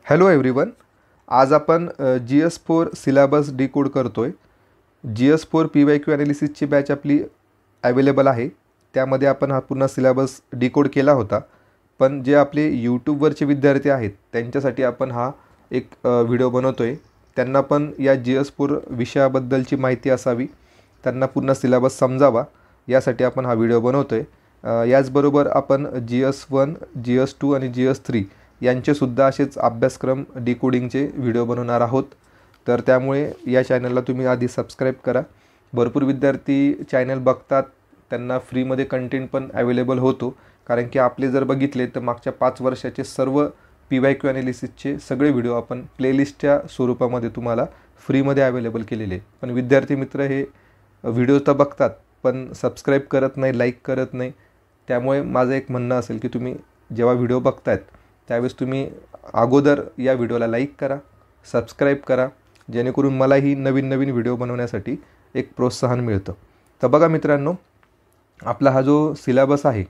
Hello everyone. आज आपण GS4 syllabus decode करतोय. GS4 PYQ ॲनालिसिसची बॅच आपली अवेलेबल आहे. त्यामध्ये आपण हा पूर्ण सिलेबस डिकोड केला होता. पण जे आपले यूट्यूबवरचे विद्यार्थी आहेत त्यांच्यासाठी आपण हा एक व्हिडिओ बनवतोय. त्यांना पण या GS4 विषयाबद्दलची माहिती असावी, त्यांना पूर्ण सिलेबस समजावा यासाठी आपण हा व्हिडिओ बनवतोय. याचबरोबर आपण GS1, GS2 आणि GS3 यांचेसुद्धा असेच अभ्यासक्रम डिकोडिंगचे व्हिडिओ बनवणार आहोत. तर त्यामुळे या चॅनलला तुम्ही आधी सबस्क्राईब करा. भरपूर विद्यार्थी चॅनल बघतात, त्यांना फ्रीमध्ये कंटेंट पण अवेलेबल होतो. कारण की आपले जर बघितले तर मागच्या 5 वर्षाचे सर्व PYQ ॲनालिसिसचे सगळे व्हिडिओ आपण प्लेलिस्टच्या स्वरूपामध्ये तुम्हाला फ्रीमध्ये अवेलेबल केलेले. पण विद्यार्थी मित्र हे व्हिडिओ तर बघतात पण सबस्क्राईब करत नाही, लाईक करत नाही. त्यामुळे माझं एक म्हणणं असेल की तुम्ही जेव्हा व्हिडिओ बघतायत त्यावेळेस तुम्ही अगोदर या व्हिडिओला लाईक करा, सबस्क्राईब करा, जेणेकरून मलाही नवीन नवीन व्हिडिओ बनवण्यासाठी एक प्रोत्साहन मिळतं. तर बघा मित्रांनो, आपला हा जो सिलेबस आहे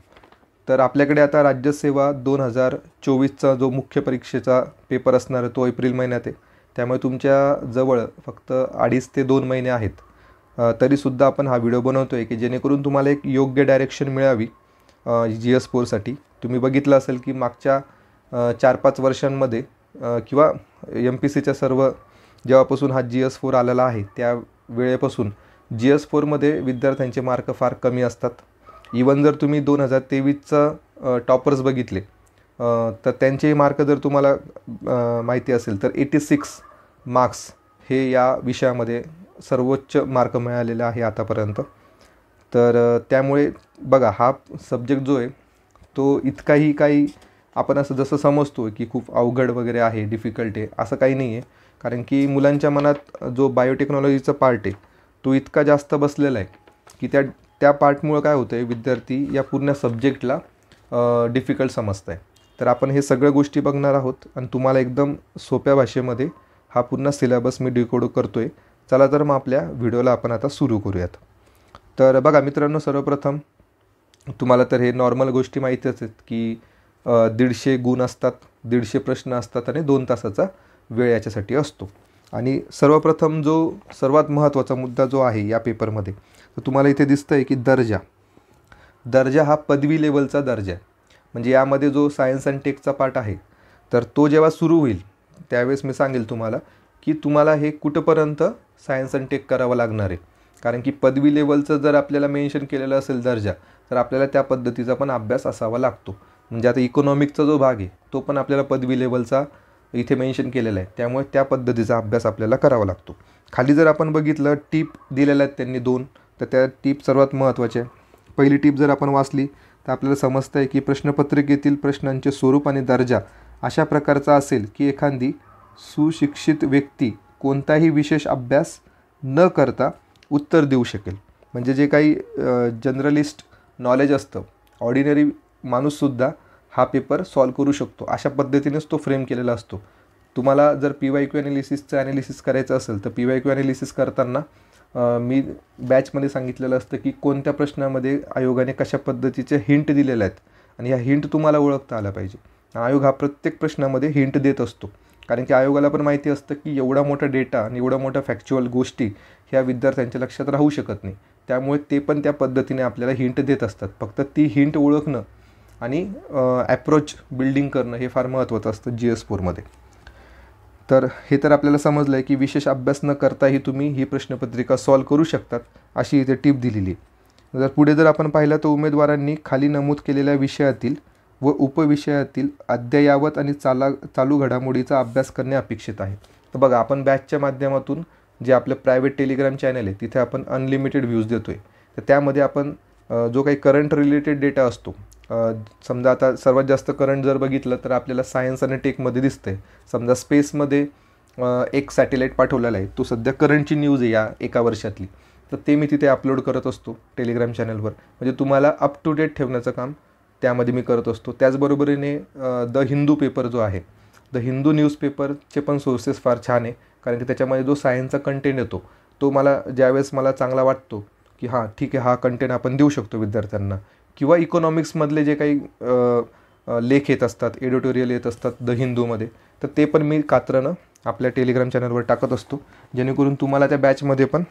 तर आपल्याकडे आता राज्यसेवा 2024चा जो मुख्य परीक्षेचा पेपर असणार तो एप्रिल महिन्यात आहे. त्यामुळे तुमच्या जवळ फक्त 2.5 ते 2 महिने आहेत. तरीसुद्धा आपण हा व्हिडिओ बनवतो आहे की जेणेकरून तुम्हाला एक योग्य डायरेक्शन मिळावी GS4साठी. तुम्ही बघितलं असेल की मागच्या 4-5 वर्षांमध्ये किंवा MPCच्या सर्व जेव्हापासून हा GS4 आलेला आहे त्या वेळेपासून GS4मध्ये विद्यार्थ्यांचे मार्क फार कमी असतात. इवन जर तुम्ही 2023चा टॉपर्स बघितले तर त्यांचे मार्क जर तुम्हाला माहिती असेल तर 86 मार्क्स हे या विषयामध्ये सर्वोच्च मार्क मिळालेला आहे आतापर्यंत. तर त्यामुळे बघा, हा सब्जेक्ट जो आहे तो इतकाही काही आपण असं जसं समजतो की खूप अवघड वगैरे आहे, डिफिकल्ट आहे, असं काही नाही आहे. कारण की मुलांच्या मनात जो बायोटेक्नॉलॉजीचा पार्ट आहे तो इतका जास्त बसलेला आहे की त्या पार्टमुळं काय होतं आहे, विद्यार्थी या पूर्ण सब्जेक्टला डिफिकल्ट समजत आहे. तर आपण हे सगळ्या गोष्टी बघणार आहोत आणि तुम्हाला एकदम सोप्या भाषेमध्ये हा पूर्ण सिलेबस मी डिकोड करतो आहे. चला तर मग आपल्या व्हिडिओला आपण आता सुरू करूयात. तर बघा मित्रांनो, सर्वप्रथम तुम्हाला तर हे नॉर्मल गोष्टी माहितीच आहेत की 150 गुण असतात, 150 प्रश्न असतात आणि 2 तासाचा वेळ याच्यासाठी असतो. आणि सर्वप्रथम जो सर्वात महत्त्वाचा मुद्दा जो आहे या पेपरमध्ये, तर तुम्हाला इथे दिसतं आहे की दर्जा हा पदवी लेवलचा दर्जा आहे. म्हणजे यामध्ये जो सायन्स अँड टेकचा पार्ट आहे तर तो जेव्हा सुरू होईल त्यावेळेस मी सांगेल तुम्हाला की तुम्हाला हे कुठंपर्यंत सायन्स अँड टेक करावं लागणार आहे. कारण की पदवी लेवलचं जर आपल्याला मेन्शन केलेलं असेल दर्जा, तर आपल्याला त्या पद्धतीचा पण अभ्यास असावा लागतो. म्हणजे आता इकॉनॉमिकचा जो भाग आहे तो पण आपल्याला पदवी लेवलचा इथे मेन्शन केलेला आहे. त्यामुळे त्या पद्धतीचा अभ्यास आपल्याला करावा लागतो. खाली जर आपण बघितलं टीप दिलेल्या आहेत त्यांनी 2, तर त्या टीप सर्वात महत्त्वाच्या आहे. पहिली टीप जर आपण वाचली तर आपल्याला समजतं आहे की प्रश्नपत्रिकेतील प्रश्नांचे स्वरूप आणि दर्जा अशा प्रकारचा असेल की एखादी सुशिक्षित व्यक्ती कोणताही विशेष अभ्यास न करता उत्तर देऊ शकेल. म्हणजे जे काही जनरलिस्ट नॉलेज असतं, ऑर्डिनरी माणूससुद्धा हा पेपर सॉल्व करू शकतो, अशा पद्धतीनेच तो फ्रेम केलेला असतो. तुम्हाला जर PYQ ॲनालिसिसचं ॲनालिसिस करायचं असेल तर PYQ ॲनालिसिस करताना मी बॅचमध्ये सांगितलेलं असतं की कोणत्या प्रश्नामध्ये आयोगाने कशा पद्धतीचे हिंट दिलेल्या आहेत आणि ह्या हिंट तुम्हाला ओळखता आला पाहिजे. आयोग हा प्रत्येक प्रश्नामध्ये हिंट देत असतो. कारण की आयोगाला पण माहिती असतं की एवढा मोठा डेटा आणि एवढा मोठा फॅक्च्युअल गोष्टी ह्या विद्यार्थ्यांच्या लक्षात राहू शकत नाही. त्यामुळे ते पण त्या पद्धतीने आपल्याला हिंट देत असतात. फक्त ती हिंट ओळखणं आणि ॲप्रोच बिल्डिंग करणं हे फार महत्त्वाचं असतं GS4मध्ये. तर हे तर आपल्याला समजलं आहे की विशेष अभ्यास न करताही तुम्ही ही प्रश्नपत्रिका सॉल्व करू शकतात, अशी इथे टीप दिलेली आहे. जर पुढे जर आपण पाहिलं तर उमेदवारांनी खाली नमूद केलेल्या विषयातील व उपविषयातील अद्ययावत आणि चालू घडामोडीचा अभ्यास करणे अपेक्षित आहे. तर बघा, आपण बॅचच्या माध्यमातून जे आपलं प्रायव्हेट टेलिग्राम चॅनल आहे तिथे आपण अनलिमिटेड व्ह्यूज देतो आहे. तर त्यामध्ये आपण जो काही करंट रिलेटेड डेटा असतो, समजा आता सर्वात जास्त करंट जर बघितलं तर आपल्याला सायन्स आणि टेकमध्ये दिसतं आहे. समजा स्पेसमध्ये एक सॅटेलाईट पाठवलेला आहे, तो सध्या करंटची न्यूज आहे या एका वर्षातली, तर ते मी तिथे अपलोड करत असतो टेलिग्राम चॅनलवर. म्हणजे तुम्हाला अप टू डेट ठेवण्याचं काम त्यामध्ये मी करत असतो. त्याचबरोबरीने द हिंदू पेपर जो आहे, द हिंदू न्यूजपेपरचे पण सोर्सेस फार छान आहे. कारण की त्याच्यामध्ये जो सायन्सचा कंटेंट येतो तो मला ज्यावेळेस मला चांगला वाटतो की हां ठीक आहे, हा कंटेंट आपण देऊ शकतो विद्यार्थ्यांना, किंवा इकॉनॉमिक्समधले जे काही लेख येत असतात, एडिटोरियल येत असतात द हिंदूमध्ये, तर ते पण मी कात्रनं आपल्या टेलिग्राम चॅनलवर टाकत असतो, जेणेकरून तुम्हाला त्या बॅचमध्ये पण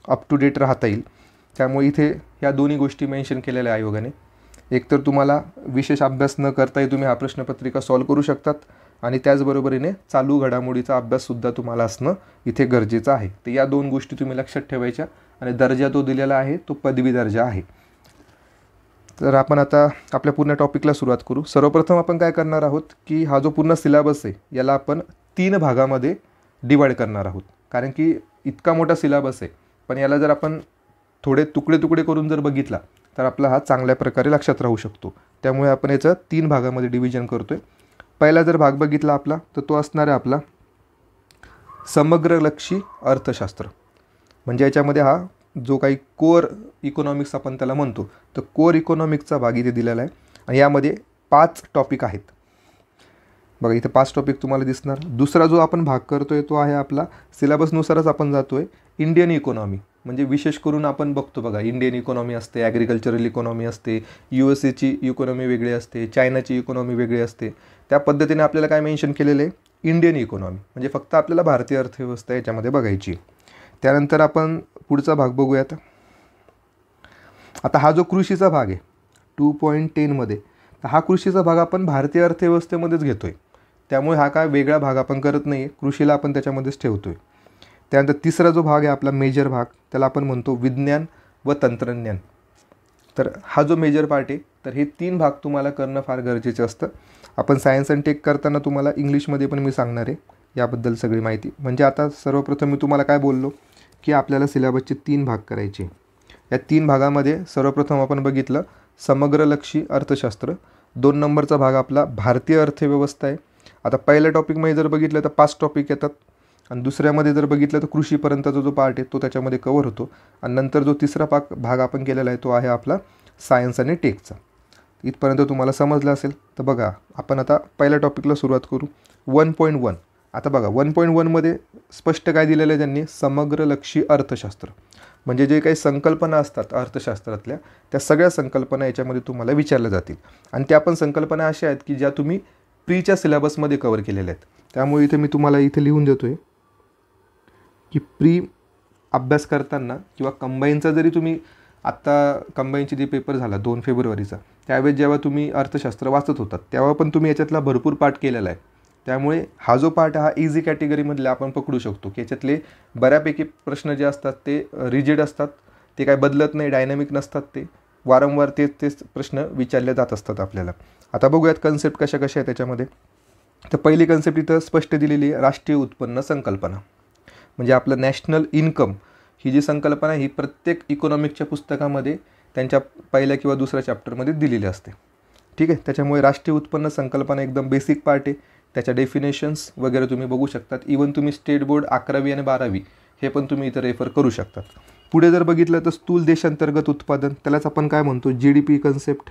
अप टू डेट राहता येईल. त्यामुळे इथे ह्या दोन्ही गोष्टी मेन्शन केलेल्या आहे आयोगाने. एकतर तुम्हाला विशेष अभ्यास न करताही तुम्ही हा प्रश्नपत्रिका सॉल्व करू शकतात, आणि त्याचबरोबरीने चालू घडामोडीचा अभ्याससुद्धा तुम्हाला असणं इथे गरजेचं आहे. तर या दोन गोष्टी तुम्ही लक्षात ठेवायच्या. आणि दर्जा तो दिलेला आहे तो पदवी दर्जा आहे. तर आपण आता आपल्या पूर्ण टॉपिकला सुरुवात करू. सर्वप्रथम आपण काय करणार आहोत की हा जो पूर्ण सिलेबस आहे याला आपण 3 भागामध्ये डिवाईड करणार आहोत. कारण की इतका मोठा सिलेबस आहे, पण याला जर आपण थोडे तुकडे तुकडे करून जर बघितला तर आपला हा चांगल्या प्रकारे लक्षात राहू शकतो. त्यामुळे आपण याचं 3 भागामध्ये डिव्हिजन करतो आहे. पहिला जर भाग बघितला आपला तर तो असणार आहे आपला समग्रलक्षी अर्थशास्त्र. म्हणजे याच्यामध्ये हा जो काही कोर इकॉनॉमिक्स आपण त्याला म्हणतो, तर कोर इकॉनॉमिक्सचा भाग इथे दिलेला आहे. आणि यामध्ये 5 टॉपिक आहेत. बघा इथे 5 टॉपिक तुम्हाला दिसणार. दुसरा जो आपण भाग करतो आहे तो आहे आपला सिलेबसनुसारच आपण जातो आहे इंडियन इकॉनॉमी. म्हणजे विशेष करून आपण बघतो बघा, इंडियन इकॉनॉमी असते, ॲग्रिकल्चरल इकॉनॉमी असते, USA ची इकॉनॉमी वेगळी असते, चायनाची इकॉनॉमी वेगळी असते. त्या पद्धतीने आपल्याला काय मेन्शन केलेलं आहे इंडियन इकॉनॉमी. म्हणजे फक्त आपल्याला भारतीय अर्थव्यवस्था याच्यामध्ये बघायची. त्यानंतर आपण पुढचा भाग बघूयात. आता हा जो कृषीचा भाग आहे 2.10 तर हा कृषीचा भाग आपण भारतीय अर्थव्यवस्थेमध्येच घेतो आहे. त्यामुळे हा काय वेगळा भाग आपण करत नाही आहे, कृषीला आपण त्याच्यामध्येच ठेवतो आहे. त्यानंतर तिसरा जो भाग आहे आपला मेजर भाग, त्याला आपण म्हणतो विज्ञान व तंत्रज्ञान. तर हा जो मेजर पार्ट आहे, तर हे 3 भाग तुम्हाला करणं फार गरजेचं असतं. आपण सायन्स अँड टेक करताना तुम्हाला इंग्लिशमध्ये पण मी सांगणार आहे याबद्दल सगळी माहिती. म्हणजे आता सर्वप्रथम मी तुम्हाला काय बोललो की आपल्याला सिलेबसचे 3 भाग करायचे. या 3 भागामध्ये सर्वप्रथम आपण बघितलं समग्रलक्षी अर्थशास्त्र. 2 नंबरचा भाग आपला भारतीय अर्थव्यवस्था आहे. आता पहिल्या टॉपिकमध्ये जर बघितलं तर 5 टॉपिक येतात, आणि दुसऱ्यामध्ये जर बघितलं तर कृषीपर्यंतचा जो पार्ट आहे तो त्याच्यामध्ये कवर होतो. आणि नंतर जो तिसरा भाग आपण केलेला आहे तो आहे आपला सायन्स आणि टेकचा. इथपर्यंत तुम्हाला समजलं असेल. तर बघा आपण आता पहिल्या टॉपिकला सुरुवात करू. 1.1. आता बघा 1.1मध्ये स्पष्ट काय दिलेलं आहे त्यांनी, समग्रलक्षी अर्थशास्त्र. म्हणजे जे काही संकल्पना असतात अर्थशास्त्रातल्या, त्या सगळ्या संकल्पना याच्यामध्ये तुम्हाला विचारल्या जातील. आणि त्या पण संकल्पना अशा आहेत की ज्या तुम्ही प्रीच्या सिलेबसमध्ये कवर केलेल्या आहेत. त्यामुळे इथे मी तुम्हाला इथे लिहून देतो आहे की प्री अभ्यास करताना किंवा कंबाईनचा जरी तुम्ही आत्ता कंबाईनची जे पेपर झाला 2 फेब्रुवारीचा, त्यावेळेस जेव्हा तुम्ही अर्थशास्त्र वाचत होतात तेव्हा पण तुम्ही याच्यातला भरपूर पाठ केलेला आहे. त्यामुळे हा जो पार्ट हा इझी कॅटेगरीमधले आपण पकडू शकतो की याच्यातले बऱ्यापैकी प्रश्न जे असतात ते रिजिड असतात, ते काय बदलत नाही, डायनॅमिक नसतात, ते वारंवार तेच प्रश्न विचारले जात असतात आपल्याला. आता बघूयात कन्सेप्ट कशा आहे त्याच्यामध्ये. तर पहिली कन्सेप्ट इथं स्पष्ट दिलेली आहे, राष्ट्रीय उत्पन्न संकल्पना. म्हणजे आपलं नॅशनल इन्कम ही जी संकल्पना ही प्रत्येक इकॉनॉमिकच्या पुस्तकामध्ये त्यांच्या पहिल्या किंवा दुसऱ्या चॅप्टरमध्ये दिलेली असते. ठीक आहे. त्याच्यामुळे राष्ट्रीय उत्पन्न संकल्पना एकदम बेसिक पार्ट आहे. त्याच्या डेफिनेशन्स वगैरे तुम्ही बघू शकतात. इवन तुम्ही स्टेट बोर्ड 11वी आणि 12वी हे पण तुम्ही इथं रेफर करू शकतात. पुढे जर बघितलं तर स्थूल देशांतर्गत उत्पादन, त्यालाच आपण काय म्हणतो GDP कन्सेप्ट.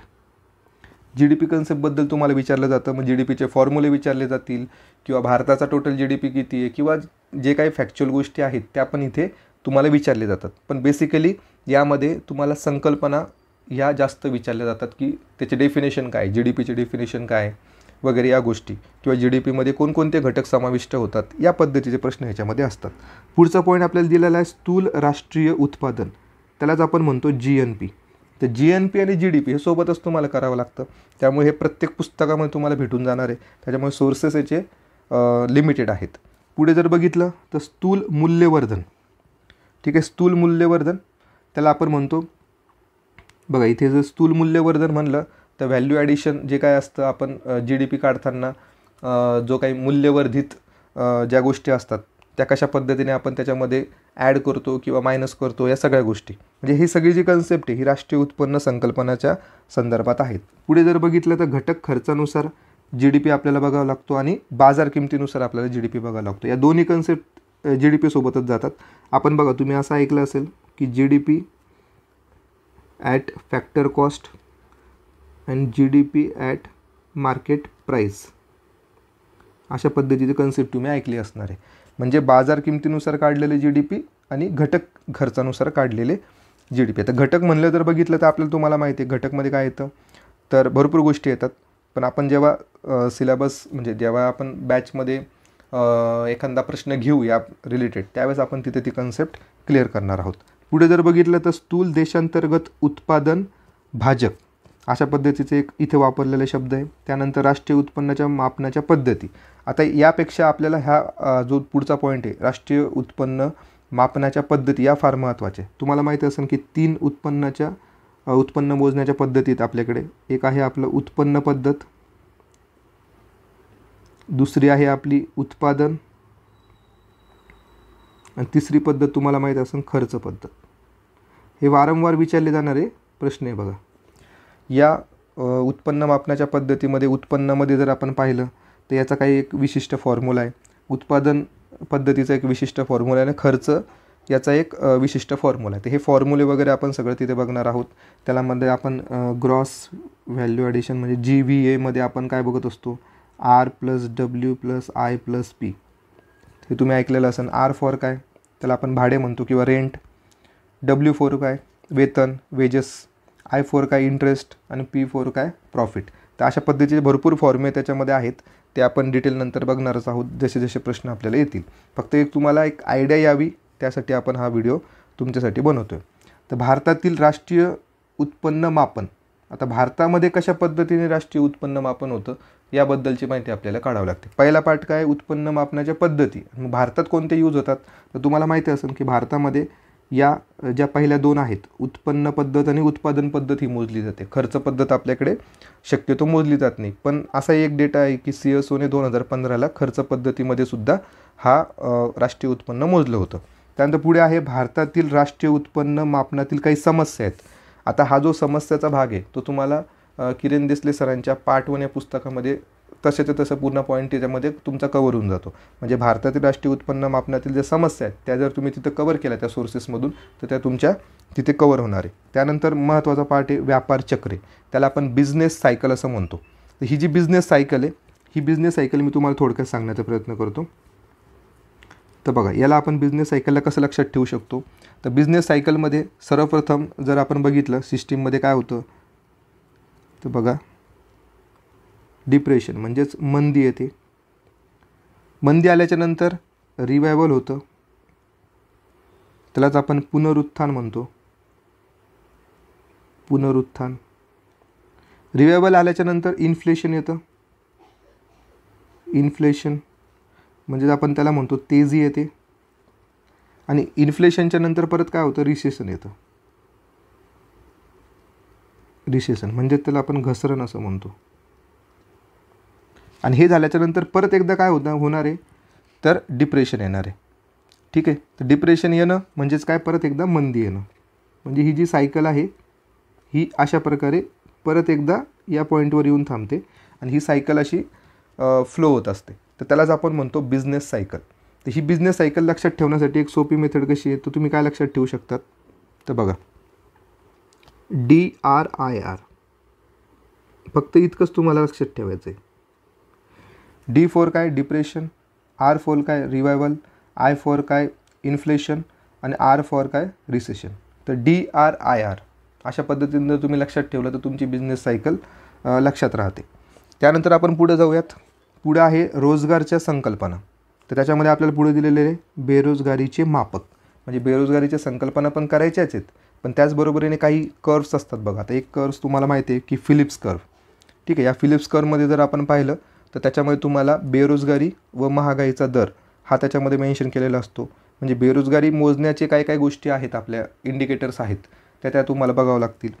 GDP कन्सेप्टबद्दल तुम्हाला विचारलं जातं. मग GDPचे फॉर्म्युले विचारले जातील, किंवा भारताचा टोटल GDP किती आहे, किंवा जे काही फॅक्च्युअल गोष्टी आहेत त्या पण इथे तुम्हाला विचारले जातात. पण बेसिकली यामध्ये तुम्हाला संकल्पना ह्या जास्त विचारल्या जातात की त्याचे डेफिनेशन काय, GDPचे डेफिनेशन काय वगैरे या गोष्टी, किंवा GDPमध्ये कोणकोणते घटक समाविष्ट होतात, या पद्धतीचे प्रश्न ह्याच्यामध्ये असतात. पुढचा पॉईंट आपल्याला दिलेला आहे स्थूल राष्ट्रीय उत्पादन, त्यालाच आपण म्हणतो GNP. तर GNP आणि GDP हे सोबतच तुम्हाला करावं लागतं. त्यामुळे हे प्रत्येक पुस्तकामध्ये तुम्हाला भेटून जाणार आहे. त्याच्यामुळे सोर्सेस याचे लिमिटेड आहेत. पुढे जर बघितलं तर स्थूल मूल्यवर्धन. ठीक आहे. स्थूल मूल्यवर्धन त्याला आपण म्हणतो, बघा इथे जर स्थूल मूल्यवर्धन म्हणलं तर व्हॅल्यू ॲडिशन जे काय असतं, आपण GDP काढताना जो काही मूल्यवर्धित ज्या गोष्टी असतात त्या कशा पद्धतीने आपण त्याच्यामध्ये ॲड करतो किंवा मायनस करतो, या सगळ्या गोष्टी. म्हणजे ही सगळी जी कन्सेप्ट आहे ही राष्ट्रीय उत्पन्न संकल्पनाच्या संदर्भात आहेत. पुढे जर बघितलं तर घटक खर्चानुसार GDP आपल्याला बघावा लागतो, आणि बाजार किमतीनुसार आपल्याला GDP बघावा लागतो. या दोन्ही कन्सेप्ट GDP सोबतच जातात. आपण बघा तुम्ही असं ऐकलं असेल की GDP at factor cost and GDP at market price, अशा पद्धतीची कन्सेप्ट तुम्ही ऐकली असणार आहे. म्हणजे बाजार किमतीनुसार काढलेले GDP आणि घटक खर्चानुसार काढलेले GDP. आता घटक म्हणलं तर बघितलं तर आपल्याला तुम्हाला माहिती आहे घटकमध्ये काय येतं, तर भरपूर गोष्टी येतात. पण आपण जेव्हा सिलेबस म्हणजे जेव्हा आपण बॅचमध्ये एखादा प्रश्न घेऊ या रिलेटेड, त्यावेळेस आपण तिथे ती कन्सेप्ट क्लिअर करणार आहोत. पुढे जर बघितलं तर स्थूल देशांतर्गत उत्पादन भाजक अशा पद्धतीचे एक इथे वापरलेले शब्द आहे. त्यानंतर राष्ट्रीय उत्पन्नाच्या मापनाच्या पद्धती. आता यापेक्षा आपल्याला ह्या जो पुढचा पॉईंट आहे राष्ट्रीय उत्पन्न मापनाच्या पद्धती, या फार महत्त्वाच्या आहे. तुम्हाला माहिती असेल की 3 उत्पन्न मोजण्याच्या पद्धतीत आपल्याकडे. एक आहे आपलं उत्पन्न पद्धत, दुसरी आहे आपली उत्पादन, आणि तिसरी पद्धत तुम्हाला माहीत असेल खर्च पद्धत. हे वारंवार विचारले जाणारे प्रश्न आहे बघा. या उत्पन्न मापनाच्या पद्धतीमध्ये उत्पन्नामध्ये जर आपण पाहिलं तर याचा काही एक विशिष्ट फॉर्म्युला आहे, उत्पादन पद्धतीचा एक विशिष्ट फॉर्म्युला आहे, आणि खर्च याचा एक विशिष्ट फॉर्म्युला आहे. तर हे फॉर्म्युले वगैरे आपण सगळं तिथे बघणार आहोत. त्यामध्ये आपण ग्रॉस व्हॅल्यू ॲडिशन म्हणजे GVA आपण काय बघत असतो, R+W+I+P. हे तुम्ही ऐकलेलं असेल. R फॉर काय, त्याला आपण भाडे म्हणतो किंवा रेंट. W फॉर काय, वेतन, वेजेस. I फॉर काय, इंटरेस्ट, आणि P फॉर काय, प्रॉफिट. तर अशा पद्धतीचे भरपूर फॉर्म्युले त्याच्यामध्ये आहेत. ते आपण डिटेल नंतर बघणारच आहोत जसे जसे प्रश्न आपल्याला येतील. फक्त एक तुम्हाला एक आयडिया यावी त्यासाठी आपण हा व्हिडिओ तुमच्यासाठी बनवतो आहे. तर भारतातील राष्ट्रीय उत्पन्न मापन. आता भारतामध्ये कशा पद्धतीने राष्ट्रीय उत्पन्न मापन होतं याबद्दलची माहिती आपल्याला काढावी लागते. पहिला पार्ट काय, उत्पन्न मापनाच्या पद्धती. मग भारतात कोणते यूज होतात, तर तुम्हाला माहिती असेल की भारतामध्ये या ज्या पहिल्या 2 आहेत, उत्पन्न पद्धत आणि उत्पादन पद्धत ही मोजली जाते. खर्च पद्धत आपल्याकडे शक्यतो मोजली जात नाही. पण असा एक डेटा आहे की CSOने 2015ला खर्च पद्धतीमध्ये सुद्धा हा राष्ट्रीय उत्पन्न मोजलं होतं. त्यानंतर पुढे आहे भारतातील राष्ट्रीय उत्पन्न मापनातील काही समस्या आहेत. आता हा जो समस्याचा भाग आहे तो तुम्हाला किरण देसले सरांच्या पार्ट 1 या पुस्तकामध्ये तसेच्या तसं पूर्ण पॉईंट त्याच्यामध्ये तुमचा कवर होऊन जातो. म्हणजे भारतातील राष्ट्रीय उत्पन्न मापनातील ज्या समस्या आहेत त्या जर तुम्ही तिथं कवर केल्या त्या सोर्सेसमधून तर त्या तुमच्या तिथे कवर होणार आहे. त्यानंतर महत्त्वाचा पार्ट आहे व्यापार चक्रे. त्याला आपण बिझनेस सायकल असं म्हणतो. तर ही जी बिझनेस सायकल आहे, ही बिझनेस सायकल मी तुम्हाला थोडक्यात सांगण्याचा प्रयत्न करतो. तर बघा, याला आपण बिझनेस सायकलला कसं लक्षात ठेवू शकतो. तर बिझनेस सायकलमध्ये सर्वप्रथम जर आपण बघितलं सिस्टीममध्ये काय होतं, तर बघा डिप्रेशन म्हणजेच मंदी येते. मंदी आल्याच्या नंतर रिवायवल होतं, त्यालाच आपण पुनरुत्थान म्हणतो. पुनरुत्थान. रिवायवल आल्याच्या नंतर इन्फ्लेशन येतं. इन्फ्लेशन म्हणजे आपण त्याला म्हणतो तेजी येते. आणि इन्फ्लेशनच्या नंतर परत काय होतं, रिसेशन येतं. रिसेशन म्हणजे त्याला आपण घसरण असं म्हणतो. आणि हे झाल्याच्या नंतर परत एकदा काय होणार आहे, तर डिप्रेशन येणार आहे. ठीक आहे. तर डिप्रेशन येणं म्हणजेच काय, परत एकदा मंदी येणं. म्हणजे ही जी सायकल आहे ही अशा प्रकारे परत एकदा या पॉईंटवर येऊन थांबते आणि ही सायकल अशी फ्लो होत असते. तर त्यालाच आपण म्हणतो बिझनेस सायकल. तर ही बिझनेस सायकल लक्षात ठेवण्यासाठी एक सोपी मेथड कशी आहे, तर तुम्ही काय लक्षात ठेवू शकतात, तर बघा DRIR. फक्त इतकंच तुम्हाला लक्षात ठेवायचं आहे. D फॉर काय, डिप्रेशन. R फॉर काय, रिवायवल. I फॉर काय, इन्फ्लेशन. आणि R फॉर काय, रिसेशन. तर DRIR अशा पद्धतीनं जर तुम्ही लक्षात ठेवलं तर तुमची बिझनेस सायकल लक्षात राहते. त्यानंतर आपण पुढे जाऊयात. पुढे आहे रोजगारच्या संकल्पना. तर त्याच्यामध्ये आपल्याला पुढे दिलेले आहे बेरोजगारीचे मापक. म्हणजे बेरोजगारीच्या संकल्पना पण करायच्याच आहेत, पण त्याचबरोबरीने काही कर्व्स असतात बघा. आता एक कर्व्स तुम्हाला माहिती आहे की फिलिप्स कर्व. ठीक आहे. या फिलिप्स कर्वमध्ये जर आपण पाहिलं तर त्याच्यामध्ये तुम्हाला बेरोजगारी व महागाईचा दर हा त्याच्यामध्ये मेन्शन केलेला असतो. म्हणजे बेरोजगारी मोजण्याचे काय काय गोष्टी आहेत, आपल्या इंडिकेटर्स आहेत, त्या तुम्हाला बघावं लागतील.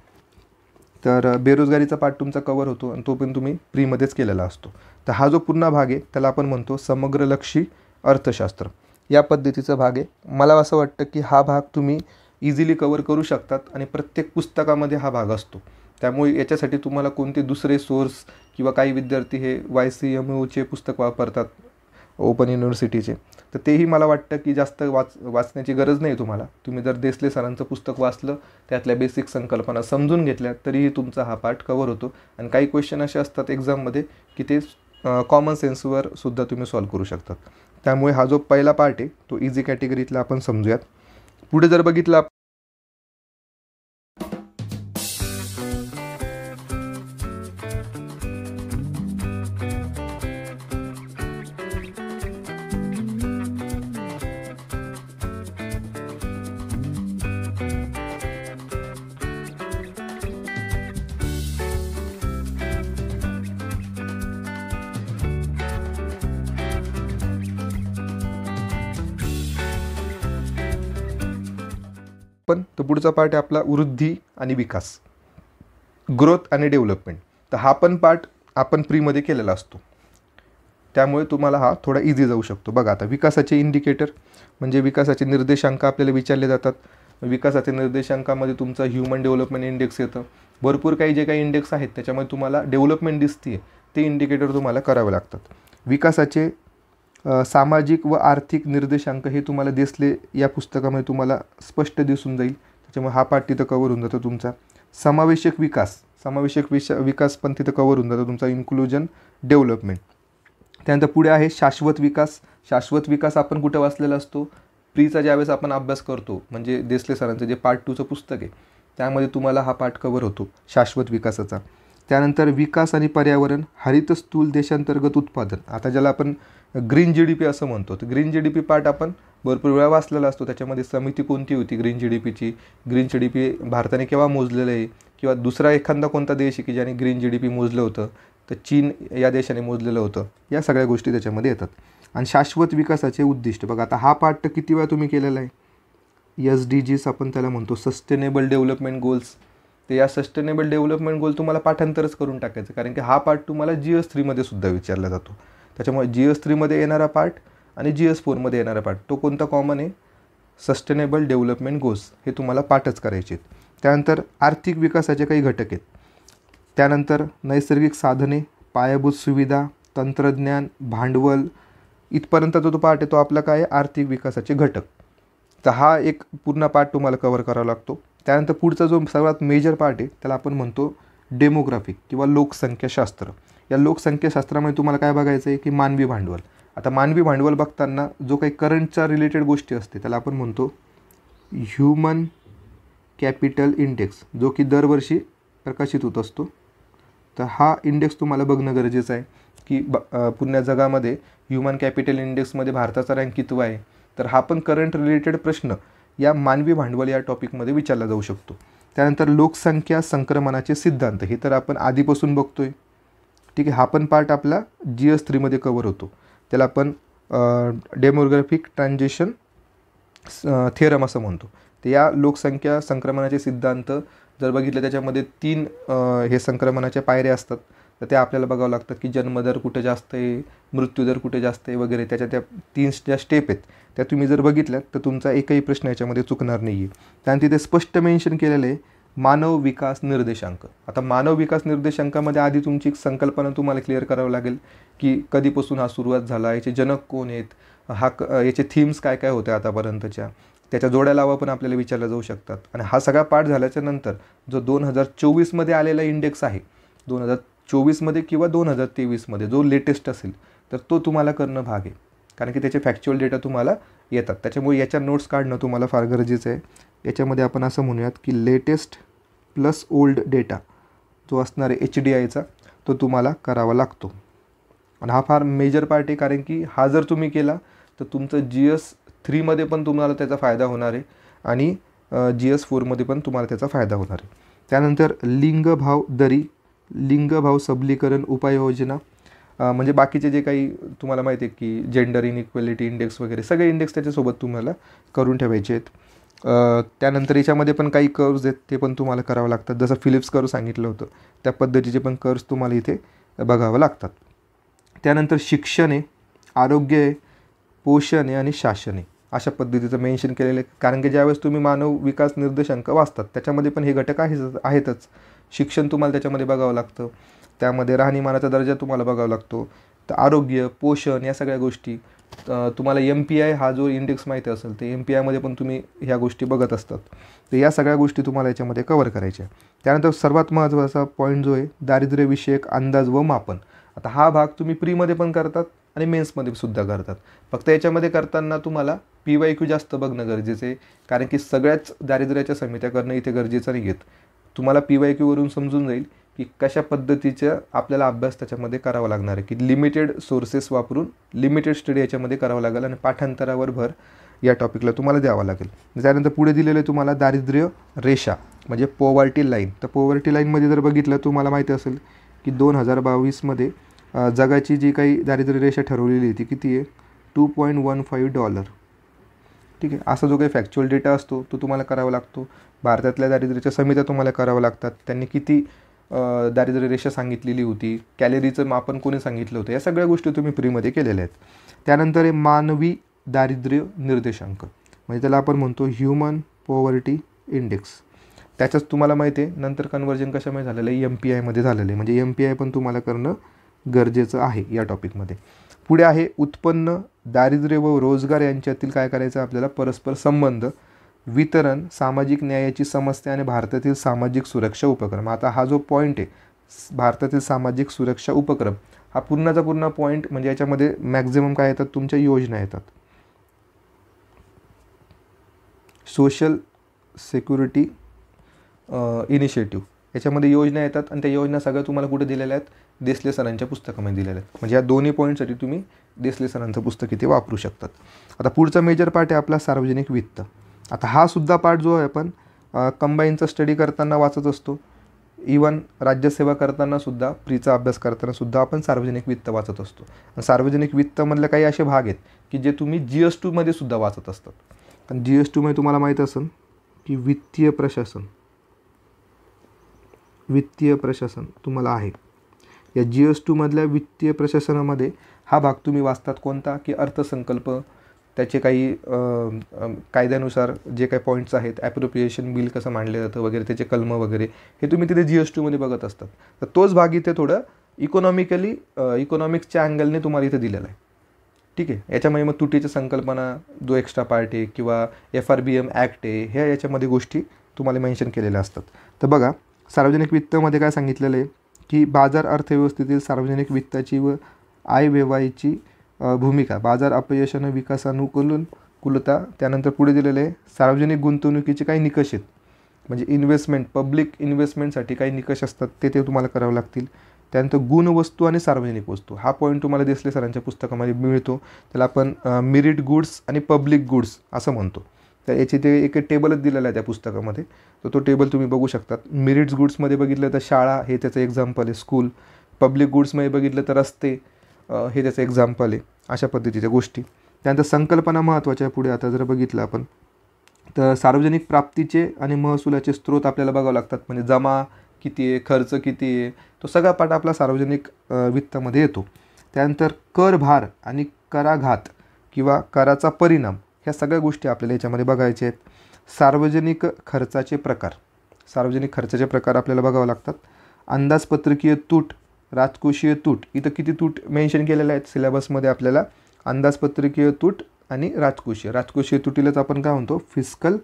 तर बेरोजगारीचा पार्ट तुमचा कवर होतो आणि तो पण तुम्ही प्रीमध्येच केलेला असतो. तर हा जो पूर्ण भाग आहे त्याला आपण म्हणतो समग्रलक्षी अर्थशास्त्र. या पद्धतीचा भाग आहे. मला असं वाटतं की हा भाग तुम्ही इझिली कवर करू शकतात आणि प्रत्येक पुस्तकामध्ये हा भाग असतो. त्यामुळे याच्यासाठी तुम्हाला कोणते दुसरे सोर्स किंवा काही विद्यार्थी हे YCMUचे पुस्तक वापरतात ओपन युनिव्हर्सिटीचे, तर तेही मला वाटतं की जास्त वाचण्याची गरज नाही तुम्हाला. तुम्ही जर देसले सरांचं पुस्तक वाचलं, त्यातल्या बेसिक संकल्पना समजून घेतल्या तरीही तुमचा हा पार्ट कवर होतो. आणि काही क्वेश्चन असे असतात एक्झाममध्ये की ते कॉमन सेन्सवर सुद्धा तुम्ही सॉल्व्ह करू शकतात. त्यामुळे हा जो पहिला पार्ट आहे तो इझी कॅटेगरीतला आपण समजूयात. पुढे जर बघितलं पण तो पुढचा पार्ट आहे आपला वृद्धी आणि विकास, ग्रोथ आणि डेव्हलपमेंट. तर हा पण पार्ट आपण प्रीमध्ये केलेला असतो, त्यामुळे तुम्हाला हा थोडा इझी जाऊ शकतो. बघा आता विकासाचे इंडिकेटर म्हणजे विकासाचे निर्देशांक आपल्याला विचारले जातात. विकासाच्या निर्देशांकामध्ये तुमचा ह्युमन डेव्हलपमेंट इंडेक्स येतं. भरपूर काही जे काही इंडेक्स आहेत त्याच्यामध्ये तुम्हाला डेव्हलपमेंट दिसते, ते इंडिकेटर तुम्हाला करावे लागतात. विकासाचे सामाजिक व आर्थिक निर्देशांक हे तुम्हाला दिसले या पुस्तकामध्ये तुम्हाला स्पष्ट दिसून जाईल, त्याच्यामुळे हा पार्ट तिथं कवर होऊन जातो तुमचा. समावेशक विकास पण तिथं कवर होऊन जातो तुमचा, इन्क्लुजन डेव्हलपमेंट. त्यानंतर पुढे आहे शाश्वत विकास. शाश्वत विकास आपण कुठं वाचलेला असतो, प्रीचा ज्यावेळेस आपण अभ्यास करतो, म्हणजे देसले सरांचं जे पार्ट 2चं पुस्तक आहे त्यामध्ये तुम्हाला हा पार्ट कवर होतो शाश्वत विकासाचा. त्यानंतर विकास आणि पर्यावरण, हरित स्थूल देशांतर्गत उत्पादन, आता ज्याला आपण ग्रीन GDP असं म्हणतो. तर ग्रीन GDP पार्ट आपण भरपूर वेळा वाचलेला असतो. त्याच्यामध्ये समिती कोणती होती ग्रीन GDPची, ग्रीन GDP भारताने केव्हा मोजलेलं आहे, किंवा दुसरा एखादा कोणता देश आहे की ज्याने ग्रीन GDP मोजलं होतं, तर चीन या देशाने मोजलेलं होतं. या सगळ्या गोष्टी त्याच्यामध्ये येतात. आणि शाश्वत विकासाचे उद्दिष्ट बघा, आता हा पार्ट किती वेळा तुम्ही केलेला आहे, SDGs आपण त्याला म्हणतो, सस्टेनेबल डेव्हलपमेंट गोल्स. तर या सस्टेनेबल डेव्हलपमेंट गोल तुम्हाला पाठांतरच करून टाकायचं, कारण की हा पार्ट तुम्हाला GS3 मध्ये सुद्धा विचारला जातो. त्याच्यामुळे GS3 मध्ये येणारा पार्ट आणि GS4 मध्ये येणारा पार्ट तो कोणता कॉमन आहे, सस्टेनेबल डेव्हलपमेंट गोल्स, हे तुम्हाला पाठच करायचे आहेत. त्यानंतर आर्थिक विकासाचे काही घटक आहेत. त्यानंतर नैसर्गिक साधने, पायाभूत सुविधा, तंत्रज्ञान, भांडवल, इथपर्यंत जो पार्ट आहे तो आपला काय आहे, आर्थिक विकासाचे घटक. तर हा एक पूर्ण पार्ट तुम्हाला कव्हर करावा लागतो. त्यानंतर पुढचा जो सर्वात मेजर पार्ट आहे त्याला आपण म्हणतो डेमोग्राफिक किंवा लोकसंख्याशास्त्र. या लोकसंख्याशास्त्रामध्ये तुम्हाला काय बघायचं आहे की मानवी भांडवल. आता मानवी भांडवल बघताना जो काही करंटच्या रिलेटेड गोष्टी असते त्याला आपण म्हणतो ह्युमन कॅपिटल इंडेक्स, जो की दरवर्षी प्रकाशित होत असतो. तर हा इंडेक्स तुम्हाला बघणं गरजेचं आहे की पूर्ण जगामध्ये ह्युमन कॅपिटल इंडेक्समध्ये भारताचा रँक कितवा आहे. तर हा पण करंट रिलेटेड प्रश्न या मानवी भांडवल या टॉपिकमध्ये विचारला जाऊ शकतो. त्यानंतर लोकसंख्या संक्रमणाचे सिद्धांत, हे तर आपण आधीपासून बघतोय, ठीक आहे. हा पण पार्ट आपला GS3 मध्ये कवर होतो. त्याला आपण डेमोग्राफिक ट्रान्झिशन थेरम असं म्हणतो. तर या लोकसंख्या संक्रमणाचे सिद्धांत जर बघितलं त्याच्यामध्ये 3 हे संक्रमणाच्या पायऱ्या असतात. तर त्या आपल्याला बघावं लागतात की जन्मदर कुठे जास्त आहे, मृत्यूदर कुठे जास्त आहे वगैरे. त्या 3 ज्या स्टेप आहेत त्या तुम्ही जर बघितल्यात तर तुमचा एकही प्रश्न याच्यामध्ये चुकणार नाही आहे. त्यानंतर तिथे स्पष्ट मेन्शन केलेलं आहे मानव विकास निर्देशांक. आता मानव विकास निर्देशांकामध्ये आधी तुमची एक संकल्पना तुम्हाला क्लिअर करावं लागेल की कधीपासून हा सुरुवात झाला, याचे जनक कोण आहेत, याचे थीम्स काय काय होत्या आतापर्यंतच्या, त्याच्या जोड्या लावा पण आपल्याला विचारल्या जाऊ शकतात. आणि हा सगळा पार्ट झाल्याच्या नंतर जो 2024 मध्ये आलेला इंडेक्स आहे, 2024 मध्ये किंवा 2023 मध्ये जो लेटेस्ट असेल तर तो तुम्हाला करणं भाग आहे, कारण की त्याचे फॅक्च्युअल डेटा तुम्हाला येतात. त्याच्यामुळे याच्या नोट्स काढणं तुम्हाला फार गरजेचं आहे. याच्यामध्ये आपण असं म्हणूयात की लेटेस्ट प्लस ओल्ड डेटा जो असणार आहे HDIचा तो तुम्हाला करावा लागतो. आणि हा फार मेजर पार्ट आहे, कारण की हा जर तुम्ही केला तर तुमचं GS3 मध्ये पण तुम्हाला त्याचा फायदा होणार आहे आणि GS4 मध्ये पण तुम्हाला त्याचा फायदा होणार आहे. त्यानंतर लिंगभाव दरी, लिंगभाव सबलीकरण उपाययोजना, म्हणजे बाकीचे जे काही तुम्हाला माहिती आहे की जेंडर इनइक्वॅलिटी इंडेक्स वगैरे सगळे इंडेक्स त्याच्यासोबत तुम्हाला करून ठेवायचे आहेत. त्यानंतर याच्यामध्ये पण काही कर्व्स आहेत ते पण तुम्हाला करावं लागतात. जसं फिलिप्स कर्व सांगितलं होतं त्या पद्धतीचे पण कर्व्स तुम्हाला इथे बघावं लागतात. त्यानंतर शिक्षण आहे, आरोग्य आहे, पोषण आहे आणि शासन आहे, अशा पद्धतीचं मेन्शन केलेलं आहे. कारण की ज्यावेळेस तुम्ही मानव विकास निर्देशांक वाचतात त्याच्यामध्ये पण हे घटक आहेतच. शिक्षण तुम्हाला त्याच्यामध्ये बघावं लागतं, त्यामध्ये राहणीमानाचा दर्जा तुम्हाला बघावा लागतो, तर आरोग्य, पोषण या सगळ्या गोष्टी. तुम्हाला MPI हा जो इंडेक्स माहिती असेल तर MPI मध्ये पण तुम्ही ह्या गोष्टी बघत असतात. तर या सगळ्या गोष्टी तुम्हाला याच्यामध्ये कव्हर करायच्या. त्यानंतर सर्वात महत्त्वाचा पॉईंट जो आहे दारिद्र्यविषयक अंदाज व मापन. आता हा भाग तुम्ही प्रीमध्ये पण करतात आणि मेन्समध्ये सुद्धा करतात. फक्त याच्यामध्ये करताना तुम्हाला PYQ जास्त बघणं गरजेचं आहे, कारण की सगळ्याच दारिद्र्याच्या समित्या करणं इथे गरजेचं नाही आहेत. तुम्हाला PYQ वरून समजून जाईल की कशा पद्धतीचा आपल्याला अभ्यास त्याच्यामध्ये करावा लागणार आहे, की लिमिटेड सोर्सेस वापरून लिमिटेड स्टडी याच्यामध्ये करावं लागेल आणि पाठांतरावर भर या टॉपिकला तुम्हाला द्यावा लागेल. त्यानंतर पुढे दिलेलं आहे तुम्हाला दारिद्र्य रेषा म्हणजे पॉवर्टी लाईन. तर पॉवर्टी लाईनमध्ये जर बघितलं तुम्हाला माहिती असेल की 2022 मध्ये जगाची जी काही दारिद्र्य रेषा ठरवलेली आहे ती किती आहे, $2.15. ठीक आहे. असा जो काही फॅक्च्युअल डेटा असतो तो तुम्हाला करावा लागतो. भारतातल्या दारिद्र्याच्या समित्या तुम्हाला कराव्या लागतात. त्यांनी किती दारिद्र्य रेषा सांगितलेली होती, कॅलरीचं मापन कोणी सांगितलं होतं, या सगळ्या गोष्टी तुम्ही फ्रीमध्ये केलेल्या आहेत. त्यानंतर आहे मानवी दारिद्र्य निर्देशांक, म्हणजे त्याला आपण म्हणतो ह्युमन पॉवर्टी इंडेक्स. त्याच्याच तुम्हाला माहिती आहे नंतर कन्वर्जन कशामध्ये झालेलं आहे, MPIमध्ये झालेलं आहे. म्हणजे MPI पण तुम्हाला करणं गरजेचं आहे या टॉपिकमध्ये. पुढे आहे उत्पन्न, दारिद्र्य व रोजगार यांच्यातील काय करायचं आपल्याला परस्पर संबंध, वितरण, सामाजिक न्यायाची समस्या आणि भारतातील सामाजिक सुरक्षा उपक्रम. आता हा जो पॉईंट आहे भारतातील सामाजिक सुरक्षा उपक्रम, हा पूर्णचा पूर्ण पॉईंट म्हणजे याच्यामध्ये मॅक्झिमम काय येतात तुमच्या योजना येतात. सोशल सिक्युरिटी इनिशिएटिव्ह, याच्यामध्ये योजना येतात आणि त्या योजना सगळ्या तुम्हाला कुठे दिलेल्या आहेत, देसले सरांच्या पुस्तकामध्ये दिलेल्या आहेत. म्हणजे या दोन्ही पॉईंटसाठी तुम्ही देसले सरांचं पुस्तक इथे वापरू शकतात. आता पुढचा मेजर पार्ट आहे आपला सार्वजनिक वित्त. आता हा सुद्धा पार्ट जो आहे आपण कंबाईनचा स्टडी करताना वाचत असतो. इवन राज्यसेवा करताना सुद्धा, प्रीचा अभ्यास करताना सुद्धा आपण सार्वजनिक वित्त वाचत असतो. सार्वजनिक वित्तमधले काही असे भाग आहेत की जे तुम्ही GS2 मध्ये सुद्धा वाचत असतात. आणि GS2 मध्ये तुम्हाला माहीत असेल की वित्तीय प्रशासन तुम्हाला आहे. या GS2 मधल्या वित्तीय प्रशासनामध्ये हा भाग तुम्ही वाचतात कोणता, की अर्थसंकल्प, त्याचे काही कायद्यानुसार जे काही पॉईंट्स आहेत, ॲप्रोप्रिएशन बिल कसं मांडलं जातं वगैरे, त्याचे कलम वगैरे हे तुम्ही तिथे GS2 मध्ये बघत असतात. तर तोच भाग इथे थोडं इकॉनॉमिक्सच्या अँगलने तुम्हाला इथे दिलेला आहे. ठीक आहे. याच्यामध्ये मग तुटीच्या संकल्पना जो एक्स्ट्रा पार्ट आहे किंवा FRBM ॲक्ट आहे, ह्या याच्यामध्ये गोष्टी तुम्हाला मेन्शन केलेल्या असतात. तर बघा सार्वजनिक वित्तामध्ये काय सांगितलेलं आहे की बाजार अर्थव्यवस्थेतील सार्वजनिक वित्ताची व आयव्यवहाराची भूमिका, बाजार अपयशानं विकासानुकूलता. त्यानंतर पुढे दिलेलं आहे सार्वजनिक गुंतवणुकीचे काही निकष आहेत, म्हणजे इन्व्हेस्टमेंट, पब्लिक इन्व्हेस्टमेंटसाठी काही निकष असतात ते तुम्हाला करावे लागतील. त्यानंतर गुणवस्तू आणि सार्वजनिक वस्तू, हा पॉईंट तुम्हाला देसले सरांच्या पुस्तकामध्ये मिळतो. त्याला आपण मेरिट गुड्स आणि पब्लिक गुड्स असं म्हणतो. तर याची ते एक टेबलच दिलेला आहे त्या पुस्तकामध्ये, तर तो टेबल तुम्ही बघू शकतात. मेरिट्स गुड्समध्ये बघितलं तर शाळा हे त्याचं एक्झाम्पल आहे, स्कूल. पब्लिक गुड्समध्ये बघितलं तर रस्ते हे त्याचं एक्झाम्पल आहे. अशा पद्धतीच्या गोष्टी. त्यानंतर संकल्पना महत्त्वाच्या. पुढे आता जर बघितलं आपण तर सार्वजनिक प्राप्तीचे आणि महसुलाचे स्रोत आपल्याला बघावं लागतात. म्हणजे जमा किती आहे, खर्च किती आहे, तो सगळा पाठ आपला सार्वजनिक वित्तामध्ये येतो. त्यानंतर कर भार आणि कराघात किंवा कराचा परिणाम, ह्या सगळ्या गोष्टी आपल्याला याच्यामध्ये बघायच्या आहेत. सार्वजनिक खर्चाचे प्रकार आपल्याला बघावं लागतात. अंदाजपत्रकीय तूट, राजकोषीय तूट, इथं किती तूट मेन्शन केलेल्या आहेत सिलेबसमध्ये आपल्याला, अंदाजपत्रकीय तूट आणि राजकोषीय तुटीलाच आपण काय म्हणतो, फिस्कल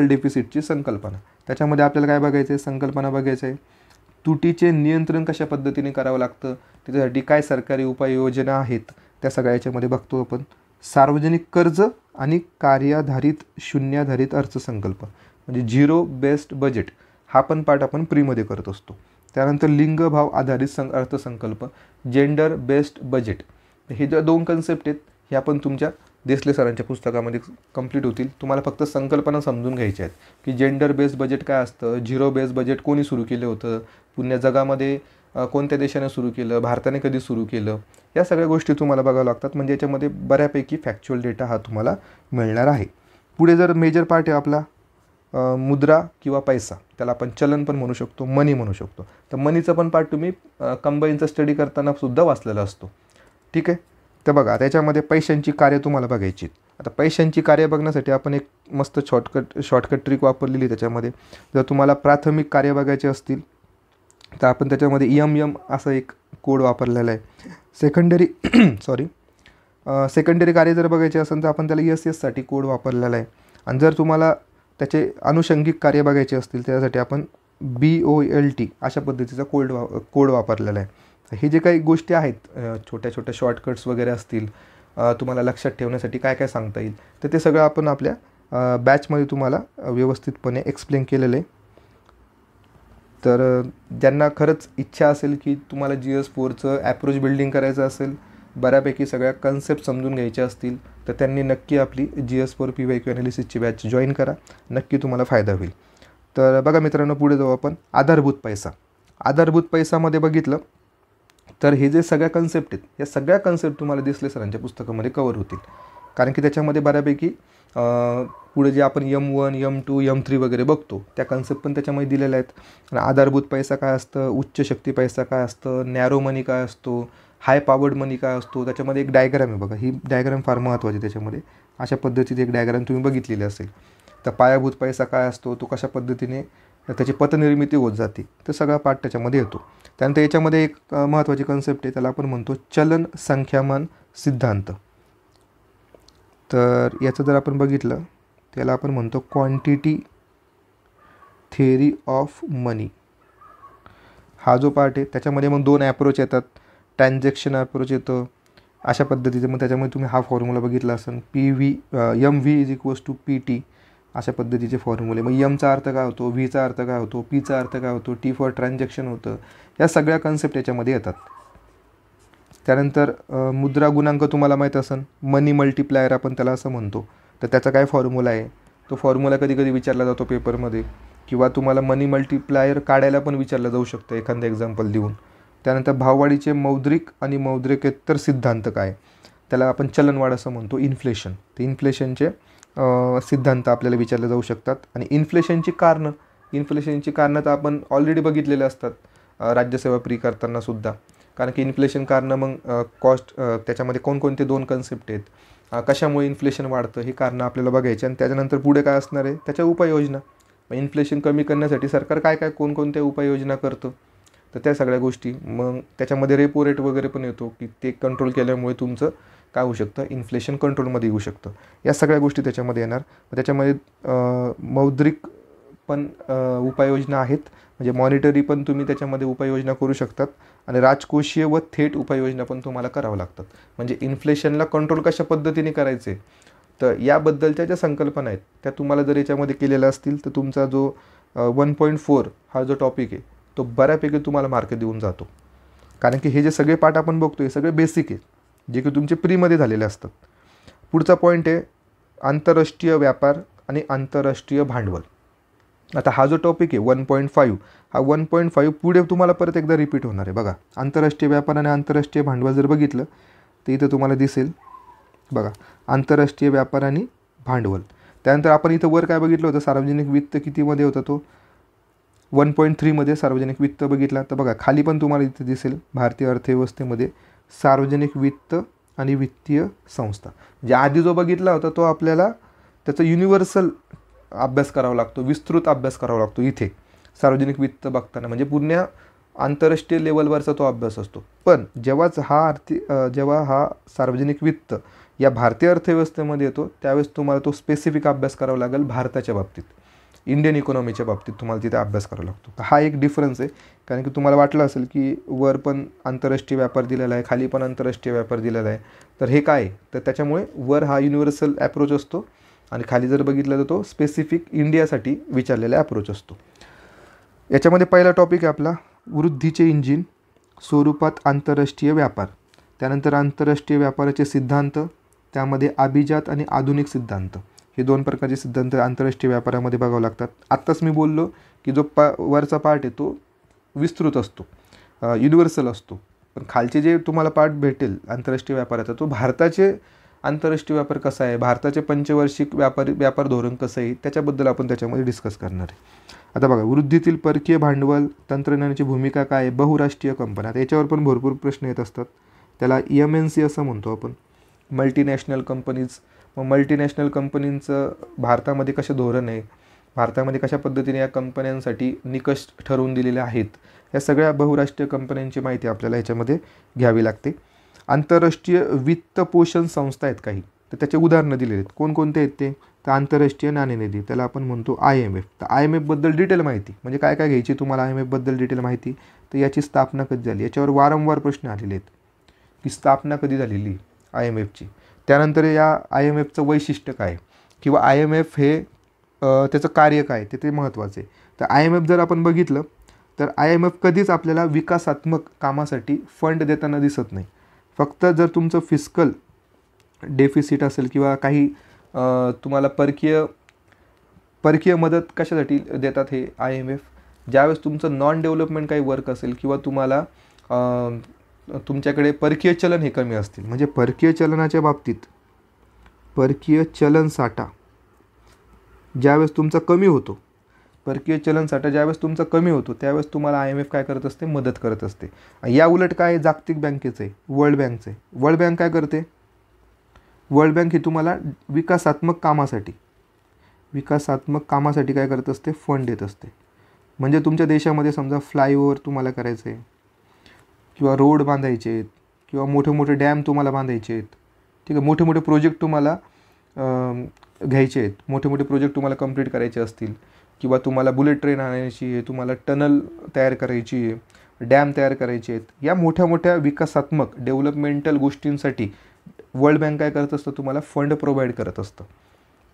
डेफिसिटची संकल्पना. त्याच्यामध्ये आपल्याला काय बघायचं आहे, संकल्पना बघायचं आहे. तुटीचे नियंत्रण कशा पद्धतीने करावं लागतं, त्याच्यासाठी काय सरकारी उपाययोजना आहेत, त्या सगळ्या याच्यामध्ये बघतो आपण. सार्वजनिक कर्ज आणि कार्याधारित शून्याधारित अर्थसंकल्प, म्हणजे झिरो बेस्ड बजेट, हा पण पाठ आपण प्रीमध्ये करत असतो. त्यानंतर लिंगभाव आधारित अर्थसंकल्प, जेंडर बेस्ड बजेट. हे ज्या दोन कन्सेप्ट आहेत ह्या पण तुमच्या देसले सरांच्या पुस्तकामध्ये कंप्लीट होतील. तुम्हाला फक्त संकल्पना समजून घ्यायच्या आहेत की जेंडर बेस्ड बजेट काय असतं, झिरो बेस्ड बजेट कोणी सुरू केलं होतं, पुण्या जगामध्ये कोणत्या देशाने सुरू केलं, भारताने कधी सुरू केलं, या सगळ्या गोष्टी तुम्हाला बघावं लागतात. म्हणजे याच्यामध्ये बऱ्यापैकी फॅक्च्युअल डेटा हा तुम्हाला मिळणार आहे. पुढे जर मेजर पार्ट आहे आपला मुद्रा किंवा पैसा, त्याला आपण चलन पण म्हणू शकतो, मनी म्हणू शकतो. तर मनीचा पण पार्ट तुम्ही कंबाईनचा स्टडी करताना सुद्धा वाचलेला असतो. ठीक आहे. तर बघा त्याच्यामध्ये पैशांची कार्य तुम्हाला बघायची. आता पैशांची कार्य बघण्यासाठी आपण एक मस्त शॉर्टकट ट्रिक वापरलेली. त्याच्यामध्ये जर तुम्हाला प्राथमिक कार्य बघायचे असतील तर आपण त्याच्यामध्ये EM असा एक कोड वापरलेला आहे. सेकंडरी कार्य जर बघायचे असेल तर आपण त्याला SS साठी कोड वापरलेला आहे. आणि जर तुम्हाला त्याचे अनुषंगिक कार्य बघायचे असतील त्यासाठी आपण BOLT अशा पद्धतीचा कोड वापरलेला आहे. हे जे काही गोष्टी आहेत छोट्या शॉर्टकट्स वगैरे असतील तुम्हाला लक्षात ठेवण्यासाठी काय काय सांगता येईल, तर ते सगळं आपण आपल्या बॅचमध्ये तुम्हाला व्यवस्थितपणे एक्सप्लेन केलेलं आहे. तर ज्यांना खरंच इच्छा असेल की तुम्हाला GS4चं ॲप्रोच बिल्डिंग करायचं असेल, बऱ्यापैकी सगळ्या कन्सेप्ट समजून घ्यायचे असतील, तर त्यांनी नक्की आपली GS4 PYQ ॲनालिसिसची बॅच जॉईन करा. नक्की तुम्हाला फायदा होईल. तर बघा मित्रांनो, पुढे जाऊ आपण. आधारभूत पैसामध्ये बघितलं तर हे जे सगळ्या कन्सेप्ट आहेत, या सगळ्या कन्सेप्ट तुम्हाला देसले सरांच्या पुस्तकामध्ये कवर होतील. कारण की त्याच्यामध्ये बऱ्यापैकी पुढे जे आपण M1, M2, M3 वगैरे बघतो त्या कन्सेप्ट पण त्याच्यामध्ये दिलेल्या आहेत. आणि आधारभूत पैसा काय असतं, उच्च शक्ती पैसा काय असतं, नॅरो मनी काय असतो, हाय पॉवर्ड मनी काय असतो. त्याच्यामध्ये एक डायग्राम आहे बघा, ही डायग्राम फार महत्त्वाची. त्याच्यामध्ये अशा पद्धतीची एक डायग्राम तुम्ही बघितलेली असेल. तर पायाभूत पैसा काय असतो, तो कशा पद्धतीने त्याची पतनिर्मिती होत जाते, तर सगळा पार्ट त्याच्यामध्ये येतो. त्यानंतर याच्यामध्ये एक महत्त्वाची कन्सेप्ट आहे, त्याला आपण म्हणतो चलन संख्यामान सिद्धांत. तर याचं जर आपण बघितलं त्याला आपण म्हणतो क्वांटिटी थिअरी ऑफ मनी. हा जो पार्ट आहे त्याच्यामध्ये मग 2 ॲप्रोच येतात. ट्रान्झॅक्शन ॲप्रोच येतं अशा पद्धतीचं. मग त्याच्यामध्ये तुम्ही हा फॉर्म्युला बघितला असेल, MV=PT अशा पद्धतीचे फॉर्म्युले. मग Mचा अर्थ काय होतो, Vचा अर्थ काय होतो, Pचा अर्थ काय होतो, T फॉर ट्रान्झॅक्शन होतं. या सगळ्या कन्सेप्ट याच्यामध्ये येतात. त्यानंतर मुद्रा गुणांक तुम्हाला माहीत असेल, मनी मल्टिप्लायर आपण त्याला असं म्हणतो. तर त्याचा काय फॉर्म्युला आहे, तो फॉर्म्युला कधी कधी विचारला जातो पेपरमध्ये, किंवा तुम्हाला मनी मल्टिप्लायर काढायला पण विचारलं जाऊ शकतं एखादं एक्झाम्पल देऊन. त्यानंतर भाववाढीचे मौद्रिक आणि मौद्रिकेतर सिद्धांत काय, त्याला आपण चलनवाढ असं म्हणतो, इन्फ्लेशन. ते इन्फ्लेशनचे सिद्धांत आपल्याला विचारले जाऊ शकतात. आणि इन्फ्लेशनची कारणं तर आपण ऑलरेडी बघितलेले असतात राज्यसेवा प्री करताना सुद्धा. कारण की इन्फ्लेशन कारणं मग कॉस्ट, त्याच्यामध्ये कोणकोणते 2 कन्सेप्ट आहेत, कशामुळे इन्फ्लेशन वाढतं हे कारणं आपल्याला बघायचे. आणि त्याच्यानंतर पुढे काय असणार आहे, त्याच्या उपाययोजना. मग इन्फ्लेशन कमी करण्यासाठी सरकार काय कोणकोणत्या उपाययोजना करतं, तर त्या सगळ्या गोष्टी. मग त्याच्यामध्ये रेपो रेट वगैरे पण येतो, की ते कंट्रोल केल्यामुळे तुमचं काय होऊ शकतं, इन्फ्लेशन कंट्रोलमध्ये येऊ शकतं. या सगळ्या गोष्टी त्याच्यामध्ये येणार. त्याच्यामध्ये मौद्रिक पण उपाययोजना आहेत, म्हणजे मॉनिटरी पण तुम्ही त्याच्यामध्ये उपाययोजना करू शकतात. आणि राजकोषीय व थेट उपाययोजना पण तुम्हाला करावं लागतात. म्हणजे इन्फ्लेशनला कंट्रोल कशा पद्धतीने करायचे, तर याबद्दलच्या ज्या संकल्पना आहेत त्या तुम्हाला जर याच्यामध्ये केलेल्या असतील, तर तुमचा जो 1.4 हा जो टॉपिक आहे तो बऱ्यापैकी तुम्हाला मार्क देऊन जातो. कारण की हे जे सगळे पाठ आपण बघतो हे सगळे बेसिक आहे, जे की तुमचे प्रीमध्ये झालेले असतात. पुढचा पॉईंट आहे आंतरराष्ट्रीय व्यापार आणि आंतरराष्ट्रीय भांडवल. आता हा जो टॉपिक आहे 1.5, हा 1.5 पुढे तुम्हाला परत एकदा रिपीट होणार आहे. बघा, आंतरराष्ट्रीय व्यापार आणि आंतरराष्ट्रीय भांडवल जर बघितलं तर इथं तुम्हाला दिसेल बघा, आंतरराष्ट्रीय व्यापार आणि भांडवल. त्यानंतर आपण इथं वर काय बघितलं होतं, सार्वजनिक वित्त कितीमध्ये होता, तो 1.3 मध्ये सार्वजनिक वित्त बघितला. तर बघा खाली पण तुम्हाला इथे दिसेल भारतीय अर्थव्यवस्थेमध्ये सार्वजनिक वित्त आणि वित्तीय संस्था. जे आधी जो बघितला होता तो आपल्याला त्याचा युनिव्हर्सल अभ्यास करावा लागतो, विस्तृत अभ्यास करावा लागतो. इथे सार्वजनिक वित्त बघताना म्हणजे पूर्ण आंतरराष्ट्रीय लेवलवरचा तो अभ्यास असतो. पण जेव्हा हा सार्वजनिक वित्त या भारतीय अर्थव्यवस्थेमध्ये येतो त्यावेळेस तुम्हाला तो स्पेसिफिक अभ्यास करावा लागेल. भारताच्या बाबतीत, इंडियन इकॉनॉमीच्या बाबतीत तुम्हाला तिथे अभ्यास करावा लागतो. हा एक डिफरन्स आहे. कारण की तुम्हाला वाटलं असेल की वर पण आंतरराष्ट्रीय व्यापार दिलेला आहे, खाली पण आंतरराष्ट्रीय व्यापार दिलेला आहे, तर हे काय आहे, तर त्याच्यामुळे वर हा युनिव्हर्सल ॲप्रोच असतो आणि खाली जर बघितलं तर तो स्पेसिफिक इंडियासाठी विचारलेला ॲप्रोच असतो. याच्यामध्ये पहिला टॉपिक आहे आपला वृद्धीचे इंजिन स्वरूपात आंतरराष्ट्रीय व्यापार. त्यानंतर आंतरराष्ट्रीय व्यापाराचे सिद्धांत, त्यामध्ये अभिजात आणि आधुनिक सिद्धांत, हे 2 प्रकारचे सिद्धांत आंतरराष्ट्रीय व्यापारामध्ये बघावं लागतात. आत्ताच मी बोललो की जो वरचा पार्ट आहे तो विस्तृत असतो, युनिव्हर्सल असतो. पण खालचे जे तुम्हाला पार्ट भेटेल आंतरराष्ट्रीय व्यापाराचा, तो भारताचे आंतरराष्ट्रीय व्यापार कसा आहे, भारताचे पंचवार्षिक व्यापार धोरण कसं आहे, त्याच्याबद्दल आपण त्याच्यामध्ये डिस्कस करणार आहे. आता बघा, वृद्धीतील परकीय भांडवल तंत्रज्ञानाची भूमिका काय आहे, बहुराष्ट्रीय कंपन्या. आता याच्यावर पण भरपूर प्रश्न येत असतात. त्याला MNC असं म्हणतो आपण, मल्टीनॅशनल कंपनीज. मग मल्टीनॅशनल कंपनींचं भारतामध्ये कसं धोरण आहे, भारतामध्ये कशा पद्धतीने या कंपन्यांसाठी निकष ठरवून दिलेले आहेत, या सगळ्या बहुराष्ट्रीय कंपन्यांची माहिती आपल्याला याच्यामध्ये घ्यावी लागते. आंतरराष्ट्रीय वित्तपोषण संस्था आहेत काही, तर त्याचे उदाहरणं दिलेले आहेत. कोणकोणते आहेत ते, तर आंतरराष्ट्रीय नाणेनिधी, त्याला आपण म्हणतो IMF. तर IMFबद्दल डिटेल माहिती म्हणजे काय काय घ्यायची तुम्हाला, IMFबद्दल डिटेल माहिती, तर याची स्थापना कधी झाली, याच्यावर वारंवार प्रश्न आलेले आहेत की स्थापना कधी झालेली IMFची. त्यानंतर या IMFचं वैशिष्ट्य काय, किंवा IMF हे त्याचं कार्य काय, ते महत्त्वाचं आहे. तर IMF जर आपण बघितलं तर IMF कधीच आपल्याला विकासात्मक कामासाठी फंड देताना दिसत नाही. फक्त जर तुमचं फिस्कल डेफिसिट असेल किंवा काही तुम्हाला परकीय मदत कशासाठी देतात हे IMF, ज्यावेळेस तुमचं नॉन डेव्हलपमेंट काही वर्क असेल किंवा तुम्हाला तुमच्याकडे परकीय चलन हे कमी असतील, म्हणजे परकीय चलनाच्या बाबतीत परकीय चलन साठा ज्यावेळेस तुमचा कमी होतो, परकीय चलन साठा ज्यावेळेस तुमचा कमी होतो त्यावेळेस तुम्हाला IMF काय करत असते, मदत करत असते. या उलट काय आहे, जागतिक बँकेचं आहे, वर्ल्ड बँकचं आहे. वर्ल्ड बँक काय करते, वर्ल्ड बँक ही तुम्हाला विकासात्मक कामासाठी काय करत असते, फंड देत असते. म्हणजे तुमच्या देशामध्ये समजा फ्लायओव्हर तुम्हाला करायचं आहे किंवा रोड बांधायचे आहेत किंवा मोठे मोठे डॅम तुम्हाला बांधायचे आहेत, ठीक आहे, मोठे मोठे प्रोजेक्ट तुम्हाला घ्यायचे आहेत, मोठे मोठे प्रोजेक्ट तुम्हाला कंप्लीट करायचे असतील किंवा तुम्हाला बुलेट ट्रेन आणायची आहे, तुम्हाला टनल तयार करायची आहे, डॅम तयार करायचे आहेत, या मोठ्या मोठ्या विकासात्मक डेव्हलपमेंटल गोष्टींसाठी वर्ल्ड बँक काय करत असतं, तुम्हाला फंड प्रोव्हाइड करत असतं.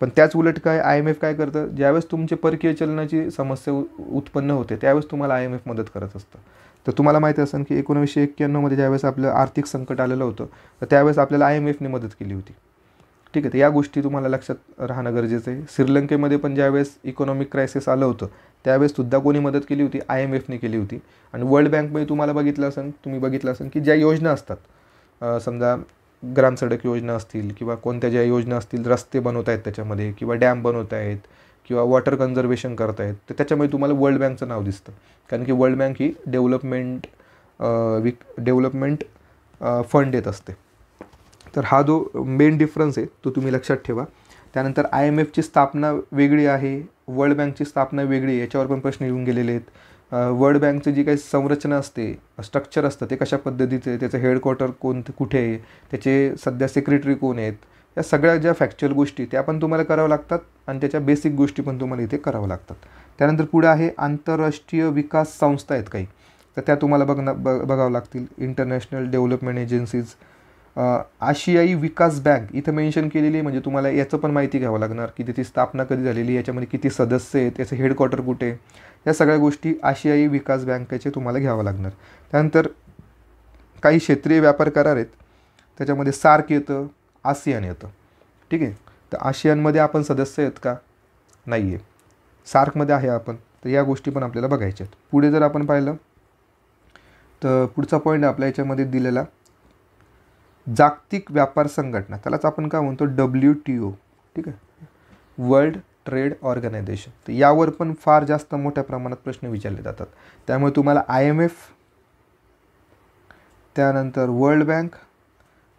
पण त्याच उलट काय IMF काय करतं, ज्यावेळेस तुमची परकीय चलनाची समस्या उत्पन्न होते त्यावेळेस तुम्हाला IMF मदत करत असतं. तर तुम्हाला माहिती असेल की 1991मध्ये ज्यावेळेस आपलं आर्थिक संकट आलेलं होतं तर त्यावेळेस आपल्याला IMFने मदत केली होती, ठीक आहे. तर या गोष्टी तुम्हाला लक्षात राहणं गरजेचं आहे. श्रीलंकेमध्ये पण ज्यावेळेस इकॉनॉमिक क्रायसिस आलं होतं त्यावेळेससुद्धा कोणी मदत केली होती, IMFने केली होती. आणि वर्ल्ड बँकमध्ये तुम्ही बघितलं असेल की ज्या योजना असतात, समजा ग्रामसडक योजना असतील किंवा कोणत्या ज्या योजना असतील, रस्ते बनवत आहेत त्याच्यामध्ये किंवा डॅम बनवत आहेत किंवा वॉटर कन्झर्वेशन करत आहेत, तर त्याच्यामध्ये तुम्हाला वर्ल्ड बँकचं नाव दिसतं. कारण की वर्ल्ड बँक ही डेव्हलपमेंट फंड देत असते. तर हा जो मेन डिफरन्स आहे तो तुम्ही लक्षात ठेवा. त्यानंतर IMFची स्थापना वेगळी आहे, वर्ल्ड बँकची स्थापना वेगळी आहे, याच्यावर पण प्रश्न येऊन गेलेले आहेत. वर्ल्ड बँकची जी काही संरचना असते, स्ट्रक्चर असतं, ते कशा पद्धतीचं आहे, त्याचं हेडक्वार्टर कुठे आहे, त्याचे सध्या सेक्रेटरी कोण आहेत, या सगळ्या ज्या फॅक्च्युअल गोष्टी त्या पण तुम्हाला कराव्या लागतात आणि त्याच्या बेसिक गोष्टी पण तुम्हाला इथे कराव्या लागतात. त्यानंतर पुढे आहे आंतरराष्ट्रीय विकास संस्था आहेत काही, तर त्या तुम्हाला बघावं लागतील. इंटरनॅशनल डेव्हलपमेंट एजन्सीज, आशियाई विकास बँक इथं मेन्शन केलेली आहे, म्हणजे तुम्हाला याचं पण माहिती घ्यावं लागणार की त्याची स्थापना कधी झालेली, याच्यामध्ये किती सदस्य आहेत, त्याचं हेडक्वार्टर कुठे, या सगळ्या गोष्टी आशियाई विकास बँकेचे तुम्हाला घ्यावं लागणार. त्यानंतर काही क्षेत्रीय व्यापार करार आहेत, त्याच्यामध्ये सार्क येतं, आसियान येतं, ठीक आहे. तर आशियानमध्ये आपण सदस्य आहेत का, नाही आहे, सार्कमध्ये आहे आपण, तर या गोष्टी पण आपल्याला बघायच्या आहेत. पुढे जर आपण पाहिलं तर पुढचा पॉईंट आपल्या याच्यामध्ये दिलेला जागतिक व्यापार संघटना, त्यालाच आपण काय म्हणतो WTO, ठीक आहे, वर्ल्ड ट्रेड ऑर्गनायझेशन. तर यावर पण फार जास्त मोठ्या प्रमाणात प्रश्न विचारले जातात. त्यामुळे तुम्हाला IMF, त्यानंतर वर्ल्ड बँक,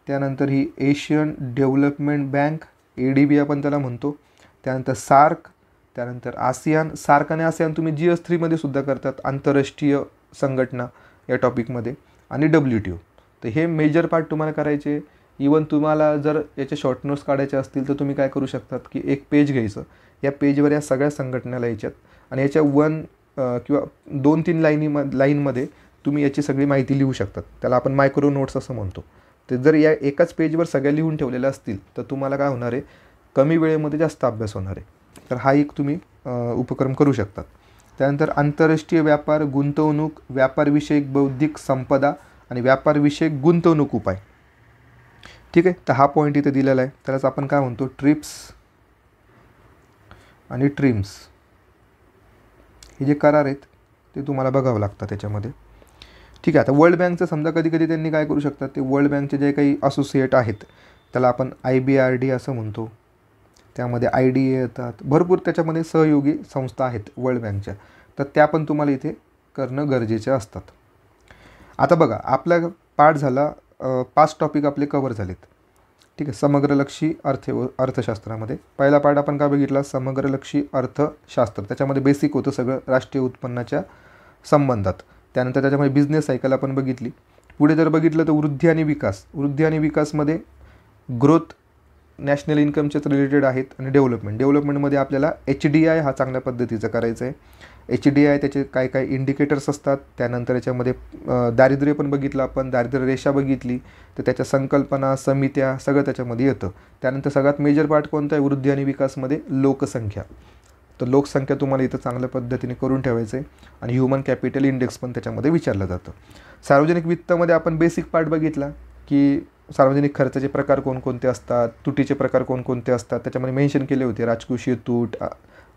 त्यानंतर ही एशियन डेव्हलपमेंट बँक ADB आपण त्याला म्हणतो, त्यानंतर सार्क, त्यानंतर आसियान. सार्क आणि आसियान तुम्ही GS3मध्ये सुद्धा करतात, आंतरराष्ट्रीय संघटना या टॉपिकमध्ये, आणि WTO. तर हे मेजर पार्ट तुम्हाला करायचे. इवन तुम्हाला जर याचे शॉर्ट नोट्स काढायचे असतील तर तुम्ही काय करू शकतात की एक पेज घ्यायचं, या पेजवर या सगळ्या संघटनेला याच्यात आणि याच्या 1 किंवा 2-3 लाईनमध्ये तुम्ही याची सगळी माहिती लिहू शकतात. त्याला आपण मायक्रो नोट्स असं म्हणतो. तर जर या एकाच पेजवर सगळ्या लिहून ठेवलेल्या असतील तर तुम्हाला काय होणार आहे, कमी वेळेमध्ये जास्त अभ्यास होणार आहे. तर हा एक तुम्ही उपक्रम करू शकतात. त्यानंतर आंतरराष्ट्रीय व्यापार, गुंतवणूक, व्यापारविषयक बौद्धिक संपदा आणि व्यापारविषयक गुंतवणूक उपाय, ठीक आहे. तर हा पॉईंट इथे दिलेला आहे, त्यालाच आपण काय म्हणतो ट्रिप्स आणि ट्रिम्स. हे जे करार आहेत ते तुम्हाला बघावं लागतं त्याच्यामध्ये, ठीक आहे. आता वर्ल्ड बँकचं समजा कधी कधी त्यांनी काय करू शकतात, ते वर्ल्ड बँकचे जे काही असोसिएट आहेत त्याला आपण IBRD असं म्हणतो, त्यामध्ये IDA येतात, भरपूर त्याच्यामध्ये सहयोगी संस्था आहेत वर्ल्ड बँकच्या, तर त्या पण तुम्हाला इथे करणं गरजेच्या असतात. आता बघा, आपला पार्ट झाला, 5 टॉपिक आपले कवर झालेत, ठीक आहे. समग्रलक्षी अर्थशास्त्रामध्ये पहिला पार्ट आपण काय बघितला, समग्रलक्षी अर्थशास्त्र. त्याच्यामध्ये बेसिक होतं सगळं राष्ट्रीय उत्पन्नाच्या संबंधात. त्यानंतर त्याच्यामध्ये बिझनेस सायकल आपण बघितली. पुढे जर बघितलं तर वृद्धी आणि विकासमध्ये ग्रोथ, नॅशनल इन्कमचेच रिलेटेड आहेत, आणि डेव्हलपमेंटमध्ये आपल्याला HDI हा चांगल्या पद्धतीचा करायचा आहे. HDI त्याचे काय काय इंडिकेटर्स असतात. त्यानंतर याच्यामध्ये दारिद्र्य पण बघितलं आपण, दारिद्र्य रेषा बघितली, तर त्याच्या संकल्पना, समित्या सगळं त्याच्यामध्ये येतं. त्यानंतर सगळ्यात मेजर पार्ट कोणता आहे वृद्धी आणि विकासमध्ये, लोकसंख्या. तर लोकसंख्या तुम्हाला इथं चांगल्या पद्धतीने करून ठेवायचं आहे, आणि ह्युमन कॅपिटल इंडेक्स पण त्याच्यामध्ये विचारलं जातं. सार्वजनिक वित्तामध्ये आपण बेसिक पार्ट बघितला की सार्वजनिक खर्चाचे प्रकार कोणकोणते असतात, तुटीचे प्रकार कोणकोणते असतात. त्याच्यामध्ये मेन्शन केले होते राजकोषीय तूट,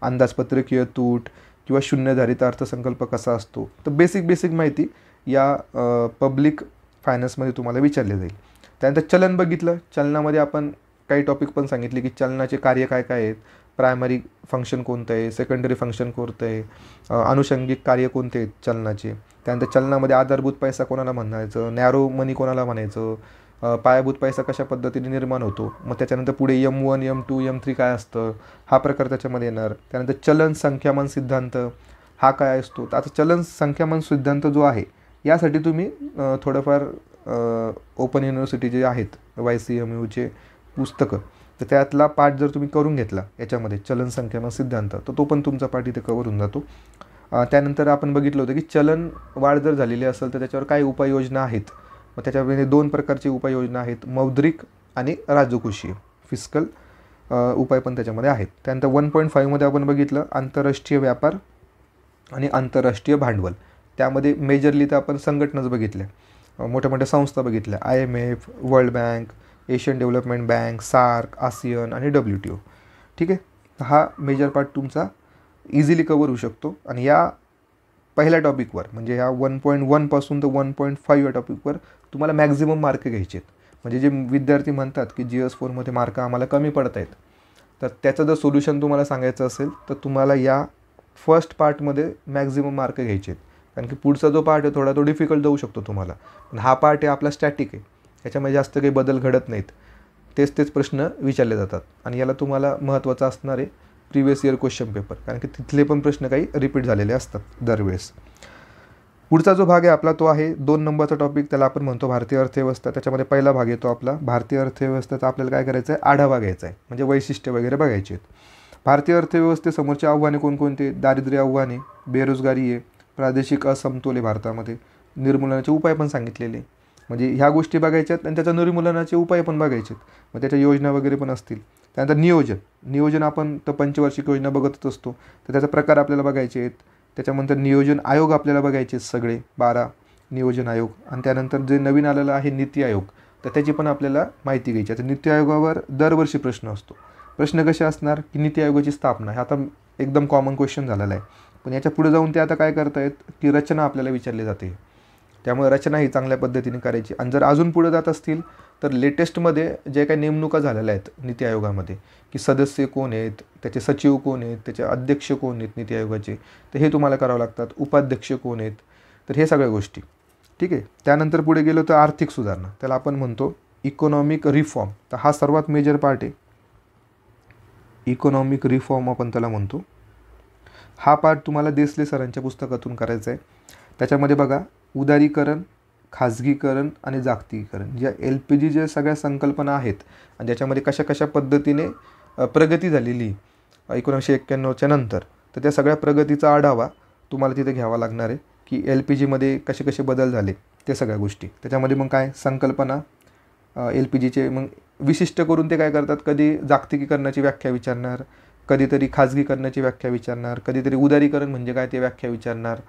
अंदाजपत्रकीय तूट किंवा शून्यधारित अर्थसंकल्प कसा असतो. तर बेसिक माहिती या पब्लिक फायनान्समध्ये तुम्हाला विचारले जाईल. त्यानंतर चलन बघितलं, चलनामध्ये आपण काही टॉपिक पण सांगितले की चलनाचे कार्य काय काय आहेत, प्रायमरी फंक्शन कोणतं आहे, सेकंडरी फंक्शन कोणतं आहे, अनुषंगिक कार्य कोणते आहेत चलनाचे, त्यानंतर चलनामध्ये आधारभूत पैसा कोणाला म्हणायचं, नॅरो मनी कोणाला म्हणायचं, पायाभूत पैसा कशा पद्धतीने निर्माण होतो, मग त्याच्यानंतर पुढे M1 M2 M3 काय असतं, हा प्रकार त्याच्यामध्ये येणार. त्यानंतर चलन संख्यामान सिद्धांत हा काय असतो. तर आता चलन संख्यामान सिद्धांत जो आहे यासाठी तुम्ही थोडंफार ओपन युनिव्हर्सिटी जे आहेत YCMUचे पुस्तकं, तर त्यातला पाठ जर तुम्ही करून घेतला याच्यामध्ये चलन संख्यामान सिद्धांत, तर तो पण तुमचा पाठ इथे कवर होऊन जातो. त्यानंतर आपण बघितलं होतं की चलन वाढ जर झालेली असेल तर त्याच्यावर काय उपाययोजना आहेत. मग त्याच्यामध्ये 2 प्रकारची उपाययोजना आहेत, मौद्रिक आणि राजकोषीय फिस्कल उपाय पण त्याच्यामध्ये आहेत. त्यानंतर 1.5 मध्ये आपण बघितलं आंतरराष्ट्रीय व्यापार आणि आंतरराष्ट्रीय भांडवल. त्यामध्ये मेजरली तर आपण संघटनाच बघितल्या, मोठ्या मोठ्या संस्था बघितल्या, IMF, World Bank, Asian Development Bank, SAARC, ASEAN आणि WTO. ठीक आहे, हा मेजर पार्ट तुमचा इझिली कवर होऊ शकतो. आणि या पहिल्या टॉपिकवर म्हणजे ह्या 1.1 पासून तर 1.5 या टॉपिकवर तुम्हाला मॅक्झिमम मार्क घ्यायचे आहेत. म्हणजे जे विद्यार्थी म्हणतात की GS4 मध्ये मार्क आम्हाला कमी पडत आहेत, तर त्याचं जर सोल्युशन तुम्हाला सांगायचं असेल तर तुम्हाला या फर्स्ट पार्टमध्ये मॅक्झिमम मार्क घ्यायचे आहेत. कारण की पुढचा जो पार्ट आहे थोडा तो डिफिकल्ट जाऊ शकतो तुम्हाला, पण हा पार्ट आहे आपला स्टॅटिक आहे, ह्याच्यामध्ये जास्त काही बदल घडत नाहीत, तेच प्रश्न विचारले जातात. आणि याला तुम्हाला महत्त्वाचं असणार आहे प्रिवियस इयर क्वेश्चन पेपर, कारण की तिथले पण प्रश्न काही रिपीट झालेले असतात दरवेळेस. पुढचा जो भाग आहे आपला तो आहे 2 नंबरचा टॉपिक, त्याला आपण म्हणतो भारतीय अर्थव्यवस्था. त्याच्यामध्ये पहिला भाग येतो आपला भारतीय अर्थव्यवस्थेचा आपल्याला काय करायचं आहे, आढावा घ्यायचा आहे, म्हणजे वैशिष्ट्य वगैरे बघायचे आहेत. भारतीय अर्थव्यवस्थेसमोरची आव्हाने कोणकोणते, दारिद्र्य आव्हाने, बेरोजगारी आहे, प्रादेशिक असमतोल आहे भारतामध्ये, निर्मूलनाचे उपाय पण सांगितलेले, म्हणजे ह्या गोष्टी बघायच्यात आणि त्याच्या निर्मूलनाचे उपाय पण बघायचे आहेत, मग त्याच्या योजना वगैरे पण असतील. त्यानंतर नियोजन आपण तर पंचवार्षिक योजना बघतच असतो, तर त्याचा प्रकार आपल्याला बघायचे आहेत. त्याच्यानंतर नियोजन आयोग आपल्याला बघायचे सगळे 12 नियोजन आयोग. आणि त्यानंतर जे नवीन आलेलं आहे नीती आयोग, तर त्याची पण आपल्याला माहिती घ्यायची आहे. तर नीती आयोगावर दरवर्षी प्रश्न असतो. प्रश्न कसे असणार की नीती आयोगाची स्थापना, हे आता एकदम कॉमन क्वेश्चन झालेला आहे, पण याच्या पुढे जाऊन ते आता काय करतायत की रचना आपल्याला विचारली जाते, त्यामुळे रचना ही चांगल्या पद्धतीने करायची. आणि जर अजून पुढे जात असतील तर लेटेस्टमध्ये जे काही नेमणुका झालेल्या आहेत नीती आयोगामध्ये, की सदस्य कोण आहेत, त्याचे सचिव कोण आहेत, त्याचे अध्यक्ष कोण आहेत नीती आयोगाचे, तर हे तुम्हाला करावं लागतात, उपाध्यक्ष कोण आहेत, तर हे सगळ्या गोष्टी. ठीक आहे. त्यानंतर पुढे गेलो तर आर्थिक सुधारणा, त्याला आपण म्हणतो इकॉनॉमिक रिफॉर्म. तर हा सर्वात मेजर पार्ट आहे, इकॉनॉमिक रिफॉर्म आपण त्याला म्हणतो. हा पार्ट तुम्हाला देसले सरांच्या पुस्तकातून करायचा आहे. त्याच्यामध्ये बघा उदारीकरण, खाजगीकरण आणि जागतिकीकरण, ज्या LPG ज्या सगळ्या संकल्पना आहेत आणि ज्याच्यामध्ये कशा कशा पद्धतीने प्रगती झालेली 1991च्या नंतर, तर त्या सगळ्या प्रगतीचा आढावा तुम्हाला तिथे घ्यावा लागणार आहे की LPGमध्ये कसे कसे बदल झाले ते सगळ्या गोष्टी. त्याच्यामध्ये मग काय संकल्पना LPGचे मग विशिष्ट करून ते काय करतात, कधी जागतिकीकरणाची व्याख्या विचारणार, कधीतरी खाजगीकरणाची व्याख्या विचारणार, कधीतरी उदारीकरण म्हणजे काय ते व्याख्या विचारणार.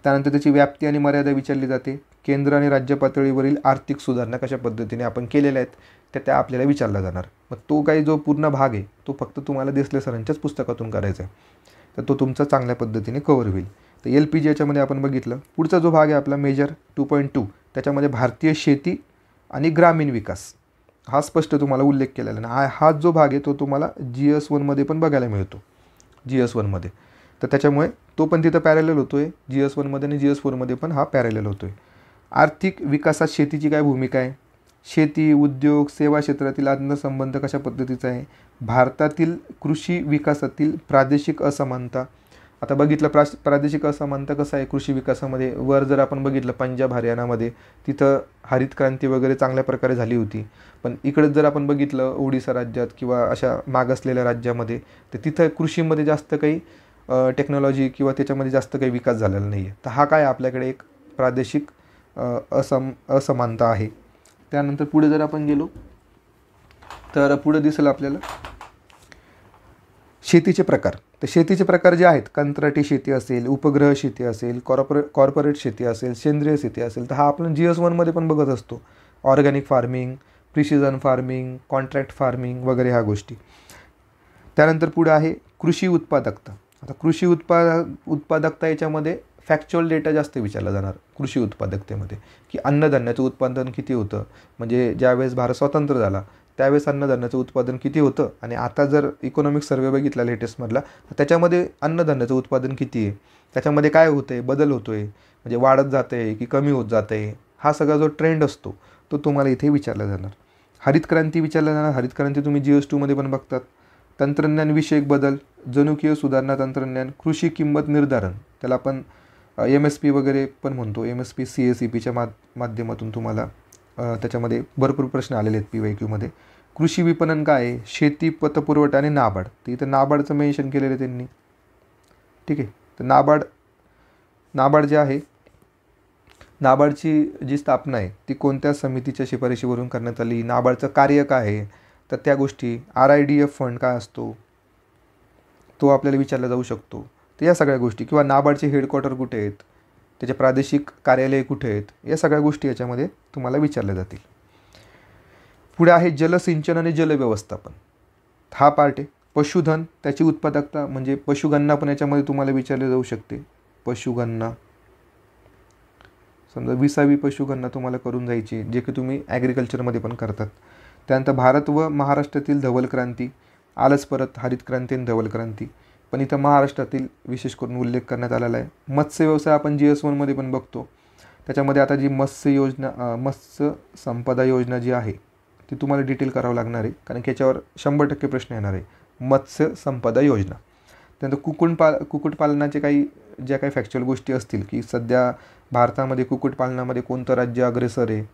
त्यानंतर त्याची व्याप्ती आणि मर्यादा विचारली जाते. केंद्र आणि राज्य पातळीवरील आर्थिक सुधारणा कशा पद्धतीने आपण केलेल्या आहेत त्या आपल्याला विचारला जाणार. मग तो काही जो पूर्ण भाग आहे तो फक्त तुम्हाला देसले सरांच्याच पुस्तकातून करायचा आहे, तर तो तुमचा चांगल्या पद्धतीने कव्हर होईल. तर LPG याच्यामध्ये आपण बघितलं. पुढचा जो भाग आहे आपला मेजर 2.2, त्याच्यामध्ये भारतीय शेती आणि ग्रामीण विकास हा स्पष्ट तुम्हाला उल्लेख केलेला आहे. हा जो भाग आहे तो तुम्हाला GS1 मध्ये पण बघायला मिळतो, GS1 मध्ये. तर त्याच्यामुळे तो पण तिथं पॅरलल होतो आहे GS1 मध्ये आणि GS4 मध्ये पण हा पॅरलल होतो आहे. आर्थिक विकासात शेतीची काय भूमिका आहे, शेती, उद्योग, सेवा क्षेत्रातील आंतरसंबंध कशा पद्धतीचा आहे, भारतातील कृषी विकासातील प्रादेशिक असमानता. आता बघितलं प्रादेशिक असमानता कसं आहे कृषी विकासामध्ये, वर जर आपण बघितलं पंजाब हरियाणामध्ये तिथं हरित क्रांती वगैरे चांगल्या प्रकारे झाली होती, पण इकडे जर आपण बघितलं ओडिसा राज्यात किंवा अशा मागासलेल्या राज्यामध्ये, तर तिथं कृषीमध्ये जास्त काही टेक्नॉलॉजी किंवा त्याच्यामध्ये जास्त काही विकास झालेला नाही आहे. तर हा काय आपल्याकडे एक प्रादेशिक असमानता आहे. त्यानंतर पुढे जर आपण गेलो तर पुढे दिसेल आपल्याला शेतीचे प्रकार. तर शेतीचे प्रकार जे आहेत, कंत्राटी शेती असेल, उपग्रह शेती असेल, कॉर्पोरेट शेती असेल, सेंद्रिय शेती असेल, तर हा आपण GS1 मध्ये पण बघत असतो. Organic farming, precision farming, contract farming वगैरे ह्या गोष्टी. त्यानंतर पुढे आहे कृषी उत्पादकता. आता कृषी उत्पादकता याच्यामध्ये फॅक्च्युअल डेटा जास्त विचारला जाणार कृषी उत्पादकतेमध्ये, की अन्नधान्याचं उत्पादन किती होतं, म्हणजे ज्यावेळेस भारत स्वतंत्र झाला त्यावेळेस अन्नधान्याचं उत्पादन किती होतं आणि आता जर इकॉनॉमिक सर्वे बघितला लेटेस्टमधला तर त्याच्यामध्ये अन्नधान्याचं उत्पादन किती आहे, त्याच्यामध्ये काय होतं आहे, बदल होतो आहे, म्हणजे वाढत जातं आहे की कमी होत जातं आहे, हा सगळा जो ट्रेंड असतो तो तुम्हाला इथे विचारला जाणार. हरित क्रांती विचारला जाणार. हरित क्रांती तुम्ही GS2 मध्ये पण बघतात. तंत्रज्ञान विषयक बदल, जनुकीय सुधारणा तंत्रज्ञान, कृषी किंमत निर्धारण, त्याला आपण MSP वगैरे पण म्हणतो, MSP CACPच्या माध्यमातून तुम्हाला त्याच्यामध्ये भरपूर प्रश्न आलेले आहेत PYQमध्ये. कृषी विपणन काय आहे, शेती पतपुरवठा आणि नाबार्ड, तर इथं नाबार्डचं मेन्शन केलेलं आहे त्यांनी. ठीक आहे, तर नाबार्ड जे आहे, नाबार्डची जी स्थापना आहे ती कोणत्या समितीच्या शिफारशीवरून करण्यात आली, नाबार्डचं कार्य काय आहे, तर त्या गोष्टी, RIDF फंड काय असतो तो आपल्याला विचारला जाऊ शकतो. तर या सगळ्या गोष्टी, किंवा नाबार्डचे हेडक्वार्टर कुठे आहेत, त्याचे प्रादेशिक कार्यालय कुठे आहेत, या सगळ्या गोष्टी याच्यामध्ये तुम्हाला विचारल्या जातील. पुढे आहे जलसिंचन आणि जलव्यवस्थापन, हा पार्ट आहे. पशुधन, त्याची उत्पादकता, म्हणजे पशुगणना पण याच्यामध्ये तुम्हाला विचारले जाऊ शकते. पशुगणना, समजा 20वी पशुगणना तुम्हाला करून जायची, जे की तुम्ही ॲग्रिकल्चरमध्ये पण करतात. त्यानंतर भारत व महाराष्ट्रातील धवल क्रांती, आलंच परत हरित क्रांती आणि धवल क्रांती, पण इथं महाराष्ट्रातील विशेष करून उल्लेख करण्यात आलेला आहे. मत्स्य व्यवसाय आपण GS1 मध्ये पण बघतो. त्याच्यामध्ये आता जी मत्स्य संपदा योजना जी आहे ती तुम्हाला डिटेल करावं लागणार आहे, कारण की याच्यावर 100% प्रश्न येणार आहे. मत्स्य संपदा योजना. त्यानंतर कुक्कुटपालनाचे काही ज्या काही फॅक्च्युअल गोष्टी असतील, की सध्या भारतामध्ये कुक्कुटपालनामध्ये कोणतं राज्य अग्रेसर आहे,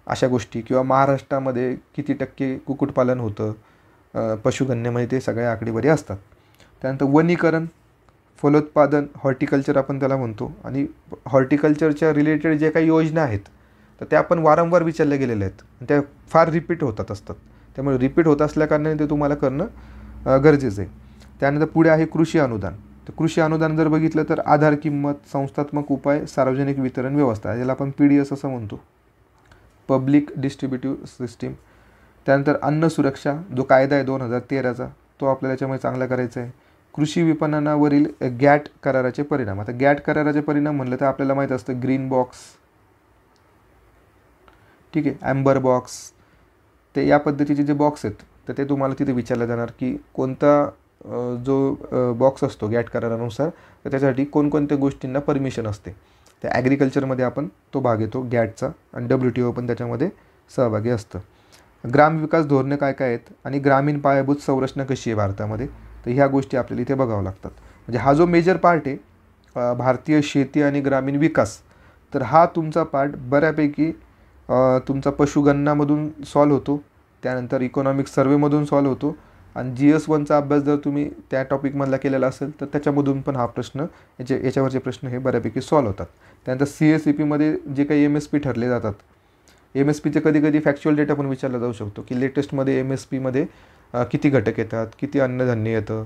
अशा गोष्टी, किंवा महाराष्ट्रामध्ये किती टक्के कुक्कुटपालन होतं पशुगणनेमध्ये, ते सगळ्या आकडेवारी असतात. त्यानंतर वनीकरण, फलोत्पादन, हॉर्टिकल्चर आपण त्याला म्हणतो, आणि हॉर्टिकल्चरच्या रिलेटेड जे काही योजना आहेत तर त्या पण वारंवार विचारल्या गेलेल्या आहेत, त्या फार रिपीट होतात असतात. त्यामुळे रिपीट होत असल्याकारणाने ते तुम्हाला करणं गरजेचं आहे. त्यानंतर पुढे आहे कृषी अनुदान. तर कृषी अनुदान जर बघितलं तर आधार किंमत, संस्थात्मक उपाय, सार्वजनिक वितरण व्यवस्था, याला आपण PDS असं म्हणतो, पब्लिक डिस्ट्रीब्युटिव्ह सिस्टीम. त्यानंतर अन्न सुरक्षा, जो कायदा आहे 2013चा, तो आपल्याला याच्यामध्ये चांगला करायचा आहे. कृषी विपणनावरील गॅट कराराचे परिणाम. आता गॅट कराराचे परिणाम म्हणलं तर आपल्याला माहीत असतं, ग्रीन बॉक्स, ठीक आहे, ॲम्बर बॉक्स, ते या पद्धतीचे जे बॉक्स आहेत तर ते तुम्हाला तिथे विचारलं जाणार की कोणता जो बॉक्स असतो गॅट करारानुसार, तर त्यासाठी कोणकोणत्या गोष्टींना परमिशन असते. त्या ॲग्रिकल्चरमध्ये आपण तो भाग येतो गॅटचा, आणि WTO पण त्याच्यामध्ये सहभागी असतं. ग्रामविकास धोरणे काय काय आहेत, आणि ग्रामीण पायाभूत संरचना कशी आहे भारतामध्ये, तर ह्या गोष्टी आपल्याला इथे बघावं लागतात. म्हणजे हा जो मेजर पार्ट आहे भारतीय शेती आणि ग्रामीण विकास, तर हा तुमचा पार्ट बऱ्यापैकी तुमचा पशुगणनामधून सॉल्व होतो, त्यानंतर इकॉनॉमिक सर्वेमधून सॉल्व होतो, आणि GS1चा अभ्यास जर तुम्ही त्या टॉपिकमधला केलेला असेल तर त्याच्यामधून पण हा प्रश्न, याच्यावरचे प्रश्न हे बऱ्यापैकी सॉल्व होतात. त्यानंतर CACPमध्ये जे काही MSP ठरले जातात, MSPचे कधी कधी फॅक्च्युअल डेटा पण विचारला जाऊ शकतो, की लेटेस्टमध्ये MSPमध्ये किती घटक येतात, किती अन्नधान्य येतं,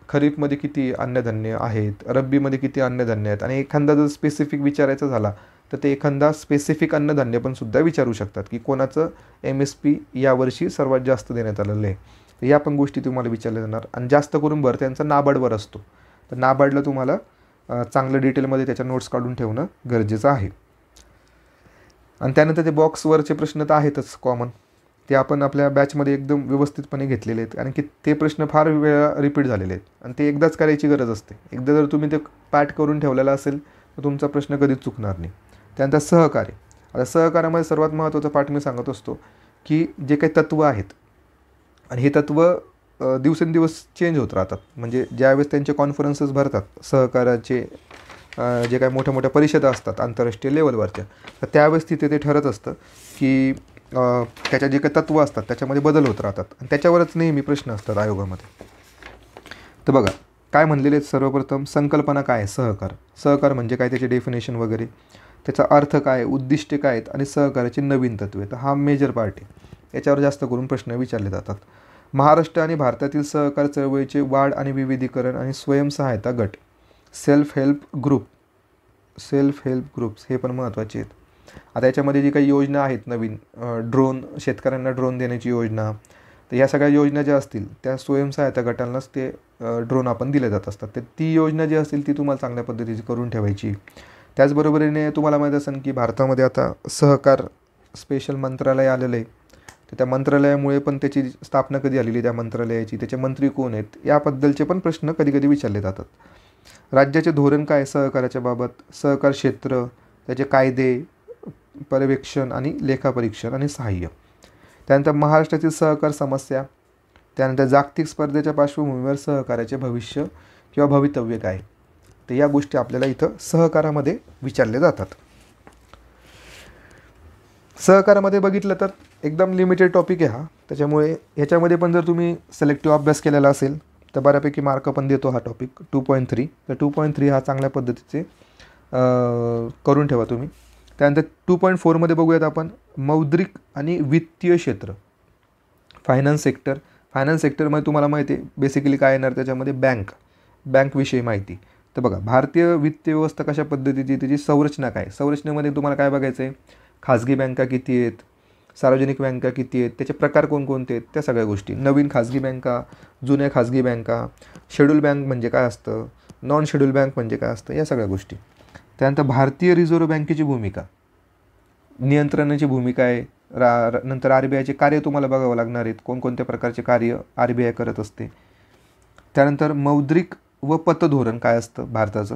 खरीपमध्ये किती अन्नधान्य आहेत, रब्बीमध्ये किती अन्नधान्य आहेत, आणि एखादा जर स्पेसिफिक विचारायचा झाला तर ते एखादा स्पेसिफिक अन्नधान्य पण सुद्धा विचारू शकतात, की कोणाचं MSP यावर्षी सर्वात जास्त देण्यात आलेलं आहे. तर या पण गोष्टी तुम्हाला विचारल्या जाणार, आणि जास्त करून भर त्यांचा नाबार्डवर असतो. तर नाबार्डला तुम्हाला चांगलं डिटेलमध्ये त्याच्या नोट्स काढून ठेवणं गरजेचं आहे. आणि त्यानंतर ते बॉक्सवरचे प्रश्न तर आहेतच कॉमन, ते आपण आपल्या बॅचमध्ये एकदम व्यवस्थितपणे घेतलेले आहेत, कारण की ते प्रश्न फार वेळा रिपीट झालेले आहेत, आणि ते एकदाच करायची गरज असते. एकदा जर तुम्ही ते पाठ करून ठेवलेला असेल तर तुमचा प्रश्न कधीच चुकणार नाही. त्यानंतर सहकार्य. आता सहकार्यामध्ये सर्वात महत्त्वाचा पाठ मी सांगत असतो, की जे काही तत्त्व आहेत, आणि हे तत्त्व दिवसेंदिवस चेंज होत राहतात. म्हणजे ज्यावेळेस त्यांचे कॉन्फरन्सेस भरतात सहकार्याचे, जे काही मोठ्या मोठ्या परिषदा असतात आंतरराष्ट्रीय लेवलवरच्या, तर त्यावेळेस तिथे ते ठरत असतं की त्याच्या जे काही तत्त्व असतात त्याच्यामध्ये बदल होत राहतात, आणि त्याच्यावरच नेहमी प्रश्न असतात आयोगामध्ये. तर बघा काय म्हणलेले आहेत. सर्वप्रथम संकल्पना काय आहे, सहकार म्हणजे काय, त्याचे डेफिनेशन वगैरे, त्याचा अर्थ काय, उद्दिष्टे काय आहेत, आणि सहकार्याची नवीन तत्त्वे. तर हा मेजर पार्ट आहे, याच्यावर जास्त करून प्रश्न विचारले जातात. महाराष्ट्र आणि भारतातील सहकार चळवळीचे वाढ आणि विविधीकरण, आणि स्वयंसहायता गट, सेल्फ हेल्प ग्रुप्स हे पण महत्त्वाचे आहेत. आता याच्यामध्ये जी काही योजना आहेत नवीन, ड्रोन, शेतकऱ्यांना ड्रोन देण्याची योजना, तर या सगळ्या योजना ज्या असतील त्या स्वयंसहायता गटांनाच ते ड्रोन आपण दिले जात असतात. तर ती योजना जी असेल ती तुम्हाला चांगल्या पद्धतीची करून ठेवायची. त्याचबरोबरीने तुम्हाला माहीत असेल की भारतामध्ये आता सहकार स्पेशल मंत्रालय आलेलं आहे, तर त्या मंत्रालयामुळे पण त्याची स्थापना कधी झालेली त्या मंत्रालयाची, त्याचे मंत्री कोण आहेत, याबद्दलचे पण प्रश्न कधी कधी विचारले जातात. राज्याचे धोरण काय सहकाराच्या बाबत, सहकार क्षेत्र, त्याचे कायदे, पर्यवेक्षण आणि लेखापरीक्षण आणि सहाय्य. त्यानंतर महाराष्ट्रातील सहकार समस्या, त्यानंतर जागतिक स्पर्धेच्या पार्श्वभूमीवर सहकार्याचे भविष्य किंवा भवितव्य काय. तर या गोष्टी आपल्याला इथं सहकारामध्ये विचारले जातात. सहकारामध्ये बघितलं तर एकदम लिमिटेड टॉपिक आहे हा, त्याच्यामुळे ह्याच्यामध्ये पण जर तुम्ही सिलेक्टिव्ह अभ्यास केलेला असेल तर बऱ्यापैकी मार्क पण देतो हा टॉपिक 2.3. तर 2.3 हा चांगल्या पद्धतीचे करून ठेवा तुम्ही. त्यानंतर 2.4मध्ये बघूयात आपण मौद्रिक आणि वित्तीय क्षेत्र, फायनान्स सेक्टर. फायनान्स सेक्टरमध्ये तुम्हाला माहिती आहे बेसिकली काय येणार त्याच्यामध्ये, बँकविषयी माहिती. तर बघा भारतीय वित्तीय व्यवस्था कशा पद्धतीची, त्याची संरचना काय, संरचनेमध्ये तुम्हाला काय बघायचं आहे, खाजगी बँका किती आहेत, सार्वजनिक बँका किती आहेत, त्याचे प्रकार कोणकोणते आहेत, त्या सगळ्या गोष्टी, नवीन खाजगी बँका, जुन्या खाजगी बँका, शेड्यूल बँक म्हणजे काय असतं, नॉन शेड्यूल बँक म्हणजे काय असतं, या सगळ्या गोष्टी. त्यानंतर भारतीय रिझर्व्ह बँकेची भूमिका, नियंत्रणाची भूमिका आहे. नंतर RBIचे कार्य तुम्हाला बघावं लागणार आहेत, कोणकोणत्या प्रकारचे कार्य RBI करत असते. त्यानंतर मौद्रिक व पतधोरण काय असतं भारताचं.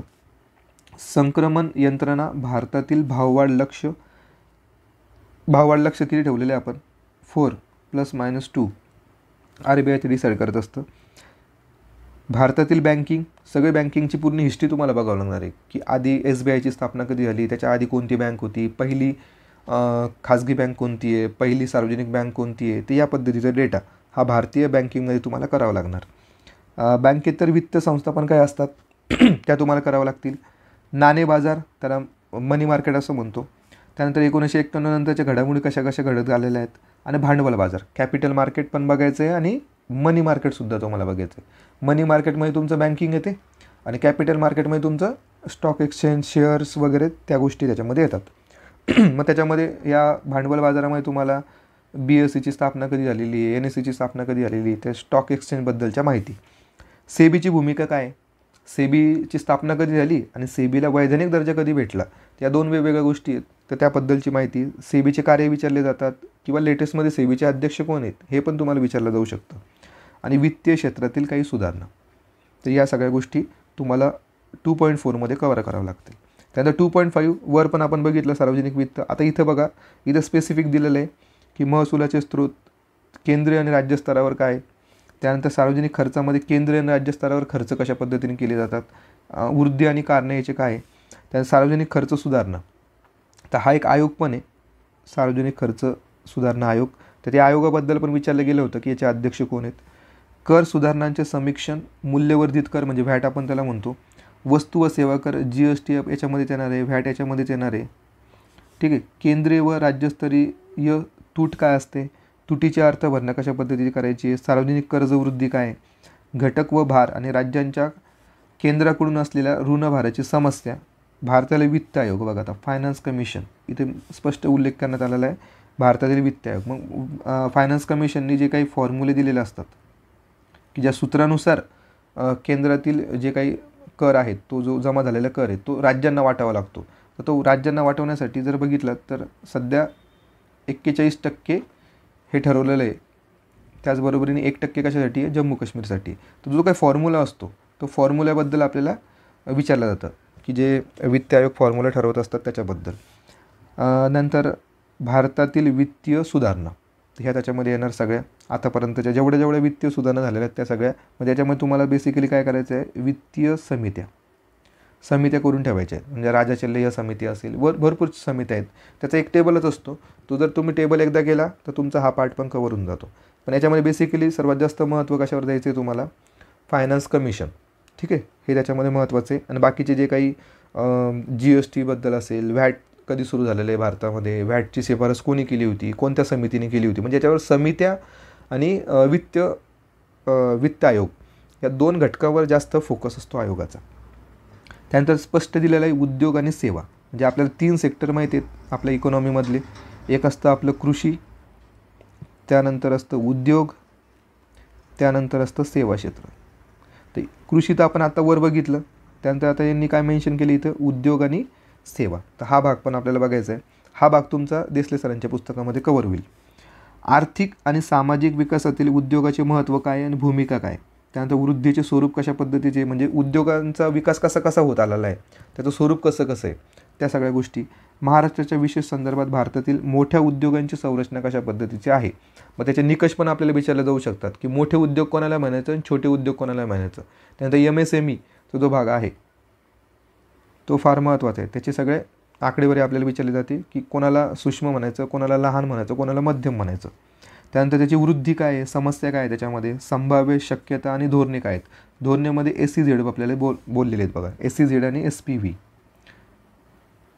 संक्रमण यंत्रणा, भारतातील भाववाढ लक्ष किती ठेवलेले आपण 4 ± 2 RBI ते डिसाईड करत असतं. भारतातील बँकिंग, सगळे बँकिंगची पूर्ण हिस्ट्री तुम्हाला बघावं लागणार आहे की आधी SBIची स्थापना कधी झाली, त्याच्या आधी कोणती बँक होती, पहिली खाजगी बँक कोणती आहे, पहिली सार्वजनिक बँक कोणती आहे, ते या पद्धतीचा डेटा हा भारतीय बँकिंगमध्ये तुम्हाला करावा लागणार. बँकेतर वित्त संस्था पण काय असतात त्या तुम्हाला करावं लागतील. नाणे बाजार, त्याला मनी मार्केट असं म्हणतो. त्यानंतर 1951 नंतरच्या घडामोडी कशा घडत आलेल्या आहेत. आणि भांडवल बाजार, कॅपिटल मार्केट पण बघायचं आहे आणि मनी मार्केटसुद्धा तुम्हाला बघायचं आहे. मनी मार्केटमध्ये तुमचं बँकिंग येते आणि कॅपिटल मार्केटमध्ये तुमचं स्टॉक एक्सचेंज, शेअर्स वगैरे त्या गोष्टी त्याच्यामध्ये येतात. मग त्याच्यामध्ये या भांडवल बाजारामध्ये तुम्हाला BSEची स्थापना कधी झालेली आहे, NSEची स्थापना कधी झालेली आहे, त्या स्टॉक एक्सचेंजबद्दलच्या माहिती. सेबीची भूमिका काय, सेबीची स्थापना कधी झाली आणि सेबीला वैधानिक दर्जा कधी भेटला, या दोन वेगवेगळ्या गोष्टी आहेत, तर त्याबद्दलची माहिती. सेबीचे कार्य विचारले जातात किंवा लेटेस्टमध्ये सेबीचे अध्यक्ष कोण आहेत हे पण तुम्हाला विचारलं जाऊ शकतं. आणि वित्तीय क्षेत्रातील काही सुधारणा. तर या सगळ्या गोष्टी तुम्हाला 2.4मध्ये कव्हर करावं लागतील. त्यानंतर 2.5 वर पण आपण बघितलं सार्वजनिक वित्त. आता इथं बघा, इथं स्पेसिफिक दिलेलं आहे की महसुलाचे स्रोत केंद्रीय आणि राज्य स्तरावर काय. त्यानंतर सार्वजनिक खर्चामध्ये केंद्रीय आणि राज्य स्तरावर खर्च कशा पद्धतीने केले जातात, वृद्धी आणि कारणे याचे काय. त्यानंतर सार्वजनिक खर्च सुधारणा, तर हा एक आयोग पण आहे, सार्वजनिक खर्च सुधारणा आयोग. तर त्या आयोगाबद्दल पण विचारलं गेलं होतं की याचे अध्यक्ष कोण आहेत. कर सुधारणांचे समीक्षण, मूल्यवर्धित कर म्हणजे व्हॅट आपण त्याला म्हणतो, वस्तू व सेवा कर GST याच्यामध्येच येणार आहे, व्हॅट याच्यामध्येच येणार आहे. ठीक आहे. केंद्रीय व राज्यस्तरीय तूट काय असते, तुटीचे अर्थ भरणा कशा पद्धतीने करायची, सार्वजनिक कर्जवृद्धी काय, घटक व भार आणि राज्यांच्या केंद्राकडून असलेल्या ऋणभाराची समस्या. भारतातील वित्त आयोग बघा, आता फायनान्स कमिशन इथे स्पष्ट उल्लेख करण्यात आलेला आहे, भारतातील वित्त आयोग. मग फायनान्स कमिशननी जे काही फॉर्म्युले दिलेले असतात की ज्या सूत्रानुसार केंद्रातील जे काही कर आहेत, तो जो जमा झालेला कर आहे तो राज्यांना वाटावा लागतो. तर तो राज्यांना वाटवण्यासाठी जर बघितलं तर सध्या 41% हे ठरवलेलं आहे. त्याचबरोबरीने 1% कशासाठी आहे, जम्मू काश्मीरसाठी. तर जो काही फॉर्म्युला असतो तो फॉर्म्युल्याबद्दल आपल्याला विचारलं जातं की जे वित्त आयोग फॉर्म्युला ठरवत असतात त्याच्याबद्दल. नंतर भारतातील वित्तीय सुधारणा, ह्या त्याच्यामध्ये येणार सगळ्या आतापर्यंतच्या जेवढ्या वित्तीय सुधारणा झालेल्या आहेत त्या सगळ्या. म्हणजे त्याच्यामध्ये तुम्हाला बेसिकली काय करायचं आहे, वित्तीय समित्या करून ठेवायच्या आहेत. म्हणजे राजाचल्य समिती असेल, भरपूर समित्या आहेत. त्याचा एक टेबलच असतो, तो जर तुम्ही टेबल एकदा केला तर तुमचा हा पार्ट पण कव्हर होऊन जातो. पण याच्यामध्ये बेसिकली सर्वात जास्त महत्त्व कशावर द्यायचं आहे तुम्हाला, फायनान्स कमिशन. ठीक आहे, हे त्याच्यामध्ये महत्त्वाचं आहे. आणि बाकीचे जे काही GSTबद्दल असेल, व्हॅट कधी सुरू झालेलं आहे भारतामध्ये, व्हॅटची शिफारस कोणी केली होती, कोणत्या समितीने केली होती, म्हणजे याच्यावर समित्या आणि वित्त आयोग या दोन घटकावर जास्त फोकस असतो आयोगाचा. त्यानंतर स्पष्ट दिलेलं आहे उद्योग आणि सेवा. म्हणजे आपल्याला 3 सेक्टर माहिती आहेत आपल्या इकॉनॉमीमधले. एक असतं आपलं कृषी, त्यानंतर असतं उद्योग, त्यानंतर असतं सेवा क्षेत्र. तर कृषी तर आपण आता वर बघितलं. त्यानंतर आता यांनी काय मेन्शन केली इथं, उद्योग आणि सेवा. तर हा भाग पण आपल्याला बघायचा आहे. हा भाग तुमचा देसले सरांच्या पुस्तकामध्ये कव्हर होईल. आर्थिक आणि सामाजिक विकासातील उद्योगाचे महत्त्व काय आणि भूमिका काय. त्यानंतर वृद्धीचे स्वरूप कशा पद्धतीचे, म्हणजे उद्योगांचा विकास कसा कसा होत आलेला आहे, त्याचं स्वरूप कसं कसं आहे, त्या सगळ्या गोष्टी. महाराष्ट्राच्या विशेष संदर्भात भारतातील मोठ्या उद्योगांची संरचना कशा पद्धतीची आहे. मग त्याचे निकष पण आपल्याला विचारले जाऊ शकतात की मोठे उद्योग कोणाला म्हणायचं आणि छोटे उद्योग कोणाला म्हणायचं. त्यानंतर MSME तो जो भाग आहे तो फार महत्त्वाचा आहे. त्याचे सगळे आकडेवारी आपल्याला विचारली जाते की कोणाला सूक्ष्म म्हणायचं, कोणाला लहान म्हणायचं, कोणाला मध्यम म्हणायचं. त्यानंतर त्याची वृद्धी काय आहे, समस्या काय आहे त्याच्यामध्ये, संभाव्य शक्यता आणि धोरणे काय आहेत. धोरणामध्ये SEZ आपल्याला बोललेले आहेत बघा, SEZ आणि SPV.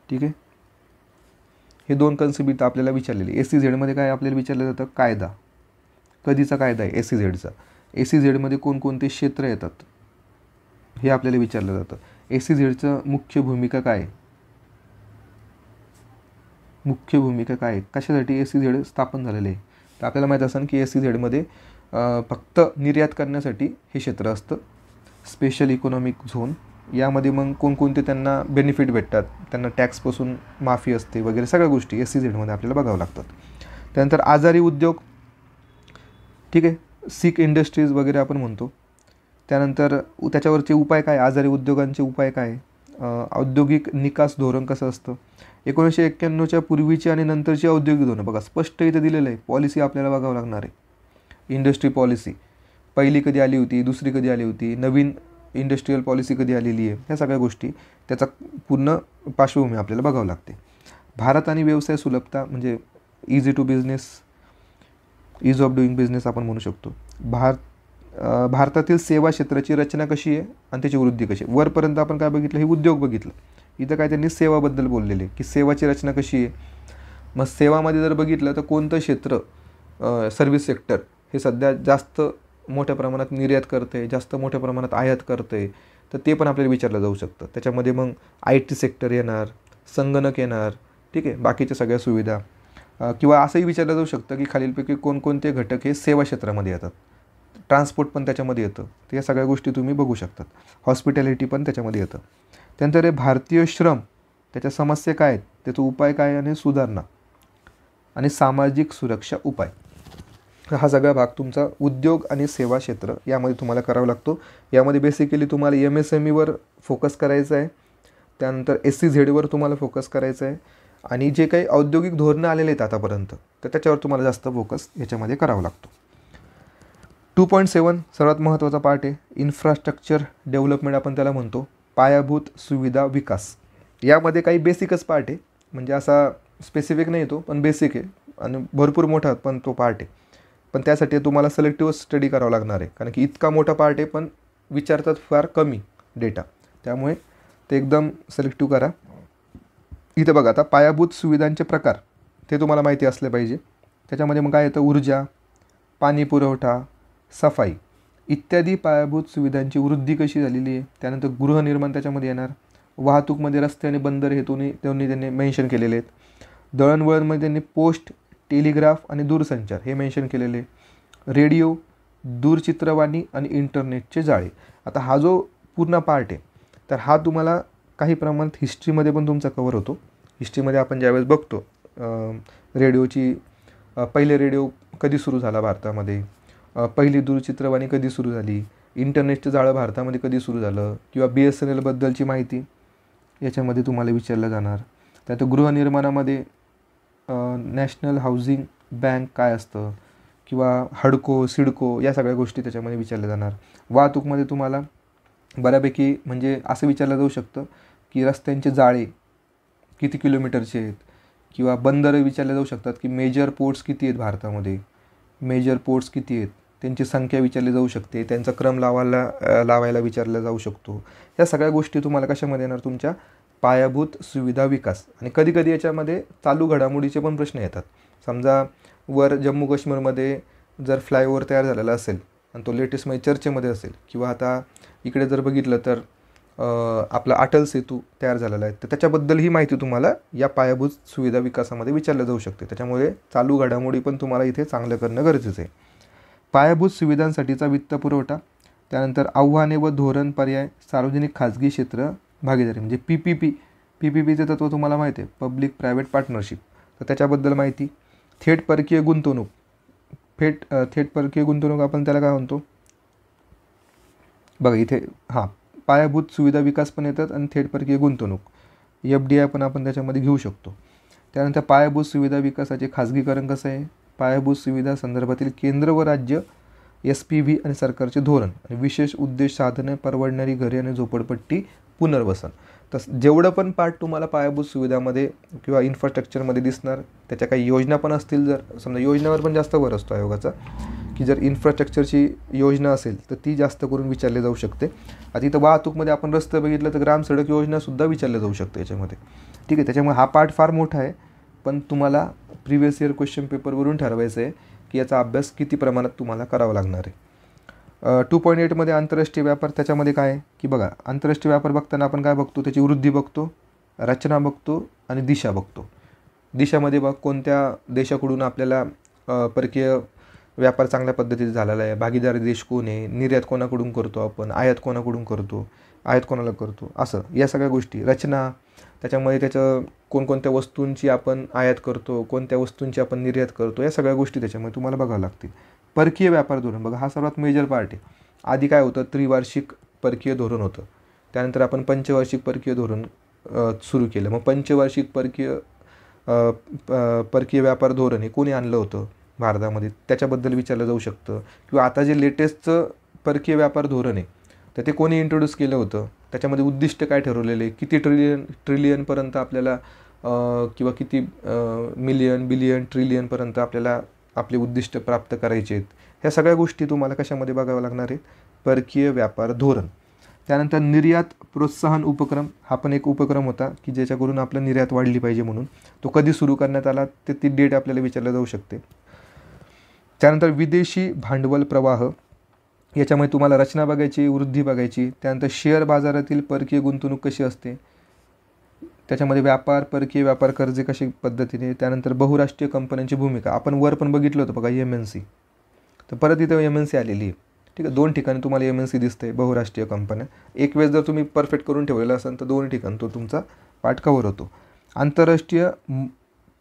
ठीक आहे, हे दोन कन्सेप्ट आपल्याला विचारलेले. SEZमध्ये काय आपल्याला विचारलं जातं, कायदा, कधीचा कायदा आहे SEZचा. SEZमध्ये कोणकोणते क्षेत्र येतात हे आपल्याला विचारलं जातं. SEZचं मुख्य भूमिका काय, मुख्य भूमिका काय, कशासाठी SEZ स्थापन झालेले आहे. तर आपल्याला माहीत असेल की SEZमध्ये फक्त निर्यात करण्यासाठी हे क्षेत्र असतं, स्पेशल इकॉनॉमिक झोन. यामध्ये मग कोणकोणते त्यांना बेनिफिट भेटतात, त्यांना टॅक्सपासून माफी असते वगैरे सगळ्या गोष्टी SEZमध्ये आपल्याला बघावं लागतात. त्यानंतर आजारी उद्योग, ठीक आहे, सिक इंडस्ट्रीज वगैरे आपण म्हणतो. त्यानंतर त्याच्यावरचे उपाय काय, आजारी उद्योगांचे उपाय काय, औद्योगिक निकास धोरण कसं असतं. 1991च्या पूर्वीची आणि नंतरची औद्योगिक धोरणं बघा स्पष्ट इथं दिलेलं आहे. पॉलिसी आपल्याला बघावं लागणार आहे. इंडस्ट्री पॉलिसी पहिली कधी आली होती, दुसरी कधी आली होती, नवीन इंडस्ट्रीयल पॉलिसी कधी आलेली आहे, ह्या सगळ्या गोष्टी त्याचा पूर्ण पार्श्वभूमी आपल्याला बघावं लागते. भारत आणि व्यवसाय सुलभता म्हणजे easy to business, ease of doing business आपण म्हणू शकतो. भारतातील सेवा क्षेत्राची रचना कशी आहे आणि त्याची वृद्धी कशी आहे. वरपर्यंत आपण काय बघितलं, हे उद्योग बघितलं. इथं काय त्यांनी सेवाबद्दल बोललेले की सेवाची रचना कशी आहे. मग सेवामध्ये जर बघितलं तर कोणतं क्षेत्र, सर्व्हिस सेक्टर हे सध्या जास्त मोठ्या प्रमाणात निर्यात करते, जास्त मोठ्या प्रमाणात आयात करते, तर ते पण आपल्याला विचारलं जाऊ शकतं. त्याच्यामध्ये मग IT सेक्टर येणार, संगणक येणार, ठीक आहे, बाकीच्या सगळ्या सुविधा. किंवा असंही विचारलं जाऊ शकतं की खालीलपैकी कोणकोणते घटक हे सेवा क्षेत्रामध्ये येतात. ट्रान्सपोर्ट पण त्याच्यामध्ये येतं. तर या सगळ्या गोष्टी तुम्ही बघू शकतात. हॉस्पिटॅलिटी पण त्याच्यामध्ये येतं. त्यानंतर हे भारतीय श्रम, त्याच्या समस्या काय आहेत, त्याचा उपाय काय आणि सुधारणा, आणि सामाजिक सुरक्षा उपाय. हा सगळा भाग तुमचा उद्योग आणि सेवा क्षेत्र यामध्ये तुम्हाला करावा लागतो. यामध्ये बेसिकली तुम्हाला MSMEवर फोकस करायचं आहे. त्यानंतर SEZवर तुम्हाला फोकस करायचं आहे. आणि जे काही औद्योगिक धोरणं आलेले आहेत आतापर्यंत, तर त्याच्यावर तुम्हाला जास्त फोकस याच्यामध्ये करावा लागतो. 2.7 सर्वात महत्त्वाचा पार्ट आहे, इन्फ्रास्ट्रक्चर डेव्हलपमेंट आपण त्याला म्हणतो, पायाभूत सुविधा विकास. यामध्ये काही बेसिकच पार्ट आहे, म्हणजे असा स्पेसिफिक नाही तो, पण बेसिक आहे आणि भरपूर मोठा पण तो पार्ट आहे. पण त्यासाठी तुम्हाला सिलेक्टिव्ह स्टडी करावं लागणार आहे, कारण की इतका मोठा पार्ट आहे पण विचारतात फार कमी डेटा, त्यामुळे ते एकदम सिलेक्टिव्ह करा. इथं बघा आता पायाभूत सुविधांचे प्रकार ते तुम्हाला माहिती असले पाहिजे. त्याच्यामध्ये मग काय येतं, ऊर्जा, पाणी पुरवठा, सफाई इत्यादी पायाभूत सुविधांची वृद्धी कशी झालेली आहे. त्यानंतर गृहनिर्माण त्याच्यामध्ये येणार. वाहतूकमध्ये रस्ते आणि बंदर हे त्यांनी मेन्शन केलेले आहेत. दळणवळणमध्ये त्यांनी पोस्ट, टेलिग्राफ आणि दूरसंचार हे मेन्शन केलेले. रेडिओ, दूरचित्रवाणी आणि इंटरनेटचे जाळे. आता हा जो पूर्ण पार्ट आहे, तर हा तुम्हाला काही प्रमाणात हिस्ट्रीमध्ये पण तुमचा कवर होतो. हिस्ट्रीमध्ये आपण ज्यावेळेस बघतो रेडिओची, पहिले रेडिओ कधी सुरू झाला भारतामध्ये, पहिली दूरचित्रवाणी कधी सुरू झाली, इंटरनेटचं जाळं भारतामध्ये कधी सुरू झालं, किंवा BSNLबद्दलची माहिती याच्यामध्ये तुम्हाला विचारलं जाणार. त्यात गृहनिर्माणामध्ये नॅशनल हाऊसिंग बँक काय असतं, किंवा हडको, सिडको या सगळ्या गोष्टी त्याच्यामध्ये विचारल्या जाणार. वाहतूकमध्ये तुम्हाला बऱ्यापैकी म्हणजे असं विचारलं जाऊ शकतं की रस्त्यांचे जाळे किती किलोमीटरचे आहेत, किंवा बंदरं विचारले जाऊ शकतात की मेजर पोर्ट्स किती आहेत भारतामध्ये, मेजर पोर्ट्स किती आहेत, त्यांची संख्या विचारली जाऊ शकते, त्यांचा क्रम लावायला विचारला जाऊ शकतो. या सगळ्या गोष्टी तुम्हाला कशामध्ये येणार, तुमच्या पायाभूत सुविधा विकास. आणि कधीकधी याच्यामध्ये चालू घडामोडीचे पण प्रश्न येतात. समजा वर जम्मू काश्मीरमध्ये जर फ्लायओव्हर तयार झालेला असेल आणि तो लेटेस्टमध्ये चर्चेमध्ये असेल, किंवा आता इकडे जर बघितलं तर आपला अटल सेतू तयार झालेला आहे, तर त्याच्याबद्दल ही माहिती तुम्हाला या पायाभूत सुविधा विकासामध्ये विचारलं जाऊ शकते. त्याच्यामुळे चालू घडामोडी पण तुम्हाला इथे चांगलं करणं गरजेचं आहे. पायाभूत सुविधांसाठीचा वित्तपुरवठा, त्यानंतर आव्हाने व धोरण पर्याय, सार्वजनिक खाजगी क्षेत्र भागीदारी म्हणजे PPPचं तत्व तुम्हाला माहिती आहे, पब्लिक प्रायव्हेट पार्टनरशिप, तर त्याच्याबद्दल माहिती. थेट परकीय गुंतवणूक थेट परकीय गुंतवणूक आपण त्याला काय म्हणतो बघा इथे, पायाभूत सुविधा विकास पण येतात आणि थेट परकीय गुंतवणूक FDI पण आपण त्याच्यामध्ये घेऊ शकतो. त्यानंतर पायाभूत सुविधा विकासाचे खाजगीकरण कसं आहे, पायाभूत सुविधा संदर्भातील केंद्र व राज्य SPV आणि सरकारचे धोरण आणि विशेष उद्देश साधने, परवडणारी घरे आणि झोपडपट्टी पुनर्वसन. तसं जेवढं पण पार्ट तुम्हाला पायाभूत सुविधामध्ये किंवा इन्फ्रास्ट्रक्चरमध्ये दिसणार, त्याच्या काही योजना पण असतील. जर समजा योजनेवर पण जास्त भर असतो आयोगाचा, की जर इन्फ्रास्ट्रक्चरची योजना असेल तर ती जास्त करून विचारली जाऊ शकते. आता इथं वाहतूकमध्ये आपण रस्ते बघितलं तर ग्राम सडक योजनासुद्धा विचारली जाऊ शकते याच्यामध्ये. ठीक आहे, त्याच्यामुळे हा पार्ट फार मोठा आहे, पण तुम्हाला प्रिव्हियस इयर क्वेश्चन पेपरवरून ठरवायचं आहे की याचा अभ्यास किती प्रमाणात तुम्हाला करावा लागणार आहे. 2.8मध्ये आंतरराष्ट्रीय व्यापार, त्याच्यामध्ये काय आहे की बघा, आंतरराष्ट्रीय व्यापार बघताना आपण काय बघतो, त्याची वृद्धी बघतो, रचना बघतो आणि दिशा बघतो. दिशामध्ये बघ कोणत्या देशाकडून आपल्याला परकीय व्यापार चांगल्या पद्धतीने झालेला आहे, भागीदारी देश कोण आहे, निर्यात कोणाकडून करतो आपण, आयात कोणाकडून करतो, आयात कोणाला करतो, असं या सगळ्या गोष्टी. रचना, त्याच्यामध्ये त्याचं कोणकोणत्या वस्तूंची आपण आयात करतो, कोणत्या वस्तूंची आपण निर्यात करतो, या सगळ्या गोष्टी त्याच्यामध्ये तुम्हाला बघावं लागतील. परकीय व्यापार धोरण बघा, हा सर्वात मेजर पार्ट आहे. आधी काय होतं, त्रिवार्षिक परकीय धोरण होतं, त्यानंतर आपण पंचवार्षिक परकीय धोरण सुरू केलं. मग पंचवार्षिक परकीय व्यापार धोरण हे कोणी आणलं होतं भारतामध्ये, त्याच्याबद्दल विचारलं जाऊ शकतं. किंवा आता जे लेटेस्टचं परकीय व्यापार धोरण आहे तर ते कोणी इंट्रोड्यूस केलं होतं, त्याच्यामध्ये उद्दिष्ट काय ठरवलेले, किती ट्रिलियनपर्यंत आपल्याला किंवा किती मिलियन, बिलियन, ट्रिलियनपर्यंत आपल्याला आपले उद्दिष्ट प्राप्त करायचे आहेत, ह्या सगळ्या गोष्टी तुम्हाला कशामध्ये बघाव्या लागणार आहेत, परकीय व्यापार धोरण. त्यानंतर निर्यात प्रोत्साहन उपक्रम, हा पण एक उपक्रम होता की ज्याच्याकडून आपलं निर्यात वाढली पाहिजे म्हणून. तो कधी सुरू करण्यात आला ते ती डेट आपल्याला विचारलं जाऊ शकते. त्यानंतर विदेशी भांडवल प्रवाह, याच्यामध्ये तुम्हाला रचना बघायची, वृद्धी बघायची. त्यानंतर शेअर बाजारातील परकीय गुंतवणूक कशी असते, त्याच्यामध्ये व्यापार, परकीय व्यापार कर्जे कशी पद्धतीने. त्यानंतर बहुराष्ट्रीय कंपन्यांची भूमिका, आपण वर पण बघितलं होतं बघा MNC, तर परत इथं MNC आलेली आहे. ठीक आहे, 2 ठिकाणी तुम्हाला MNC दिसते, बहुराष्ट्रीय कंपन्या. एक वेळेस जर तुम्ही परफेक्ट करून ठेवलेला असेल तर 2 ठिकाणी तो तुमचा पार्ट कव्हर होतो. आंतरराष्ट्रीय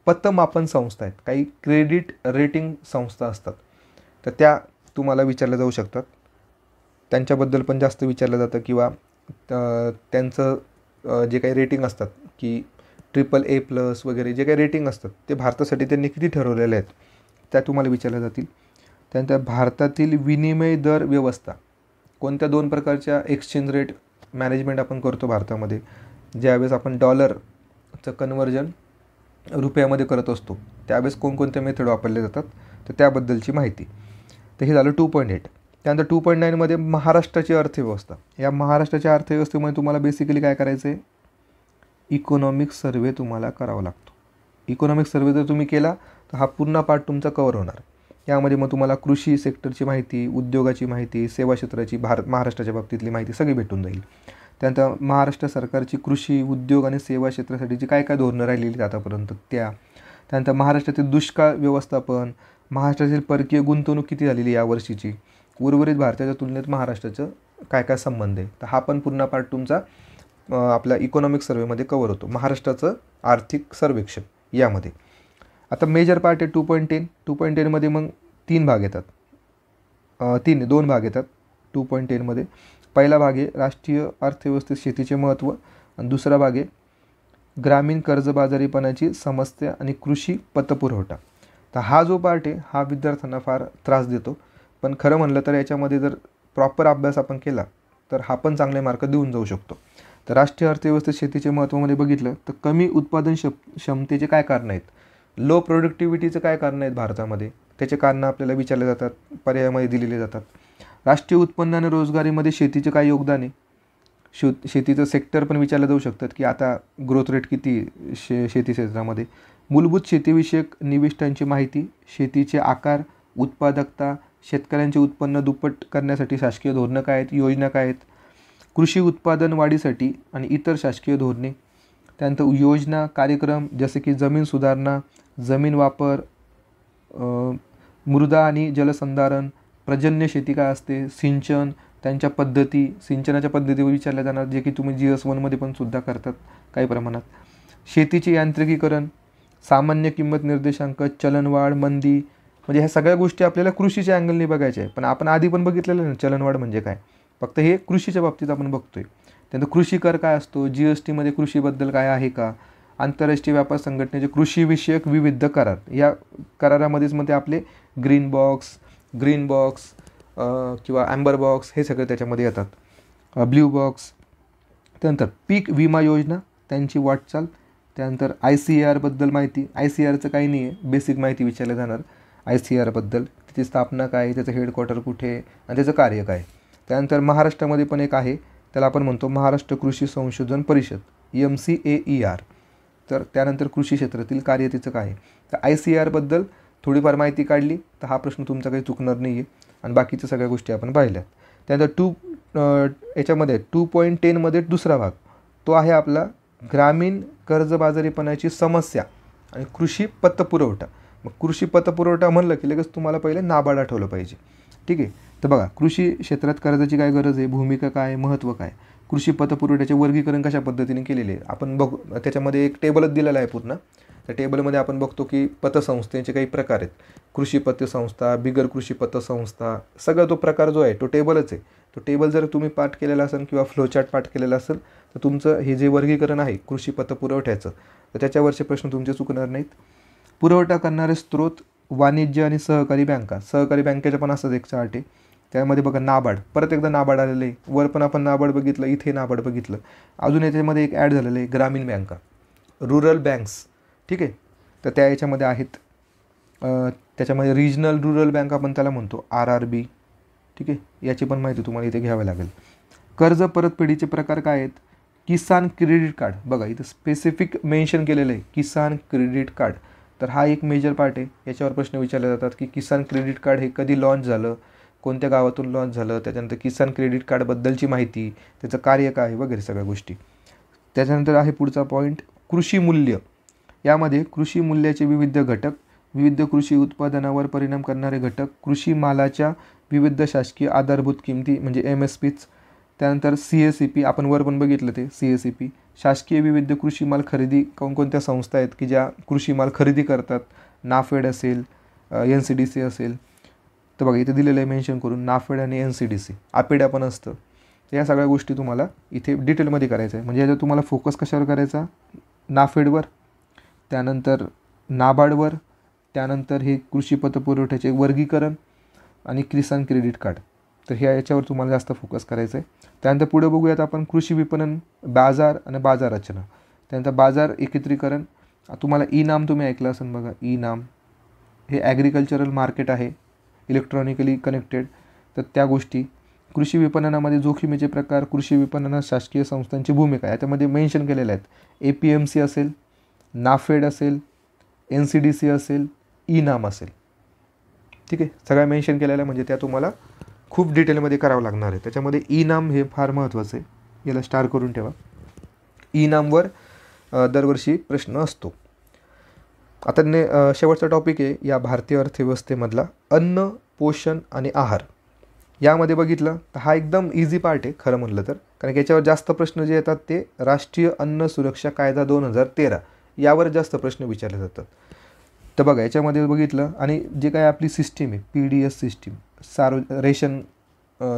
पतमापन संस्था आहेत, काही क्रेडिट रेटिंग संस्था असतात, तर त्या तुम्हाला विचारल्या जाऊ शकतात. त्यांच्याबद्दल पण जास्त विचारलं जातं, किंवा त्यांचं जे काही रेटिंग असतात की AAA+ वगैरे जे काही रेटिंग असतात ते भारतासाठी त्यांनी किती ठरवलेले आहेत त्या तुम्हाला विचारल्या जातील. त्यानंतर भारतातील विनिमय दर व्यवस्था, कोणत्या 2 प्रकारच्या एक्सचेंज रेट मॅनेजमेंट आपण करतो भारतामध्ये. ज्यावेळेस आपण डॉलरचं कन्वर्जन रुपयामध्ये करत असतो त्यावेळेस कोणकोणत्या मेथड वापरले जातात, तर त्याबद्दलची माहिती. तर हे झालं 2.8. त्यानंतर 2.9मध्ये महाराष्ट्राची अर्थव्यवस्था. या महाराष्ट्राच्या अर्थव्यवस्थेमध्ये तुम्हाला बेसिकली काय करायचं आहे, इकॉनॉमिक सर्वे तुम्हाला करावा लागतो. इकॉनॉमिक सर्वे जर तुम्ही केला तर हा पूर्ण पार्ट तुमचा कव्हर होणार. यामध्ये मग तुम्हाला कृषी सेक्टरची माहिती, उद्योगाची माहिती, सेवा क्षेत्राची, महाराष्ट्राच्या बाबतीतली माहिती सगळी भेटून जाईल. त्यानंतर महाराष्ट्र सरकारची कृषी, उद्योग आणि सेवा क्षेत्रासाठीची काय काय धोरणं राहिलेली आतापर्यंत त्या. त्यानंतर महाराष्ट्रातील दुष्काळ व्यवस्थापन, महाराष्ट्रातील परकीय गुंतवणूक किती झालेली यावर्षीची, उर्वरित भारताच्या तुलनेत महाराष्ट्राचं काय काय संबंध आहे. तर हा पण पूर्ण पार्ट तुमचा आपल्या इकॉनॉमिक सर्वेमध्ये कव्हर होतो, महाराष्ट्राचं आर्थिक सर्वेक्षण यामध्ये. आता मेजर पार्ट आहे 2.10. 2.10मध्ये मग 2 भाग येतात. 2.10मध्ये पहिला भाग आहे राष्ट्रीय अर्थव्यवस्थेत शेतीचे महत्त्व, आणि दुसरा भाग आहे ग्रामीण कर्जबाजारीपणाची समस्या आणि कृषी पतपुरवठा. तर हा जो पार्ट आहे हा विद्यार्थ्यांना फार त्रास देतो, पण खरं म्हणलं तर याच्यामध्ये जर प्रॉपर अभ्यास आपण केला तर हा पण चांगले मार्क देऊन जाऊ शकतो. तर राष्ट्रीय अर्थव्यवस्थेत शेतीचे महत्त्वामध्ये बघितलं तर कमी उत्पादन क्षमतेचे काय कारणं आहेत, लो प्रोडक्टिव्हिटीचं काय कारणं आहेत भारतामध्ये, त्याचे कारणं आपल्याला विचारले जातात, पर्यायामध्ये दिलेले जातात. राष्ट्रीय उत्पन्न आणि रोजगारीमध्ये शेतीचे काय योगदान आहे, शेतीचं सेक्टर पण विचारलं जाऊ शकतात की आता ग्रोथ रेट किती शेती क्षेत्रामध्ये. मूलभूत शेतीविषयक निविष्ठांची माहिती, शेतीचे आकार, उत्पादकता, शेतकऱ्यांचे उत्पन्न दुप्पट करण्यासाठी शासकीय धोरणं काय आहेत, योजना काय आहेत, कृषी उत्पादन वाढीसाठी आणि इतर शासकीय धोरणे. त्यानंतर योजना, कार्यक्रम जसे की जमीन सुधारणा, जमीन वापर, मृदा आणि जलसंधारण, पर्जन्य शेती काय असते, सिंचन, त्यांच्या पद्धती, सिंचनाच्या पद्धतीवर विचारल्या जाणार, जे की तुम्ही GS1मध्ये पण सुद्धा करतात काही प्रमाणात. शेतीचे यांत्रिकीकरण, सामान्य किंमत निर्देशांक, चलनवाढ, मंदी, म्हणजे ह्या सगळ्या गोष्टी आपल्याला कृषीच्या अँगलने बघायच्या आहे. पण आपण आधी पण बघितलेलं आहे ना चलनवाढ म्हणजे काय, फक्त हे कृषीच्या बाबतीत आपण बघतोय. त्यानंतर कृषी कर काय असतो, GSTमध्ये कृषीबद्दल काय आहे का, आंतरराष्ट्रीय व्यापार संघटनेचे कृषीविषयक विविध करार, या करारामध्येच मग ते आपले ग्रीन बॉक्स किंवा ॲम्बर बॉक्स हे सगळे त्याच्यामध्ये येतात, ब्ल्यू बॉक्स. त्यानंतर पीक विमा योजना त्यांची वाटचाल. त्यानंतर ICARबद्दल माहिती. ICARचं काही नाही आहे, बेसिक माहिती विचारली जाणार ICARबद्दल, त्याची स्थापना काय, त्याचं हेडक्वार्टर कुठे आणि त्याचं कार्य काय. त्यानंतर महाराष्ट्रामध्ये पण एक आहे, त्याला आपण म्हणतो महाराष्ट्र कृषी संशोधन परिषद, MCAER. तर त्यानंतर कृषी क्षेत्रातील कार्य तिचं काय आहे. तर ICARबद्दल थोडीफार माहिती काढली तर हा प्रश्न तुमचा काही चुकणार नाही आहे आणि बाकीच्या सगळ्या गोष्टी आपण पाहिल्यात. त्यानंतर याच्यामध्ये 2.10मध्ये दुसरा भाग तो आहे आपला ग्रामीण कर्जबाजारीपणाची समस्या आणि कृषी पतपुरवठा. मग कृषी पतपुरवठा म्हणलं की लगेच तुम्हाला पहिले नाबार्ड आठवलं पाहिजे. ठीक आहे. तर बघा, कृषी क्षेत्रात कर्जाची काय गरज आहे, भूमिका काय, महत्त्व काय, कृषी पतपुरवठ्याचे वर्गीकरण कशा पद्धतीने केलेले आहे आपण बघू. त्याच्यामध्ये एक टेबलच दिलेला आहे पूर्ण. त्या टेबलमध्ये आपण बघतो की पतसंस्थेचे काही प्रकार आहेत, कृषी पतसंस्था, बिगर कृषी पतसंस्था, सगळा तो प्रकार जो आहे तो टेबलच आहे. तो टेबल जर तुम्ही पाठ केलेला असेल किंवा फ्लोचार्ट पाठ केलेला असेल तर तुमचं हे जे वर्गीकरण आहे कृषी पतपुरवठ्याचं तर त्याच्यावरचे प्रश्न तुमचे चुकणार नाहीत. पुरवठा करणारे स्त्रोत, वाणिज्य आणि सहकारी बँका. सहकारी बँकेच्या पण असंच एक चार्ट आहे. त्यामध्ये बघा नाबार्ड, परत एकदा नाबार्ड आलेलं आहे. वर पण आपण नाबार्ड बघितलं, इथे नाबार्ड बघितलं. अजून याच्यामध्ये एक ॲड झालेलं आहे ग्रामीण बँका, रुरल बँक्स. ठीक आहे. तर त्या याच्यामध्ये आहेत. त्याच्यामध्ये रिजनल रुरल बँक आपण त्याला म्हणतो, RRB. ठीक आहे. याची पण माहिती तुम्हाला इथे घ्यावी लागेल. कर्ज परतफेडीचे प्रकार काय आहेत, किसान क्रेडिट कार्ड. बघा इथं स्पेसिफिक मेन्शन केलेलं आहे किसान क्रेडिट कार्ड. तर हा एक मेजर पार्ट आहे. याच्यावर प्रश्न विचारले जातात की किसान क्रेडिट कार्ड हे कधी लॉन्च झालं, कोणत्या गावातून लॉन्च झालं, त्याच्यानंतर किसान क्रेडिट कार्डबद्दलची माहिती, त्याचं कार्य काय वगैरे सगळ्या गोष्टी. त्याच्यानंतर आहे पुढचा पॉईंट, कृषी मूल्य. यामध्ये कृषी मूल्याचे विविध घटक, विविध कृषी उत्पादनावर परिणाम करणारे घटक, कृषी मालाच्या विविध शासकीय आधारभूत किमती म्हणजे MSPच. त्यानंतर CACP आपण वर पण बघितलं ते CACP, शासकीय विविध कृषी माल खरेदी. कोणकोणत्या संस्था आहेत की ज्या कृषी माल खरेदी करतात, नाफेड असेल, NCDC असेल. तर बघा इथे दिलेलं आहे मेन्शन करून, नाफेड आणि NCDC. APEDA पण असतं. या सगळ्या गोष्टी तुम्हाला इथे डिटेलमध्ये करायचं आहे. म्हणजे याचा तुम्हाला फोकस कशावर करायचा, नाफेडवर, त्यानंतर नाबार्डवर, त्यानंतर हे कृषी पतपुरवठ्याचे वर्गीकरण आणि किसान क्रेडिट कार्ड. तर ह्या याच्यावर तुम्हाला जास्त फोकस करायचं आहे. त्यानंतर पुढे बघूयात आपण कृषी विपणन, बाजार आणि बाजार रचना. त्यानंतर बाजार एकत्रीकरण. तुम्हाला ई-नाम तुम्ही ऐकलं असेल बघा, ई-नाम हे ॲग्रिकल्चरल मार्केट आहे, इलेक्ट्रॉनिकली कनेक्टेड. तर त्या गोष्टी. कृषी विपणनामध्ये जोखमीचे प्रकार, कृषी विपणनात शासकीय संस्थांची भूमिका याच्यामध्ये मेन्शन केलेल्या आहेत. APMC असेल, नाफेड असेल, NCDC असेल, ई-नाम असेल. ठीक आहे. सगळ्या मेन्शन केलेल्या म्हणजे त्या तुम्हाला खूप डिटेलमध्ये करावं लागणार आहे. त्याच्यामध्ये ई-नाम हे फार महत्त्वाचं आहे, याला स्टार करून ठेवा. ई-नामवर दरवर्षी प्रश्न असतो. आता शेवटचा टॉपिक आहे या भारतीय अर्थव्यवस्थेमधला, अन्न, पोषण आणि आहार. यामध्ये बघितलं तर हा एकदम इझी पार्ट आहे खरं म्हटलं तर, कारण की याच्यावर जास्त प्रश्न जे येतात ते राष्ट्रीय अन्न सुरक्षा कायदा 2013 यावर जास्त प्रश्न विचारले जातात. तर बघा याच्यामध्ये बघितलं आणि जे काय आपली सिस्टीम आहे PDS सिस्टीम, रेशन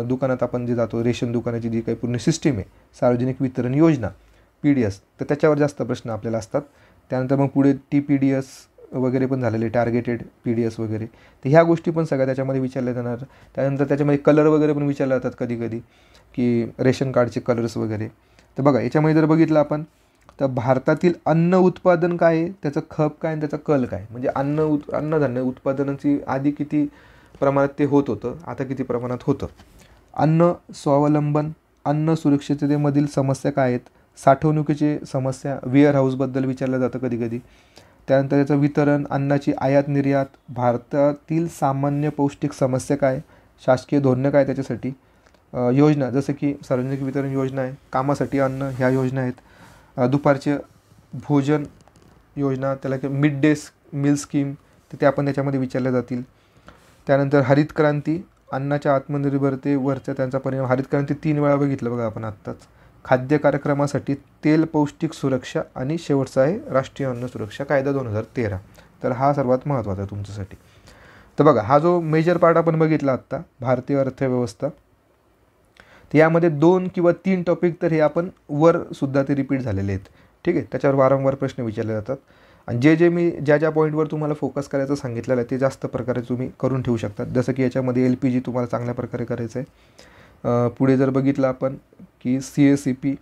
दुकानात आपण जे जातो, रेशन दुकानाची जी काही पूर्ण सिस्टीम आहे, सार्वजनिक वितरण योजना PDS, तर त्याच्यावर जास्त प्रश्न आपल्याला असतात. त्यानंतर मग पुढे TPDS वगैरे पण झालेले, टार्गेटेड PDS वगैरे. तर ह्या गोष्टी पण सगळ्या त्याच्यामध्ये विचारल्या जाणार. त्यानंतर त्याच्यामध्ये कलर वगैरे पण विचारले जातात कधी कधी, की रेशन कार्डचे कलर्स वगैरे. तर बघा याच्यामध्ये जर बघितलं आपण तर भारतातील अन्न उत्पादन काय आहे, त्याचं खप काय आणि त्याचा कल काय. म्हणजे अन्नधान्य उत्पादनाची आधी किती प्रमाणात ते होत होतं, आता किती प्रमाणात होतं. अन्न स्वावलंबन, अन्न सुरक्षिततेमधील समस्या काय आहेत, साठवणुकीची समस्या, वेअर हाऊसबद्दल विचारलं जातं कधी कधी. त्यानंतर याचं वितरण, अन्नाची आयात निर्यात, भारतातील सामान्य पौष्टिक समस्या काय, शासकीय धोरणं काय त्याच्यासाठी, योजना जसं की सार्वजनिक वितरण योजना आहे, कामासाठी अन्न ह्या योजना आहेत, दुपारचे भोजन योजना, त्याला मिड डे मील स्कीम, तर त्या पण त्याच्यामध्ये विचारल्या जातील. त्यानंतर हरित क्रांती, अन्नाच्या आत्मनिर्भरतेवरचा त्यांचा परिणाम. हरित क्रांती 3 वेळा बघितलं बघा आपण आत्ताच. खाद्य कार्यक्रमासाठी तेल पौष्टिक सुरक्षा आणि शेवटचा आहे राष्ट्रीय अन्न सुरक्षा कायदा 2013. तर हा सर्वात महत्त्वाचा आहे तुमच्यासाठी. तर बघा हा जो मेजर पार्ट आपण बघितला आत्ता भारतीय अर्थव्यवस्था, तर यामध्ये 2 किंवा 3 टॉपिक तर हे आपण वरसुद्धा ते रिपीट झालेले आहेत. ठीक आहे, त्याच्यावर वारंवार प्रश्न विचारले जातात. आणि जे मी ज्या पॉईंटवर तुम्हाला फोकस करायचं सांगितलेलं आहे ते जास्त प्रकारे तुम्ही करून ठेवू शकतात. जसं की याच्यामध्ये LPG तुम्हाला चांगल्या प्रकारे करायचं आहे. पुढे जर बघितलं आपण की CACP,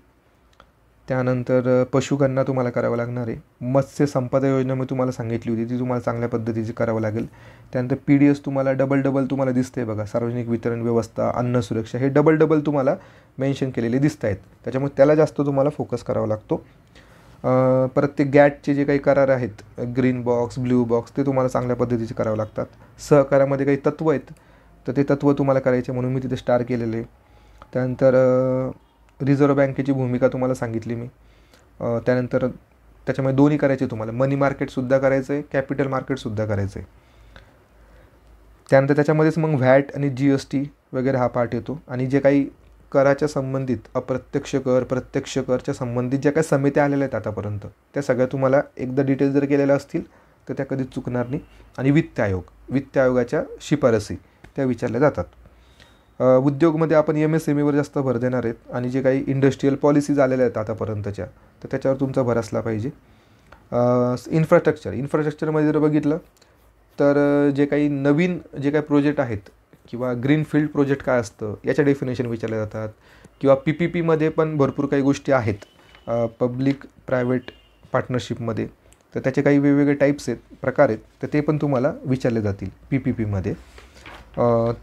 त्यानंतर पशुगणना तुम्हाला करावं लागणार आहे. मत्स्य संपदा योजना मी तुम्हाला सांगितली होती, ती तुम्हाला चांगल्या पद्धतीची करावं लागेल. त्यानंतर PDS तुम्हाला डबल तुम्हाला दिसते बघा, सार्वजनिक वितरण व्यवस्था, अन्न सुरक्षा, हे डबल तुम्हाला मेन्शन केलेले दिसत आहेत. त्याच्यामुळे त्याला जास्त तुम्हाला फोकस करावा लागतो. परत ते गॅटचे जे काही करार आहेत, ग्रीन बॉक्स, ब्ल्यू बॉक्स, ते तुम्हाला चांगल्या पद्धतीचे करावं लागतात. सहकारामध्ये काही तत्त्व आहेत, तर ते तत्त्व तुम्हाला करायचे म्हणून मी तिथे स्टार केलेले आहे. त्यानंतर रिझर्व्ह बँकेची भूमिका तुम्हाला सांगितली मी. त्यानंतर त्याच्यामध्ये दोन्ही करायचे तुम्हाला, मनी मार्केटसुद्धा करायचं आहे, कॅपिटल मार्केटसुद्धा करायचं आहे. त्यानंतर त्याच्यामध्येच मग व्हॅट आणि GST वगैरे हा पार्ट येतो. आणि जे काही कराच्या संबंधित अप्रत्यक्ष कर, प्रत्यक्ष करच्या संबंधित ज्या काही समित्या आलेल्या आहेत आतापर्यंत, त्या सगळ्या तुम्हाला एकदा डिटेल जर केलेल्या असतील तर त्या कधीच चुकणार नाही. आणि वित्त आयोगाच्या शिफारसी त्या विचारल्या जातात. उद्योगमध्ये आपण MSMEवर जास्त भर देणार आहेत. आणि जे काही इंडस्ट्रीयल पॉलिसीज आलेल्या आहेत आतापर्यंतच्या, तर त्याच्यावर तुमचा भर असला पाहिजे. इन्फ्रास्ट्रक्चरमध्ये जर बघितलं तर जे काही नवीन जे काही प्रोजेक्ट आहेत किंवा ग्रीनफील्ड प्रोजेक्ट काय असतं याच्या डेफिनेशन विचारल्या जातात. किंवा PPPमध्ये पण भरपूर काही गोष्टी आहेत, पब्लिक प्रायव्हेट पार्टनरशिपमध्ये, तर त्याचे काही वेगवेगळे टाईप्स आहेत, प्रकार आहेत, तर ते पण तुम्हाला विचारले जातील PPPमध्ये.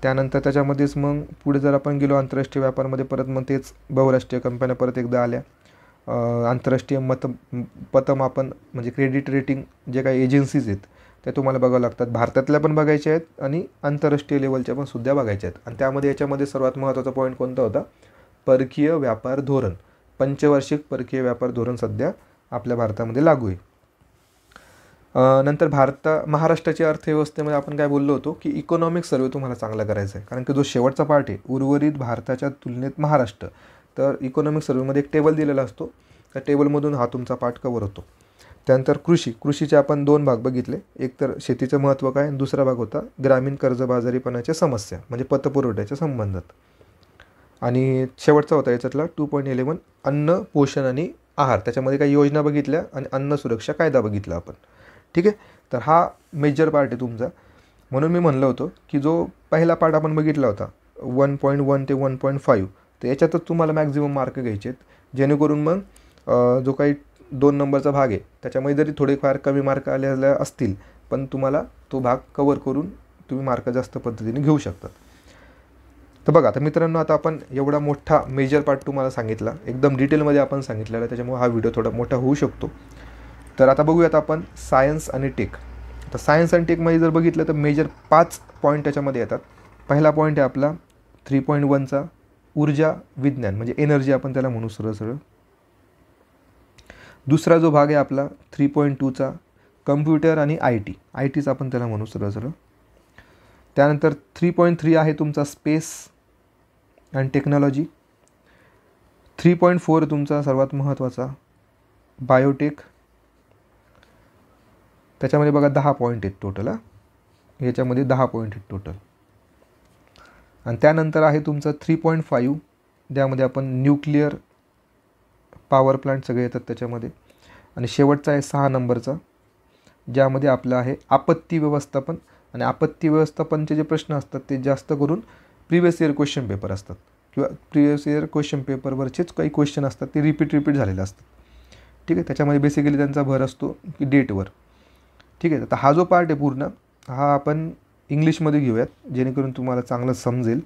त्यानंतर त्याच्यामध्येच मग पुढे जर आपण गेलो आंतरराष्ट्रीय व्यापारामध्ये, परत मग तेच बहुराष्ट्रीय कंपन्या परत एकदा आल्या. आंतरराष्ट्रीय पतमापन म्हणजे क्रेडिट रेटिंग जे काही एजन्सीज आहेत त्या तुम्हाला बघावं लागतात. भारतातल्या पण बघायच्या आहेत आणि आंतरराष्ट्रीय लेवलच्या पण सुद्धा बघायच्या आहेत. आणि त्यामध्ये याच्यामध्ये सर्वात महत्त्वाचा पॉईंट कोणता होता? परकीय व्यापार धोरण. पंचवार्षिक परकीय व्यापार धोरण सध्या आपल्या भारतामध्ये लागू आहे. नंतर महाराष्ट्राच्या अर्थव्यवस्थेमध्ये आपण काय बोललो होतो की इकॉनॉमिक सर्वे तुम्हाला चांगला करायचा आहे, कारण की जो शेवटचा पार्ट आहे उर्वरित भारताच्या तुलनेत महाराष्ट्र, तर इकॉनॉमिक सर्वेमध्ये एक टेबल दिलेला असतो, त्या टेबलमधून हा तुमचा पार्ट कवर होतो. त्यानंतर कृषीचे आपण 2 भाग बघितले, एक तर शेतीचं महत्त्व काय आणि दुसरा भाग होता ग्रामीण कर्जबाजारीपणाच्या समस्या म्हणजे पतपुरवठ्याच्या संबंधात. आणि शेवटचा होता याच्यातला 2.11 अन्न, पोषण आणि आहार, त्याच्यामध्ये काही योजना बघितल्या आणि अन्न सुरक्षा कायदा बघितला आपण. ठीक आहे, तर हा मेजर पार्ट आहे तुमचा. म्हणून मी म्हणलं होतं की जो पहिला पार्ट आपण बघितला होता 1.1 ते 1.5, तर याच्यातच तुम्हाला मॅक्झिमम मार्क घ्यायचे आहेत, जेणेकरून मग जो काही 2 नंबरचा भाग आहे त्याच्यामध्ये जरी थोडेफार कमी मार्क आलेले असतील पण तुम्हाला तो भाग कवर करून तुम्ही मार्क जास्त पद्धतीने घेऊ शकता. तर बघा आता मित्रांनो, आता आपण एवढा मोठा मेजर पार्ट तुम्हाला सांगितला, एकदम डिटेलमध्ये आपण सांगितलेला आहे, त्याच्यामुळे हा व्हिडिओ थोडा मोठा होऊ शकतो. तर आता बघूयात आपण सायन्स आणि टेक. तर सायन्स आणि टेकमध्ये जर बघितलं तर मेजर 5 पॉईंट त्याच्यामध्ये येतात. पहिला पॉईंट आहे आपला 3.1चा ऊर्जा विज्ञान म्हणजे एनर्जी आपण त्याला म्हणू सरळ. दुसरा जो भाग आहे आपला 3.2चा कम्प्युटर आणि IT आपण त्याला म्हणू सरळ. त्यानंतर 3.3 आहे तुमचा स्पेस अँड टेक्नॉलॉजी. 3.4 तुमचा सर्वात महत्त्वाचा बायोटेक. त्याच्यामध्ये बघा 10 पॉईंट आहेत टोटल. याच्यामध्ये 10 पॉईंट आहेत टोटल. आणि त्यानंतर आहे तुमचं 3.5, ज्यामध्ये आपण न्यूक्लिअर पॉवर प्लांट सगळे येतात त्याच्यामध्ये. आणि शेवटचा आहे 6 नंबरचा, ज्यामध्ये आपलं आहे आपत्ती व्यवस्थापन. आणि आपत्ती व्यवस्थापनचे जे प्रश्न असतात ते जास्त करून प्रिव्हियस इयर क्वेश्चन पेपर असतात किंवा प्रिव्हियस इयर क्वेश्चन पेपरवरचेच काही क्वेश्चन असतात ते रिपीट झालेले असतात. ठीक आहे, त्याच्यामध्ये बेसिकली त्यांचा भर असतो की डेटवर. ठीक आहे, आता हा जो पार्ट आहे पूर्ण हा आपण इंग्लिशमध्ये घेऊयात, जेणेकरून तुम्हाला चांगलं समजेल.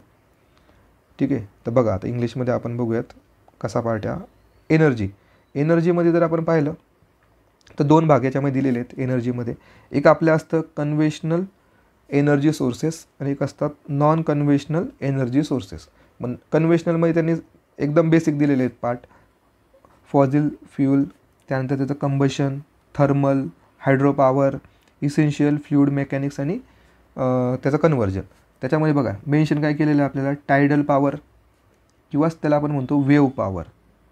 ठीक आहे, तर बघा आता इंग्लिशमध्ये आपण बघूयात कसा पार्ट आहे. एनर्जीमध्ये जर आपण पाहिलं तर 2 भाग याच्यामध्ये दिलेले आहेत एनर्जीमध्ये. एक आपल्या असतं कन्व्हेशनल एनर्जी सोर्सेस आणि एक असतात नॉन कन्व्हेशनल एनर्जी सोर्सेस. मग कन्व्हेशनलमध्ये त्यांनी एकदम बेसिक दिलेले आहेत पार्ट, फॉसिल फ्यूल, त्यानंतर त्याचं combustion, thermal, hydro power, essential fluid mechanics आणि त्याचं कन्व्हर्जन. त्याच्यामध्ये बघा मेन्शन काय केलेलं आहे आपल्याला, टायडल पॉवर किंवा त्याला आपण म्हणतो वेव्ह पॉवर.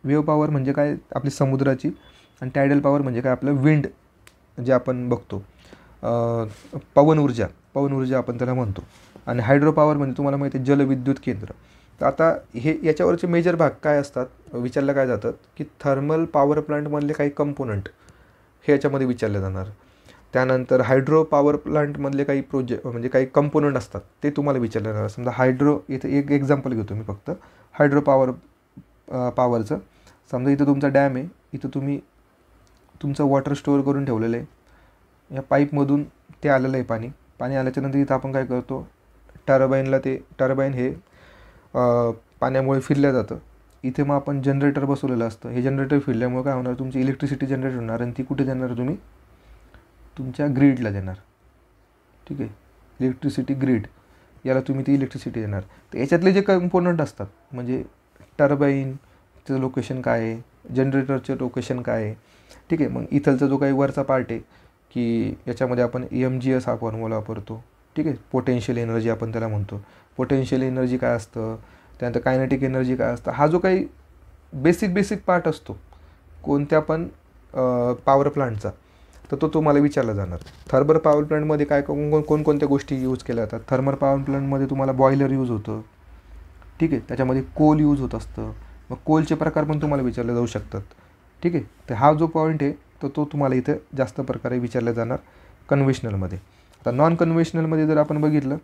वेव्ह पॉवर म्हणजे काय, आपली समुद्राची. आणि टायडल पॉवर म्हणजे काय, आपलं विंड जे आपण बघतो, पवन पवन ऊर्जा आपण त्याला म्हणतो. आणि हायड्रो पॉवर म्हणजे तुम्हाला माहिती आहे जलविद्युत केंद्र. तर आता हे याच्यावरचे मेजर भाग काय असतात विचारलं काय जातात की थर्मल पॉवर प्लांटमधले काही कंपोनंट हे याच्यामध्ये विचारले जाणार. त्यानंतर हायड्रो पॉवर प्लांटमधले काही म्हणजे काही कंपोनंट असतात ते तुम्हाला विचारले जाणार. समजा हायड्रो, इथे एक एक्झाम्पल घेतो मी फक्त हायड्रो पॉवरचं. समजा इथं तुमचा डॅम आहे, इथं तुम्ही तुमचं वॉटर स्टोअर करून ठेवलेलं आहे. या पाईपमधून ते आलेलं आहे पाणी आल्याच्यानंतर इथं आपण काय करतो, टर्बाईन हे पाण्यामुळे फिरलं जातं. इथे मग आपण जनरेटर बसवलेलं असतं. हे जनरेटर फिरल्यामुळे काय होणार, तुमची इलेक्ट्रिसिटी जनरेट होणार आणि ती कुठे देणार तुम्ही तुमच्या ग्रीडला देणार. ठीक आहे, इलेक्ट्रिसिटी ग्रीड याला तुम्ही ती इलेक्ट्रिसिटी देणार. तर याच्यातले जे कंपोनंट असतात म्हणजे टर्बाईनचं लोकेशन काय आहे, जनरेटरचं लोकेशन काय आहे. ठीक आहे, मग इथलचा जो काही वरचा पार्ट आहे की याच्यामध्ये आपण MGS हा फॉर्म्युला वापरतो. ठीक आहे, पोटेन्शियल एनर्जी आपण त्याला म्हणतो. पोटेन्शियल एनर्जी काय असतं, त्यानंतर कायनेटिक एनर्जी काय असतं, हा जो काही बेसिक पार्ट असतो कोणत्या पण पॉवर प्लांटचा, तर तो तुम्हाला विचारला जाणार. थर्मल पॉवर प्लांटमध्ये काय कोणकोणत्या गोष्टी यूज केल्या जातात. थर्मल पॉवर प्लांटमध्ये तुम्हाला बॉयलर यूज होतं. ठीक आहे, त्याच्यामध्ये कोल यूज होत असतं. मग कोलचे प्रकार पण तुम्हाला विचारले जाऊ शकतात. ठीक आहे, तर हा जो पॉईंट आहे तर तो तुम्हाला इथे जास्त प्रकारे विचारला जाणार कन्व्हेशनलमध्ये. आता नॉन कन्व्हेशनलमध्ये जर आपण बघितलं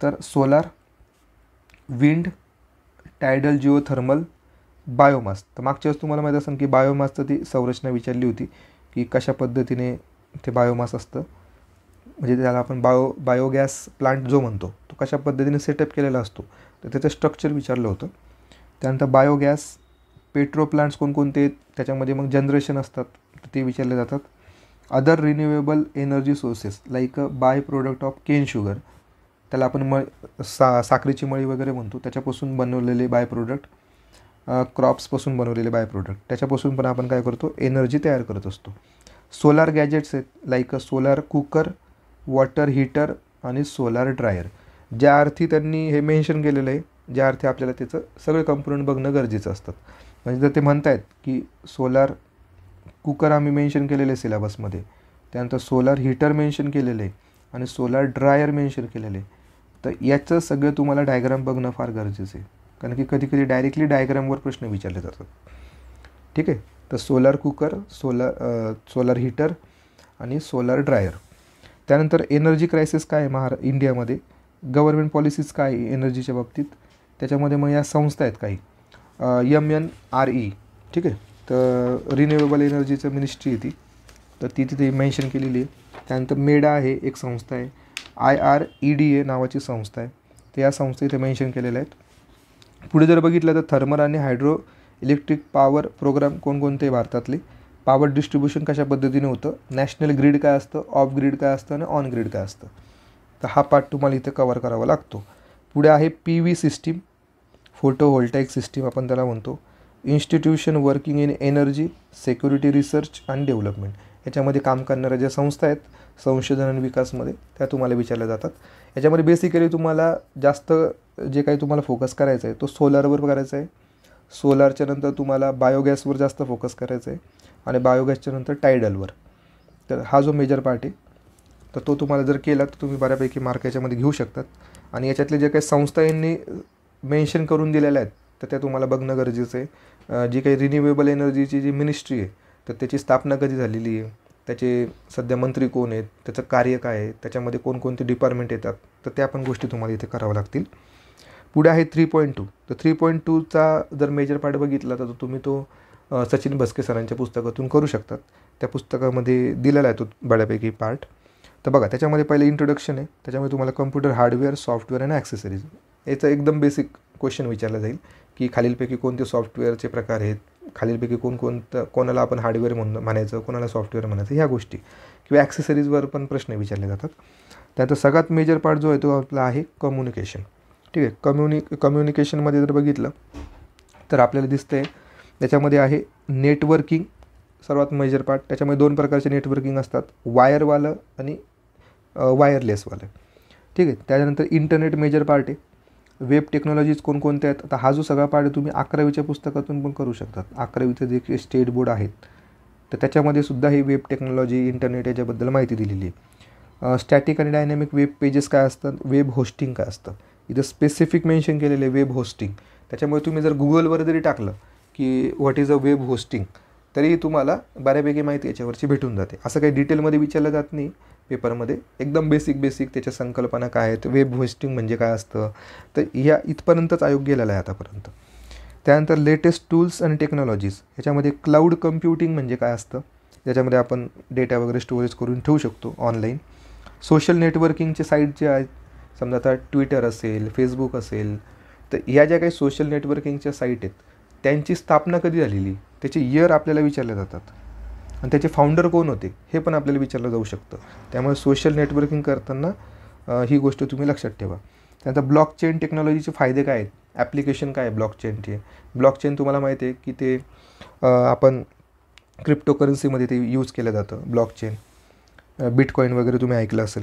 तर solar, wind, tidal, geothermal, biomass. तर मागच्या वेळेस तुम्हाला माहीत असेल की बायोमासचं ती संरचना विचारली होती की कशा पद्धतीने ते बायोमास असतं, म्हणजे त्याला आपण बायोगॅस प्लांट जो म्हणतो तो कशा पद्धतीने सेटअप केलेला असतो, तर त्याचं स्ट्रक्चर विचारलं होतं. त्यानंतर बायोगॅस, पेट्रो प्लांट्स कोणकोणते आहेत, त्याच्यामध्ये मग जनरेशन असतात ते विचारले जातात. Other renewable energy sources like a by product of cane sugar, त्याला आपण साखरेची मळी वगैरे म्हणतो, त्याच्यापासून बनवलेले बाय प्रोडक्ट, क्रॉप्सपासून बनवलेले बाय प्रोडक्ट, त्याच्यापासून पण आपण काय करतो एनर्जी तयार करत असतो. सोलार गॅजेट्स आहेत like a solar cooker, water heater आणि सोलार ड्रायर. ज्या अर्थी त्यांनी हे मेन्शन केलेलं आहे, ज्या अर्थी आपल्याला त्याचं सगळे कंपोनंट बघणं गरजेचं असतात. म्हणजे जर ते म्हणतायत की सोलार कुकर आम्ही मेन्शन केलेलं आहे सिलेबसमध्ये, त्यानंतर सोलार हीटर मेन्शन केलेलं आहे आणि सोलार ड्रायर मेन्शन केलेलं आहे, तर याचं सगळं तुम्हाला डायग्राम बघणं फार गरजेचं आहे. कारण की कधी डायरेक्टली डायग्रामवर प्रश्न विचारले जातात. ठीक आहे, तर सोलार कुकर, सोलार हीटर आणि सोलार ड्रायर. त्यानंतर एनर्जी क्रायसिस काय आहे इंडियामध्ये, गव्हर्मेंट पॉलिसीज काय आहे एनर्जीच्या बाबतीत, त्याच्यामध्ये मग या संस्था आहेत काही MNRE. ठीक आहे, तर रिन्युएबल एनर्जीचं मिनिस्ट्री आहे ती, तर ती तिथे मेन्शन केलेली आहे. त्यानंतर मेडा आहे एक संस्था आहे, IREDA नावाची संस्था आहे, तर या संस्था इथे मेन्शन केलेल्या आहेत. पुढे जर बघितलं तर थर्मल आणि हायड्रो इलेक्ट्रिक पॉवर प्रोग्राम कोणकोणते भारतातले, पॉवर डिस्ट्रीब्युशन कशा पद्धतीने होतं, नॅशनल ग्रीड काय असतं, ऑफ ग्रीड काय असतं आणि ऑन ग्रीड काय असतं, तर हा पार्ट तुम्हाला इथे कवर करावा लागतो. पुढे आहे PV सिस्टीम, फोटो व्होल्टाईक सिस्टीम आपण त्याला म्हणतो. Institution working in energy security research and development, याच्यामध्ये काम करणाऱ्या ज्या संस्था आहेत संशोधन आणि विकासमध्ये, त्या तुम्हाला विचारल्या जातात. याच्यामध्ये बेसिकली तुम्हाला जास्त जे काही तुम्हाला फोकस करायचं आहे तो सोलारवर करायचा आहे. सोलारच्या नंतर तुम्हाला बायोगॅसवर जास्त फोकस करायचा आहे आणि बायोगॅसच्या नंतर टायडलवर. तर हा जो मेजर पार्ट आहे तर तो तुम्हाला जर केला तर तुम्ही बऱ्यापैकी मार्क याच्यामध्ये घेऊ शकतात. आणि याच्यातले जे काही संस्था यांनी मेन्शन करून दिलेल्या आहेत तर त्या तुम्हाला बघणं गरजेचं आहे. जी काही रिन्युएबल एनर्जीची जी मिनिस्ट्री आहे तर त्याची स्थापना कधी झालेली आहे, त्याचे सध्या मंत्री कोण आहेत, त्याचं कार्य काय आहे, त्याच्यामध्ये कोणकोणते डिपार्टमेंट येतात, तर त्या पण गोष्टी तुम्हाला इथे कराव्या लागतील. पुढे आहे 3.2. तर 3.2चा जर मेजर पार्ट बघितला तर तुम्ही तो सचिन भस्के सरांच्या पुस्तकातून करू शकतात. त्या पुस्तकामध्ये दिलेला आहे तो बऱ्यापैकी पार्ट. तर बघा त्याच्यामध्ये पहिले इंट्रोडक्शन आहे, त्याच्यामध्ये तुम्हाला कम्प्युटर हार्डवेअर, सॉफ्टवेअर आणि ॲक्सेसरीज याचं एकदम बेसिक क्वेश्चन विचारला जाईल की खालीलपैकी कोणते सॉफ्टवेअरचे प्रकार आहेत, खालीलपैकी कोणाला आपण हार्डवेअर म्हणायचं, कोणाला सॉफ्टवेअर म्हणायचं, ह्या गोष्टी किंवा ॲक्सेसरीजवर पण प्रश्न विचारले जातात. त्यात सगळ्यात मेजर पार्ट जो आहे तो आपला आहे कम्युनिकेशन. ठीक आहे, कम्युनिकेशनमध्ये जर बघितलं तर आपल्याला दिसतं आहे त्याच्यामध्ये आहे नेटवर्किंग सर्वात मेजर पार्ट. त्याच्यामध्ये 2 प्रकारचे नेटवर्किंग असतात, वायरवालं आणि वायरलेसवालं. ठीक आहे, त्याच्यानंतर इंटरनेट मेजर पार्ट आहे. वेब टेक्नॉलॉजीज कोणकोणत्या आहेत, आता हा जो सगळा पार्ट आहे तुम्ही 11वीच्या पुस्तकातून पण करू शकतात. 11वीचं जे स्टेट बोर्ड आहेत तर त्याच्यामध्ये सुद्धा ही वेब टेक्नॉलॉजी, इंटरनेट याच्याबद्दल माहिती दिलेली आहे. स्टॅटिक आणि डायनॅमिक वेब पेजेस काय असतात, वेब होस्टिंग काय असतं, इथं स्पेसिफिक मेन्शन केलेलं आहे वेब होस्टिंग. त्याच्यामुळे तुम्ही जर गुगलवर जरी टाकलं की what is a web hosting तरी तुम्हाला बऱ्यापैकी माहिती याच्यावरची भेटून जाते. असं काही डिटेलमध्ये विचारलं जात नाही पेपरमध्ये, एकदम बेसिक त्याच्या संकल्पना काय आहेत, वेब होस्टिंग म्हणजे काय असतं, तर ह्या इथपर्यंतच आयोग गेलेला आहे आतापर्यंत. त्यानंतर लेटेस्ट टूल्स आणि टेक्नॉलॉजीज, ह्याच्यामध्ये क्लाउड कम्प्युटिंग म्हणजे काय असतं, ज्याच्यामध्ये आपण डेटा वगैरे स्टोरेज करून ठेवू शकतो ऑनलाईन. सोशल नेटवर्किंगचे साईट जे आहेत, समजा आता ट्विटर असेल, फेसबुक असेल, तर ह्या ज्या काही सोशल नेटवर्किंगच्या साईट आहेत त्यांची स्थापना कधी झालेली, त्याचे इयर आपल्याला विचारले जातात आणि त्याचे फाउंडर कोण होते हे पण आपल्याला विचारलं जाऊ शकतं. त्यामुळे सोशल नेटवर्किंग करताना ही गोष्ट तुम्ही लक्षात ठेवा. त्यानंतर ब्लॉकचेन टेक्नॉलॉजीचे फायदे काय आहेत, ॲप्लिकेशन काय आहे ब्लॉकचेनचे. ब्लॉकचेन तुम्हाला माहिती आहे की ते आपण क्रिप्टोकरन्सीमध्ये ते यूज केलं जातं ब्लॉकचेन. बिटकॉईन वगैरे तुम्ही ऐकलं असेल.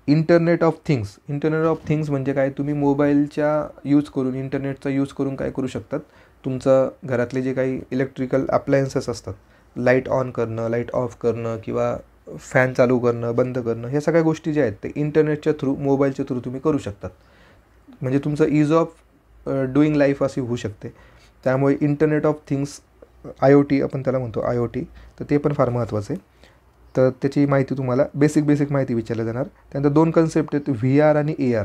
इंटरनेट ऑफ थिंग्स म्हणजे काय, तुम्ही मोबाईलच्या यूज करून, इंटरनेटचा यूज करून काय करू शकतात, तुमचं घरातले जे काही इलेक्ट्रिकल अप्लायन्सेस असतात, लाईट ऑन करणं, लाईट ऑफ करणं किंवा फॅन चालू करणं, बंद करणं, ह्या सगळ्या गोष्टी ज्या आहेत ते इंटरनेटच्या थ्रू, मोबाईलच्या थ्रू तुम्ही करू शकतात. म्हणजे तुमचं इज ऑफ डुईंग लाईफ अशी होऊ शकते. त्यामुळे इंटरनेट ऑफ थिंग्स, IoT आपण त्याला म्हणतो IoT, तर ते पण फार महत्त्वाचं आहे. तर त्याची माहिती तुम्हाला बेसिक माहिती विचारली जाणार. त्यानंतर 2 कन्सेप्ट आहेत, VR आणि AR.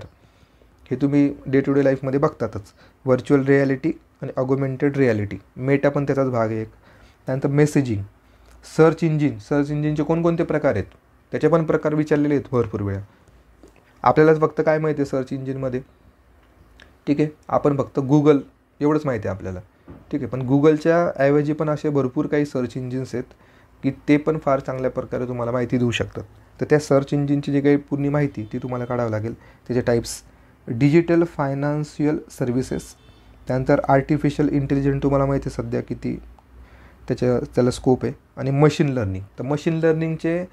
हे तुम्ही डे टू डे लाईफमध्ये बघतातच. व्हर्च्युअल रिॲलिटी आणि ऑग्युमेंटेड रिॲलिटी, मेटा पण त्याचाच भाग आहे एक. त्यानंतर मेसेजिंग, सर्च इंजिनचे कोणकोणते प्रकार आहेत त्याचे पण प्रकार विचारलेले आहेत भरपूर वेळा. आपल्यालाच फक्त काय माहिती आहे सर्च इंजिनमध्ये, ठीक आहे, आपण फक्त गुगल एवढंच माहिती आहे आपल्याला, ठीक आहे. पण गुगलच्या ऐवजी पण असे भरपूर काही सर्च इंजिन्स आहेत की ते पण फार चांगल्या प्रकारे तुम्हाला माहिती देऊ शकतात. तर त्या सर्च इंजिनची जी काही पूर्ण माहिती ती तुम्हाला काढावं लागेल. त्याचे टाईप्स, डिजिटल फायनान्शियल सर्व्हिसेस, त्यानंतर आर्टिफिशियल इंटेलिजन्स तुम्हाला माहिती आहे सध्या किती त्याला स्कोप आहे, आणि मशीन लर्निंग. तर मशीन लर्निंगचे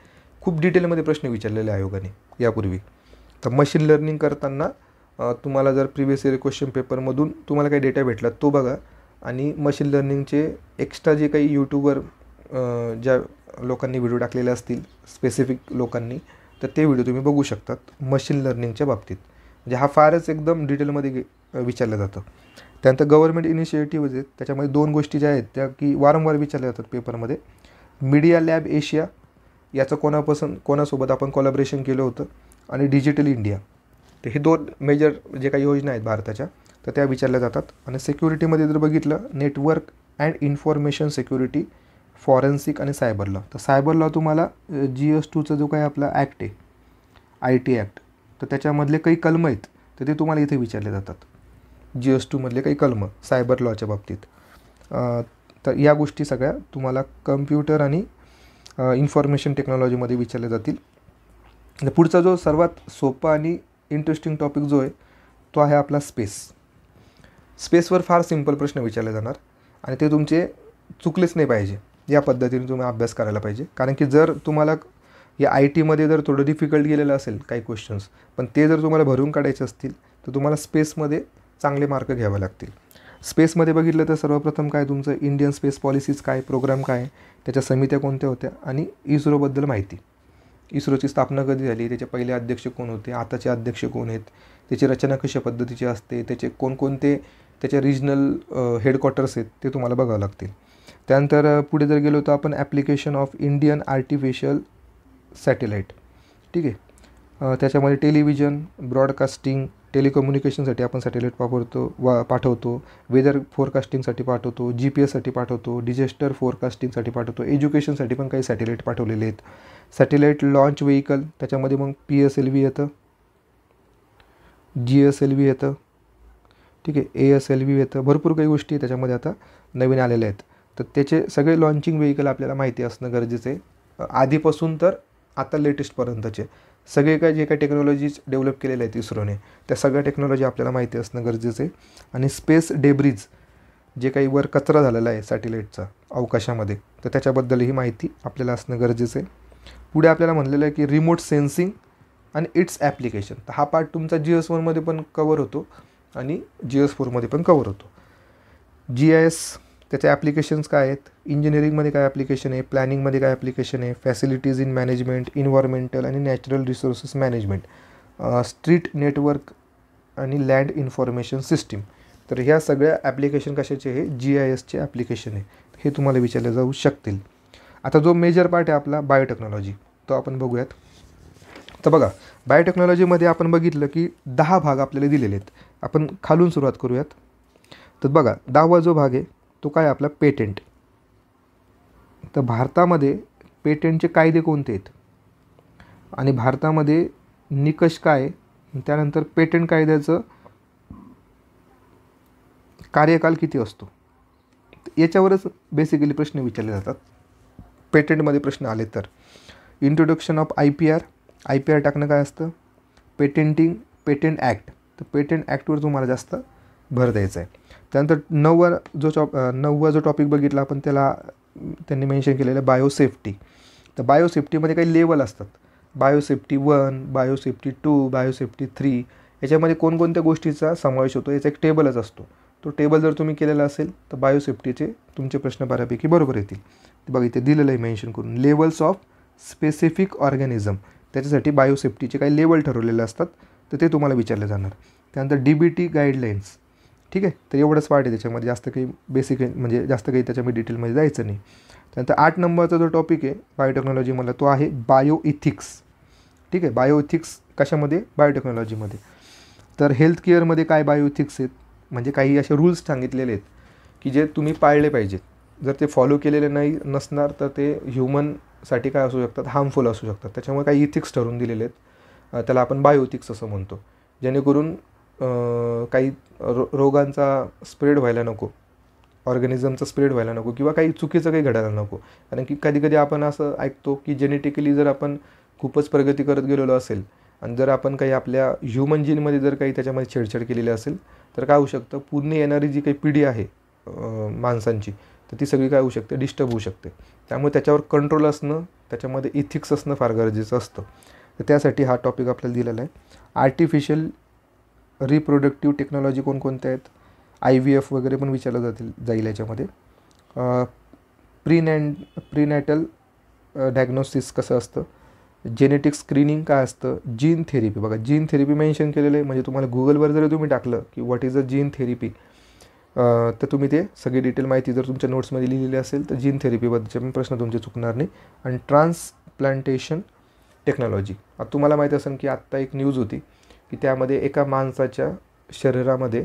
खूप डिटेलमध्ये प्रश्न विचारलेले आयोगाने यापूर्वी. तर मशीन लर्निंग करताना तुम्हाला जर प्रिव्हियस इयर क्वेश्चन पेपरमधून तुम्हाला काही डेटा भेटला तो बघा, आणि मशीन लर्निंगचे एक्स्ट्रा जे काही यूट्यूबवर ज्या लोकांनी व्हिडिओ टाकलेले असतील स्पेसिफिक लोकांनी, तर ते व्हिडिओ तुम्ही बघू शकतात मशीन लर्निंगच्या बाबतीत. म्हणजे हा फारच एकदम डिटेलमध्ये विचारलं जातं. त्यानंतर गव्हर्नमेंट इनिशिएटिव्ह आहेत, त्याच्यामध्ये 2 गोष्टी ज्या आहेत त्या की वारंवार विचारल्या जातात पेपरमध्ये. मीडिया लॅब एशिया, याचं कोणासोबत आपण कोलॅबरेशन केलं होतं, आणि डिजिटल इंडिया. तर हे 2 मेजर जे काही योजना आहेत भारताच्या, तर त्या विचारल्या जातात. आणि सिक्युरिटीमध्ये जर बघितलं, network and information security, forensic आणि सायबर लॉ. तर सायबर लॉ तुम्हाला GS2चा जो काही आपला ॲक्ट आहे, IT ॲक्ट, तर त्याच्यामधले काही कलम आहेत तर ते तुम्हाला इथे विचारले जातात. GS2मधले काही कलम सायबर लॉच्या बाबतीत. तर या गोष्टी सगळ्या तुम्हाला कम्प्युटर आणि इन्फॉर्मेशन टेक्नॉलॉजीमध्ये विचारले जातील. पुढचा जो सर्वात सोपा आणि इंटरेस्टिंग टॉपिक जो आहे तो आहे आपला स्पेसवर फार सिंपल प्रश्न विचारले जाणार, आणि ते तुमचे चुकलेच नाही पाहिजे, या पद्धतीने तुम्ही अभ्यास करायला पाहिजे. कारण की जर तुम्हाला या IT जर थोडं डिफिकल्ट गेलेलं असेल काही क्वेश्चन्स, पण ते जर तुम्हाला भरून काढायचे असतील तर तुम्हाला स्पेसमध्ये चांगले मार्क घ्यावे लागतील. स्पेसमध्ये बघितलं तर सर्वप्रथम काय, तुमचं इंडियन स्पेस पॉलिसीज काय, प्रोग्राम काय, त्याच्या समित्या कोणत्या होत्या, आणि इस्रोबद्दल माहिती. इस्रोची स्थापना कधी झाली, त्याचे पहिले अध्यक्ष कोण होते, आताचे अध्यक्ष कोण आहेत, त्याची रचना कशा पद्धतीची असते, त्याचे कोणकोणते त्याचे रिजनल हेडक्वार्टर्स आहेत ते तुम्हाला बघावं लागतील. त्यानंतर पुढे जर गेलो तर आपण application of Indian artificial satellite, ठीक आहे. त्याच्यामध्ये टेलिव्हिजन, ब्रॉडकास्टिंग, टेलिकम्युनिकेशनसाठी आपण सॅटेलाईट पाठवतो, वेदर फोरकास्टिंगसाठी पाठवतो, GPS साठी पाठवतो, डिझास्टर फोरकास्टिंगसाठी पाठवतो, एज्युकेशनसाठी पण काही सॅटेलाईट पाठवलेले आहेत. सॅटेलाईट लॉन्च व्हेकल, त्याच्यामध्ये मग PSLV येतं, GSLV येतं, ठीक आहे, ASLV येतं, भरपूर काही गोष्टी त्याच्यामध्ये आता नवीन आलेल्या आहेत. तर त्याचे सगळे लॉन्चिंग व्हेकल आपल्याला माहिती असणं गरजेचं आहे, आधीपासून तर आता लेटेस्टपर्यंतचे सगळे काय जे काही टेक्नॉलॉजीज डेव्हलप केलेल्या आहेत इस्रोने, त्या सगळ्या टेक्नॉलॉजी आपल्याला माहिती असणं गरजेचं आहे. आणि स्पेस डेब्रिज, जे काही वर कचरा झालेला आहे सॅटेलाईटचा अवकाशामध्ये, तर त्याच्याबद्दलही माहिती आपल्याला असणं गरजेचं आहे. पुढे आपल्याला म्हणलेलं आहे की रिमोट सेन्सिंग आणि इट्स ॲप्लिकेशन. तर हा पार्ट तुमचा GS1मध्ये पण कवर होतो आणि GS4मध्ये पण कवर होतो. GIS त्याचे ॲप्लिकेशन्स काय आहेत, इंजिनिअरिंगमध्ये काय ॲप्लिकेशन आहे, प्लॅनिंगमध्ये काय ॲप्लिकेशन आहे, फॅसिलिटीज इन मॅनेजमेंट, इन्व्हायरमेंटल आणि natural resources management, street network आणि लँड इन्फॉर्मेशन सिस्टीम. तर ह्या सगळ्या ॲप्लिकेशन कशाचे आहे, GISचे ॲप्लिकेशन आहे. हे तुम्हाला विचारले जाऊ शकतील. आता जो मेजर पार्ट आहे आपला बायोटेक्नॉलॉजी, तो आपण बघूयात. तर बघा, बायोटेक्नॉलॉजीमध्ये आपण बघितलं की 10 भाग आपल्याला दिलेले आहेत. आपण खालून सुरुवात करूयात. तर बघा, 10वा जो भाग आहे तो काय आपला पेटेंट. तर भारतामध्ये पेटेंटचे कायदे कोणते आहेत आणि भारतामध्ये निकष काय, त्यानंतर पेटेंट कायद्याचं कार्यकाल किती असतो, याच्यावरच बेसिकली प्रश्न विचारले जातात पेटेंटमध्ये प्रश्न आले तर. इंट्रोडक्शन ऑफ IPR टाकणं काय असतं, पेटेंटिंग, पेटेंट ॲक्ट. तर पेटेंट ॲक्टवर तुम्हाला जास्त भर द्यायचा आहे. त्यानंतर 9वा जो टॉपिक बघितला आपण, त्याला त्यांनी मेन्शन केलेलं बायोसेफ्टी. तर बायोसेफ्टीमध्ये काही लेवल असतात, बायोसेफ्टी 1, बायोसेफ्टी 2, बायोसेफ्टी 3. याच्यामध्ये कोणकोणत्या गोष्टीचा समावेश होतो याचा एक टेबलच असतो. तो टेबल जर तुम्ही केलेला असेल तर बायोसेफ्टीचे तुमचे प्रश्न बऱ्यापैकी बरोबर येतील. बघा इथे दिलेलं आहे मेन्शन करून, लेवल्स ऑफ स्पेसिफिक ऑर्गॅनिझम. त्याच्यासाठी बायोसेफ्टीचे काही लेवल ठरवलेले असतात, तर ते तुम्हाला विचारले जाणार. त्यानंतर DBT गाईडलाईन्स. ठीक आहे, तर एवढंच पार्ट आहे त्याच्यामध्ये, जास्त काही बेसिक म्हणजे जास्त काही त्याच्यामध्ये डिटेलमध्ये जायचं नाही. त्यानंतर 8 नंबरचा जो टॉपिक आहे बायोटेक्नॉलॉजीमधला तो आहे बायोइथिक्स. ठीक आहे, बायोइथिक्स कशामध्ये, बायोटेक्नॉलॉजीमध्ये. तर हेल्थ केअरमध्ये काय बायोइथिक्स आहेत, म्हणजे काही असे रूल्स सांगितलेले आहेत की जे तुम्ही पाळले पाहिजेत. जर ते फॉलो केलेले नसणार तर ते ह्युमनसाठी काय असू शकतात, हार्मफुल असू शकतात. त्याच्यामुळे काही इथिक्स ठरवून दिलेले आहेत, त्याला आपण बायोइथिक्स असं म्हणतो. जेणेकरून काही रोगांचा स्प्रेड व्हायला नको, ऑर्गॅनिझमचा स्प्रेड व्हायला नको, किंवा काही चुकीचं काही घडायला नको. कारण की कधी आपण असं ऐकतो की जेनेटिकली जर आपण खूपच प्रगती करत गेलेलो असेल आणि जर आपण काही आपल्या ह्युमन जीनमध्ये जर काही त्याच्यामध्ये छेडछाड केलेली असेल तर काय होऊ शकतं, पूर्ण येणारी जी काही पिढी आहे माणसांची, तर ती सगळी काय होऊ शकते, डिस्टर्ब होऊ शकते. त्यामुळे त्याच्यावर कंट्रोल असणं, त्याच्यामध्ये इथिक्स असणं फार गरजेचं असतं. तर त्यासाठी हा टॉपिक आपल्याला दिलेला आहे. आर्टिफिशियल रिप्रोडक्टिव्ह टेक्नॉलॉजी कोणकोणत्या आहेत, IVF वगैरे पण विचारलं जाईल याच्यामध्ये. प्रीनॅटल डायग्नोसिस कसं असतं, जेनेटिक स्क्रीनिंग काय असतं, जीन थेरपी. बघा जीन थेरपी मेन्शन केलेलं आहे, म्हणजे तुम्हाला गुगलवर जरी तुम्ही टाकलं की what is a gene therapy, तर तुम्ही ते सगळी डिटेल माहिती जर तुमच्या नोट्समध्ये लिहिलेली असेल तर जीन थेरपीबद्दलचे पण प्रश्न तुमचे चुकणार नाही. आणि ट्रान्सप्लांटेशन टेक्नॉलॉजी. आता तुम्हाला माहीत असेल की आत्ता एक न्यूज होती की त्यामध्ये एका माणसाच्या शरीरामध्ये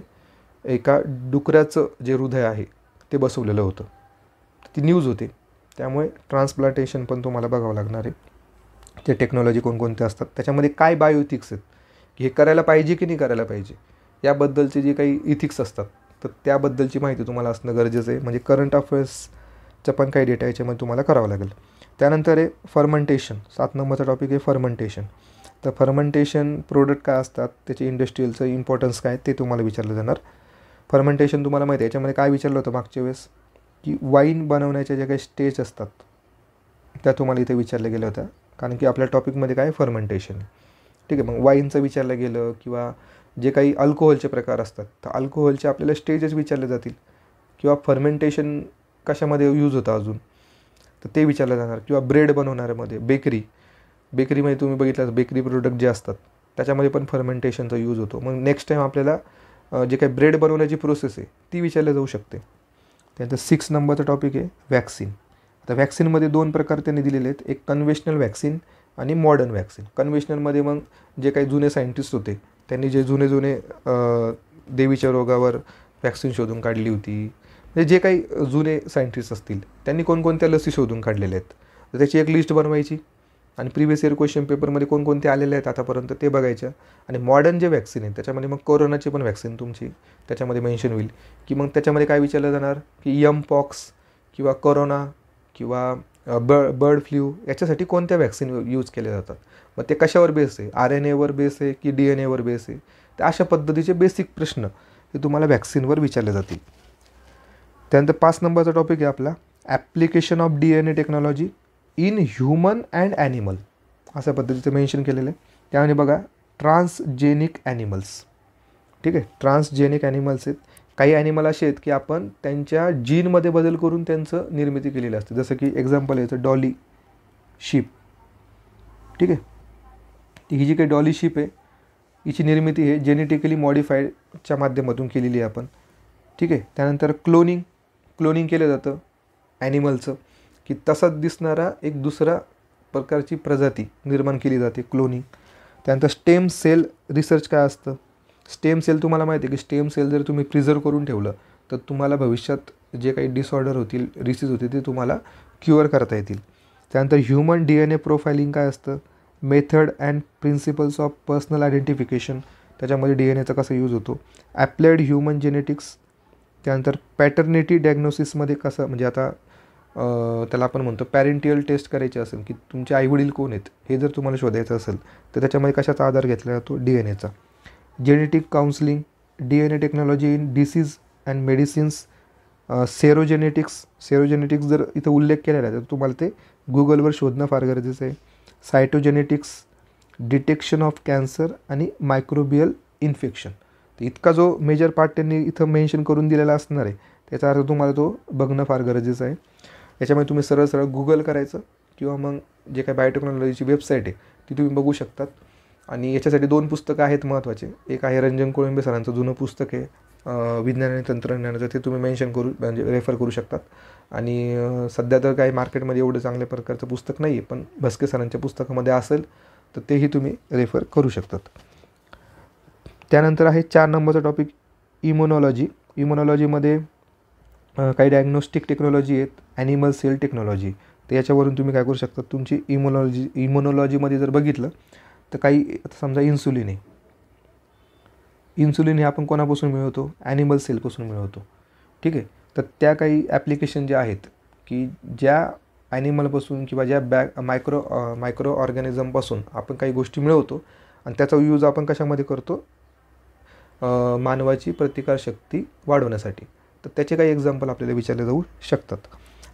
एका डुकराचं जे हृदय आहे ते बसवलेलं होतं. ती न्यूज होती. त्यामुळे ट्रान्सप्लांटेशन पण तुम्हाला बघावं लागणार आहे. ते टेक्नॉलॉजी कोणकोणते असतात, त्याच्यामध्ये काय बायोइथिक्स आहेत, की हे करायला पाहिजे की नाही करायला पाहिजे, याबद्दलचे जे काही इथिक्स असतात तर त्याबद्दलची माहिती तुम्हाला असणं गरजेचं आहे. म्हणजे करंट अफेअर्सचा पण काही डेटा याच्यामध्ये तुम्हाला करावं लागेल. त्यानंतर आहे फर्मेंटेशन. 7 नंबरचा टॉपिक आहे फर्मेंटेशन. तर फर्मेंटेशन प्रोडक्ट काय असतात, त्याचे इंडस्ट्रीयलचं इम्पॉर्टन्स काय ते तुम्हाला विचारलं जाणार. फर्मेंटेशन तुम्हाला माहिती आहे, याच्यामध्ये काय विचारलं होतं मागच्या वेळेस, की वाईन बनवण्याच्या ज्या काही स्टेज असतात त्या तुम्हाला इथे विचारल्या गेल्या होत्या. कारण की आपल्या टॉपिकमध्ये काय फर्मेंटेशन आहे. ठीक आहे, मग वाईनचं विचारलं गेलं किंवा जे काही अल्कोहोलचे प्रकार असतात तर अल्कोहोलचे आपल्याला स्टेजेस विचारले जातील, किंवा फर्मेंटेशन कशामध्ये यूज होतं अजून तर ते विचारलं जाणार. किंवा ब्रेड बनवणाऱ्यामध्ये बेकरीमध्ये तुम्ही बघितलं बेकरी प्रोडक्ट जे असतात त्याच्यामध्ये पण फर्मेंटेशनचा यूज होतो. मग नेक्स्ट टाईम आपल्याला जे काही ब्रेड बनवण्याची प्रोसेस आहे ती विचारल्या जाऊ शकते. त्यानंतर 6 नंबरचा टॉपिक आहे वॅक्सिन. आता वॅक्सिनमध्ये 2 प्रकार त्यांनी दिलेले आहेत, एक कन्व्हेशनल वॅक्सिन आणि मॉडर्न वॅक्सिन. कन्व्हेशनलमध्ये मग जे काही जुने सायंटिस्ट होते त्यांनी जे जुने देवीच्या रोगावर वॅक्सिन शोधून काढली होती, म्हणजे जे काही जुने सायंटिस्ट असतील त्यांनी कोणकोणत्या लसी शोधून काढलेल्या आहेत तर त्याची एक लिस्ट बनवायची आणि प्रिव्हियस इयर क्वेश्चन पेपरमध्ये कोणकोणते आलेले आहेत आतापर्यंत ते बघायच्या. आणि मॉडर्न जे वॅक्सिन आहे त्याच्यामध्ये मग कोरोनाची पण वॅक्सिन तुमची त्याच्यामध्ये मेन्शन होईल, की मग त्याच्यामध्ये काय विचारलं जाणार की यमपॉक्स किंवा कोरोना किंवा बर्ड फ्लू याच्यासाठी कोणत्या वॅक्सिन यूज केल्या जातात, मग ते कशावर बेस आहे, RNAवर बेस आहे की DNA बेस आहे. तर अशा पद्धतीचे बेसिक प्रश्न हे तुम्हाला वॅक्सिनवर विचारले जातील. त्यानंतर 5 नंबरचा टॉपिक आहे आपला application of DNA technology in human and animal. अशा पद्धतीचं मेन्शन केलेलं आहे. त्यामध्ये बघा ट्रान्सजेनिक ॲनिमल्स. ठीक आहे, ट्रान्सजेनिक ॲनिमल्स आहेत काही ॲनिमल असे आहेत की आपण त्यांच्या जीनमध्ये बदल करून त्यांचं निर्मिती केलेली असते. जसं की एक्झाम्पल याचं डॉली शीप. ठीक आहे, ही जी काही डॉली शीप आहे हिची निर्मिती हे जेनेटिकली मॉडिफाईडच्या माध्यमातून केलेली आहे आपण. ठीक आहे, त्यानंतर क्लोनिंग केलं जातं ॲनिमलचं, की तसाच दिसणारा एक दुसरा प्रकारची प्रजाती निर्माण केली जाते, क्लोनिंग. त्यानंतर स्टेम सेल रिसर्च काय असतं? स्टेम सेल तुम्हाला माहिती आहे की स्टेम सेल जर तुम्ही प्रिझर्व करून ठेवलं तर तुम्हाला भविष्यात जे काही डिसऑर्डर होतील, डिसीज होतील ते तुम्हाला क्युअर करता येतील. त्यानंतर ह्युमन DNA प्रोफायलिंग काय असतं? Method and principles of personal identification, त्याच्यामध्ये DNAचा कसा यूज होतो. Applied human genetics. त्यानंतर पॅटर्निटी डायग्नोसिसमध्ये कसं, म्हणजे आता त्याला आपण म्हणतो पॅरेंटियल टेस्ट करायची असेल की तुमचे आईवडील कोण आहेत हे जर तुम्हाला शोधायचं असेल तर त्याच्यामध्ये कशाचा आधार घेतला जातो? DNAचा. Genetic counselling, DNA technology in disease and medicines, serogenetics जर इथं उल्लेख केलेला आहे तर तुम्हाला ते गुगलवर शोधणं फार गरजेचं आहे. सायटोजेनेटिक्स, डिटेक्शन ऑफ कॅन्सर आणि मायक्रोबियल इन्फेक्शन. तर इतका जो मेजर पार्ट त्यांनी इथं मेन्शन करून दिलेला असणार आहे त्याचा अर्थ तुम्हाला तो बघणं फार गरजेचं आहे. याच्यामुळे तुम्ही सरळ गुगल करायचं किंवा मग जे काही बायोटेक्नॉलॉजीची वेबसाईट आहे ती तुम्ही बघू शकतात. आणि याच्यासाठी 2 पुस्तकं आहेत महत्त्वाचे. एक आहे रंजन कोळंबे सरांचं जुनं पुस्तक आहे विज्ञान आणि तंत्रज्ञानाचं, ते तुम्ही म्हणजे रेफर करू शकतात. आणि सध्या तर काही मार्केटमध्ये एवढं चांगल्या प्रकारचं पुस्तक नाही आहे, पण भस्के सरांच्या पुस्तकामध्ये असेल तर तेही तुम्ही रेफर करू शकतात. त्यानंतर आहे 4 नंबरचा टॉपिक इम्युनॉलॉजी. इम्युनॉलॉजीमध्ये काही डायग्नोस्टिक टेक्नॉलॉजी आहेत, ॲनिमल सेल टेक्नॉलॉजी. तर याच्यावरून तुम्ही काय करू शकता, तुमची इम्युनॉलॉजीमध्ये जर बघितलं तर काही समजा इन्सुलिन आहे. इन्सुलिन हे आपण कोणापासून मिळवतो? ॲनिमल सेलपासून मिळवतो. ठीक आहे, तर त्या काही ॲप्लिकेशन ज्या आहेत की ज्या ॲनिमलपासून किंवा ज्या मायक्रो ऑर्गॅनिझमपासून आपण काही गोष्टी मिळवतो आणि त्याचा यूज आपण कशामध्ये करतो? मानवाची प्रतिकारशक्ती वाढवण्यासाठी. तर त्याचे काही एक्झाम्पल आपल्याला विचारले जाऊ शकतात.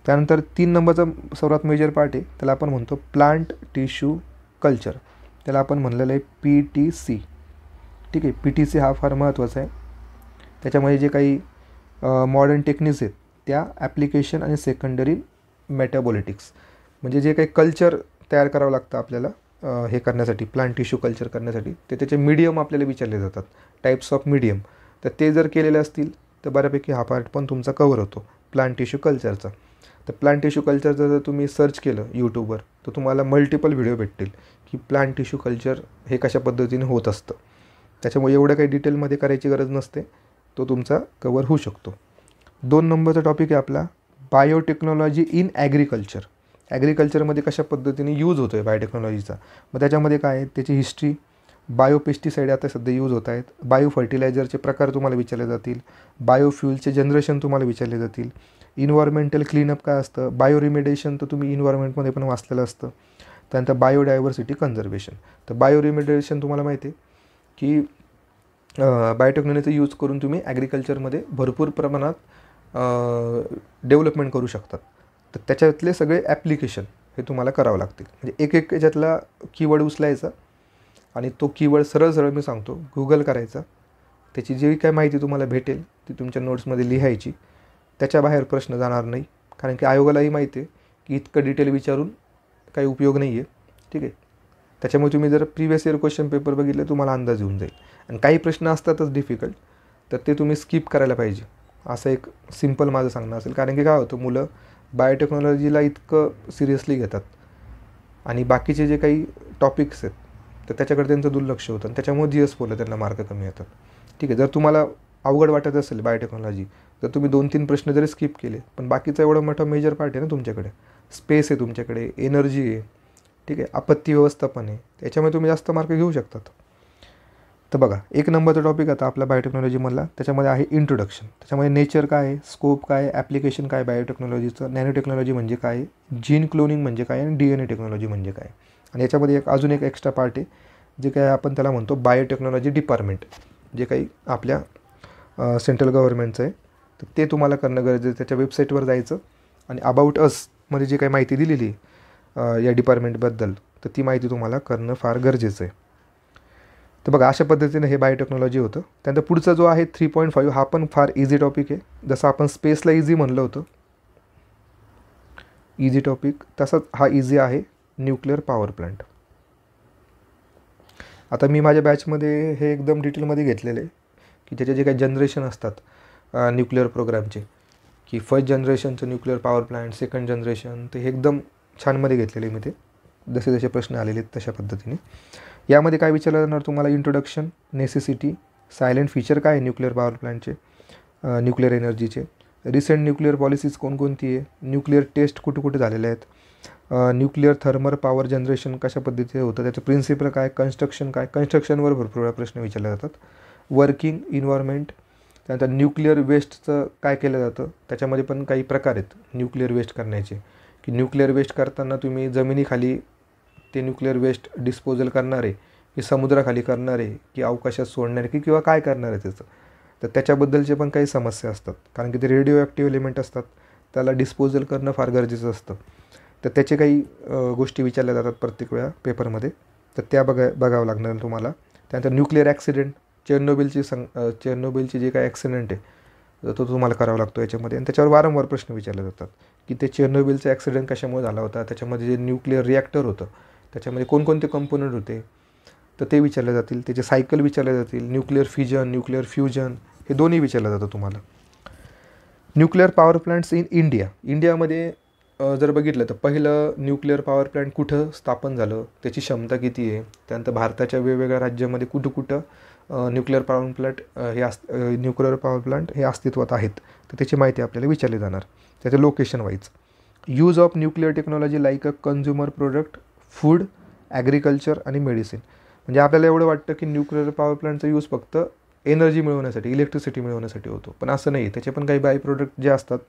त्यानंतर 3 नंबरचा सर्वात मेजर पार्ट आहे, त्याला आपण म्हणतो प्लांट टिश्यू कल्चर. त्याला आपण म्हणलेलं आहे PTC. ठीक आहे, PTC हा फार महत्त्वाचा आहे. त्याच्यामध्ये जे काही मॉडर्न टेक्निक्स आहेत त्या ॲप्लिकेशन आणि सेकंडरी मेटाबॉलिटिक्स, म्हणजे जे काही कल्चर तयार करावं लागतं आपल्याला हे करण्यासाठी, प्लांट टिश्यू कल्चर करण्यासाठी, ते त्याचे मीडियम आपल्याला विचारले जातात, टाईप्स ऑफ मीडियम. तर ते जर केलेले असतील तर बऱ्यापैकी हा पार्ट पण तुमचा कवर होतो प्लांट टिश्यू कल्चरचा. तर प्लांट टिश्यू कल्चरचं जर तुम्ही सर्च केलं यूट्यूबवर तर तुम्हाला मल्टिपल व्हिडिओ भेटतील की प्लांट टिश्यू कल्चर हे कशा पद्धतीने होत असतं. त्याच्यामुळे एवढं काही डिटेलमध्ये करायची गरज नसते, तो तुमचा कवर होऊ शकतो. 2 नंबरचा टॉपिक आहे आपला बायोटेक्नॉलॉजी इन ॲग्रिकल्चर. ॲग्रिकल्चरमध्ये कशा पद्धतीने यूज होतो आहे बायोटेक्नॉलॉजीचा. मग त्याच्यामध्ये काय आहे, त्याची हिस्ट्री, बायोपेस्टिसाईड आता सध्या यूज होत आहेत, बायो फर्टिलायझरचे प्रकार तुम्हाला विचारले जातील, बायोफ्युलचे जनरेशन तुम्हाला विचारले जातील, इन्व्हायरमेंटल क्लीनअप काय असतं, बायो रिमेडिएशन तर तुम्ही इन्व्हायरमेंटमध्ये पण वाचलेलं असतं. त्यानंतर बायोडायव्हर्सिटी कन्झर्वेशन. तर बायो रिमेडिएशन तुम्हाला माहिती आहे की बायोटेक्नॉलॉजीचा यूज करून तुम्ही ॲग्रिकल्चरमध्ये भरपूर प्रमाणात डेव्हलपमेंट करू शकतात. तर त्याच्यातले सगळे ॲप्लिकेशन हे तुम्हाला करावं लागतील. म्हणजे एक याच्यातला कीवर्ड उचलायचा आणि तो कीवर्ड सरळ मी सांगतो गुगल करायचा, त्याची जी काय माहिती तुम्हाला भेटेल ती तुमच्या नोट्समध्ये लिहायची. त्याच्या बाहेर प्रश्न जाणार नाही, कारण की आयोगालाही माहिती आहे की इतकं डिटेल विचारून काही उपयोग नाही आहे. ठीक आहे, त्याच्यामुळे तुम्ही जर प्रिव्हियस इयर क्वेश्चन पेपर बघितले तुम्हाला अंदाज येऊन जाईल. आणि काही प्रश्न असतातच डिफिकल्ट, तर ते तुम्ही स्किप करायला पाहिजे, असं एक सिम्पल माझं सांगणं असेल. कारण की काय होतं, मुलं बायोटेक्नॉलॉजीला इतकं सिरियसली घेतात आणि बाकीचे जे काही टॉपिक्स आहेत तर त्याच्याकडे त्यांचं दुर्लक्ष होतं आणि त्याच्यामुळे GS4ला त्यांना मार्क कमी येतात. ठीक आहे, जर तुम्हाला अवघड वाटत असेल बायोटेक्नॉलॉजी तर तुम्ही 2-3 प्रश्न जरी स्किप केले, पण बाकीचा एवढा मोठा मेजर पार्ट आहे ना तुमच्याकडे, स्पेस आहे तुमच्याकडे, एनर्जी आहे, ठीक आहे, आपत्ती व्यवस्थापन आहे, त्याच्यामुळे तुम्ही जास्त मार्क घेऊ शकतात. तर बघा, 1 नंबरचा टॉपिक आता आपला बायोटेक्नॉलॉजीमधला, त्याच्यामध्ये आहे इंट्रोडक्शन. त्याच्यामध्ये नेचर काय आहे, स्कोप काय आहे, ॲप्लिकेशन काय बायोटेक्नॉलॉजीचं, नॅनो टेक्नॉलॉजी म्हणजे काय, जीन क्लोनिंग म्हणजे काय आणि DNA टेक्नॉलॉजी म्हणजे काय. आणि याच्यामध्ये अजून एक एक्स्ट्रा पार्ट आहे जे काय आपण त्याला म्हणतो बायोटेक्नॉलॉजी डिपार्टमेंट, जे काही आपल्या सेंट्रल गव्हर्नमेंटचं आहे. तर ते तुम्हाला करणं गरजेचं आहे. त्याच्या वेबसाईटवर जायचं आणि अबाउट असमध्ये जे काही माहिती दिलेली आहे या डिपार्टमेंटबद्दल तर ती माहिती तुम्हाला करणं फार गरजेचं आहे. तर बघा अशा पद्धतीने हे बायोटेक्नॉलॉजी होतं. त्यानंतर पुढचा जो आहे 3.5 हा पण फार इझी टॉपिक आहे. जसं आपण स्पेसला इझी म्हणलं होतं इझी टॉपिक, तसाच हा इझी आहे न्यूक्लिअर पॉवर प्लांट. आता मी माझ्या बॅचमध्ये हे एकदम डिटेलमध्ये घेतलेले की त्याचे जे काही जनरेशन असतात न्यूक्लिअर प्रोग्रामचे, की फर्स्ट जनरेशनचं nuclear power plant, second generation, ते हे एकदम छानमध्ये घेतलेले मी ते, जसे जसे प्रश्न आलेले तशा पद्धतीने. यामध्ये काय विचारलं जाणार तुम्हाला, इंट्रोडक्शन, नेसेसिटी, सायलेंट फीचर काय आहे न्यूक्लिअर पॉवर प्लांटचे, न्यूक्लिअर एनर्जीचे, रिसेंट न्यूक्लिअर पॉलिसीज कोणकोणती आहे, न्यूक्लिअर टेस्ट कुठे कुठे झालेले आहेत, न्यूक्लिअर थर्मल पॉवर जनरेशन कशा पद्धतीचे होतं, त्याचं प्रिन्सिपल काय, कन्स्ट्रक्शन काय, कन्स्ट्रक्शनवर भरपूर वेळा प्रश्न विचारले जातात, वर्किंग इन्व्हायरमेंट, त्यानंतर न्यूक्लिअर वेस्टचं काय केलं जातं, त्याच्यामध्ये पण काही प्रकार आहेत न्यूक्लिअर वेस्ट करण्याचे, की न्यूक्लिअर वेस्ट करताना तुम्ही जमिनीखाली ते न्यूक्लिअर वेस्ट डिस्पोजल करणार आहे की समुद्राखाली करणार आहे की अवकाशात सोडणार आहे की किंवा काय करणार आहे त्याचं, तर त्याच्याबद्दलचे पण काही समस्या असतात. कारण की ते रेडिओ ॲक्टिव्ह एलिमेंट असतात, त्याला डिस्पोजल करणं फार गरजेचं असतं. तर त्याचे काही गोष्टी विचारल्या जातात प्रत्येक वेळा पेपरमध्ये, तर त्या बघावं लागणार तुम्हाला. त्यानंतर न्यूक्लिअर ॲक्सिडेंट, चेर्नोबिलची जे काही ॲक्सिडेंट आहे तो तुम्हाला करावा लागतो याच्यामध्ये. आणि त्याच्यावर वारंवार प्रश्न विचारले जातात की ते चेर्नोबिलचा ॲक्सिडेंट कशामुळे झाला होता, त्याच्यामध्ये जे न्यूक्लिअर रिॲक्टर होतं त्याच्यामध्ये कोणकोणते कंपोनंट होते तर ते विचारले जातील, त्याचे सायकल विचारले जातील, न्यूक्लिअर फिजन, न्यूक्लिअर फ्युजन हे दोन्ही विचारलं जातं तुम्हाला. न्यूक्लिअर पॉवर प्लांट्स इन इंडियामध्ये जर बघितलं तर पहिलं न्यूक्लिअर पॉवर प्लांट कुठं स्थापन झालं, त्याची क्षमता किती आहे, त्यानंतर भारताच्या वेगवेगळ्या राज्यामध्ये कुठं nuclear power plant nuclear power plant हे अस्तित्वात आहेत, तर त्याची माहिती आपल्याला विचारली जाणार. त्याचे location wise, use of nuclear technology like a consumer product, food, agriculture आणि मेडिसिन. म्हणजे आपल्याला एवढं वाटतं की न्यूक्लिअर पॉवर प्लांटचा यूज फक्त एनर्जी मिळवण्यासाठी, इलेक्ट्रिसिटी मिळवण्यासाठी होतो, पण असं नाही. त्याचे पण काही बाय प्रोडक्ट जे असतात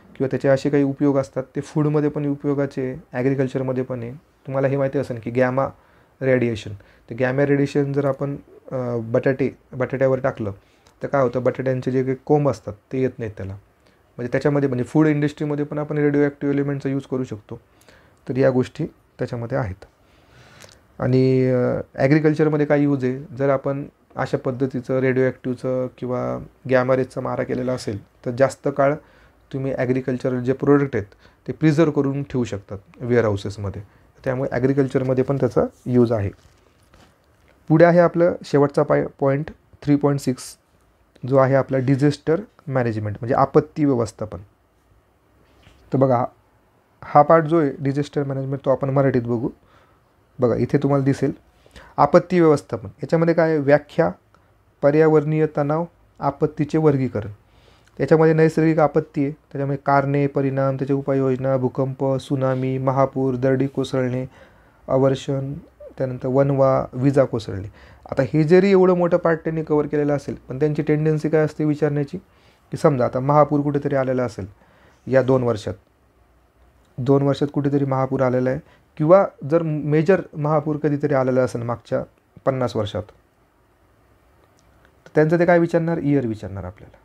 किंवा त्याचे असे काही उपयोग असतात ते फूडमध्ये पण उपयोगाचे, ॲग्रिकल्चरमध्ये पण आहे. तुम्हाला हे माहिती असेल की गॅमा रेडिएशन, तर गॅमा रेडिएशन जर आपण बटाट्यावर टाकलं तर काय होतं, बटाट्यांचे जे काही कोंब असतात ते येत नाहीत त्याला. म्हणजे त्याच्यामध्ये म्हणजे फूड इंडस्ट्रीमध्ये पण आपण रेडिओ ॲक्टिव्ह एलिमेंटचा यूज करू शकतो. तर या गोष्टी त्याच्यामध्ये आहेत. आणि ॲग्रिकल्चरमध्ये काय यूज आहे, जर आपण अशा पद्धतीचं रेडिओ ॲक्टिव्हचं किंवा गॅमा रेजचा मारा केलेला असेल तर जास्त काळ तुम्ही ॲग्रिकल्चरल जे प्रोडक्ट आहेत ते प्रिझर्व करून ठेवू शकतात वेअरहाऊसेसमध्ये. त्यामुळे ॲग्रिकल्चरमध्ये पण त्याचा यूज आहे. पुढे आहे आपलं शेवटचा पॉईंट 3.6 जो आहे आपला डिझास्टर मॅनेजमेंट म्हणजे आपत्ती व्यवस्थापन. तर बघा हा पार्ट जो आहे डिझास्टर मॅनेजमेंट तो आपण मराठीत बघू. बघा इथे तुम्हाला दिसेल आपत्ती व्यवस्थापन. याच्यामध्ये काय आहे, व्याख्या, पर्यावरणीय तणाव, आपत्तीचे वर्गीकरण. त्याच्यामध्ये नैसर्गिक आपत्ती आहे, त्याच्यामध्ये कारणे, परिणाम, त्याच्या उपाययोजना, भूकंप, सुनामी, महापूर, दरडी कोसळणे, अवर्षण, त्यानंतर वणवा, विजा कोसळणे. आता हे जरी एवढं मोठं पार्ट त्यांनी कवर केलेलं असेल पण त्यांची टेंडन्सी काय असते विचारण्याची, की समजा आता महापूर कुठेतरी आलेला असेल या 2 वर्षात कुठेतरी महापूर आलेला आहे किंवा जर मेजर महापूर कधीतरी आलेला असेल मागच्या 50 वर्षात, तर त्यांचं ते काय विचारणार, इयर विचारणार आपल्याला.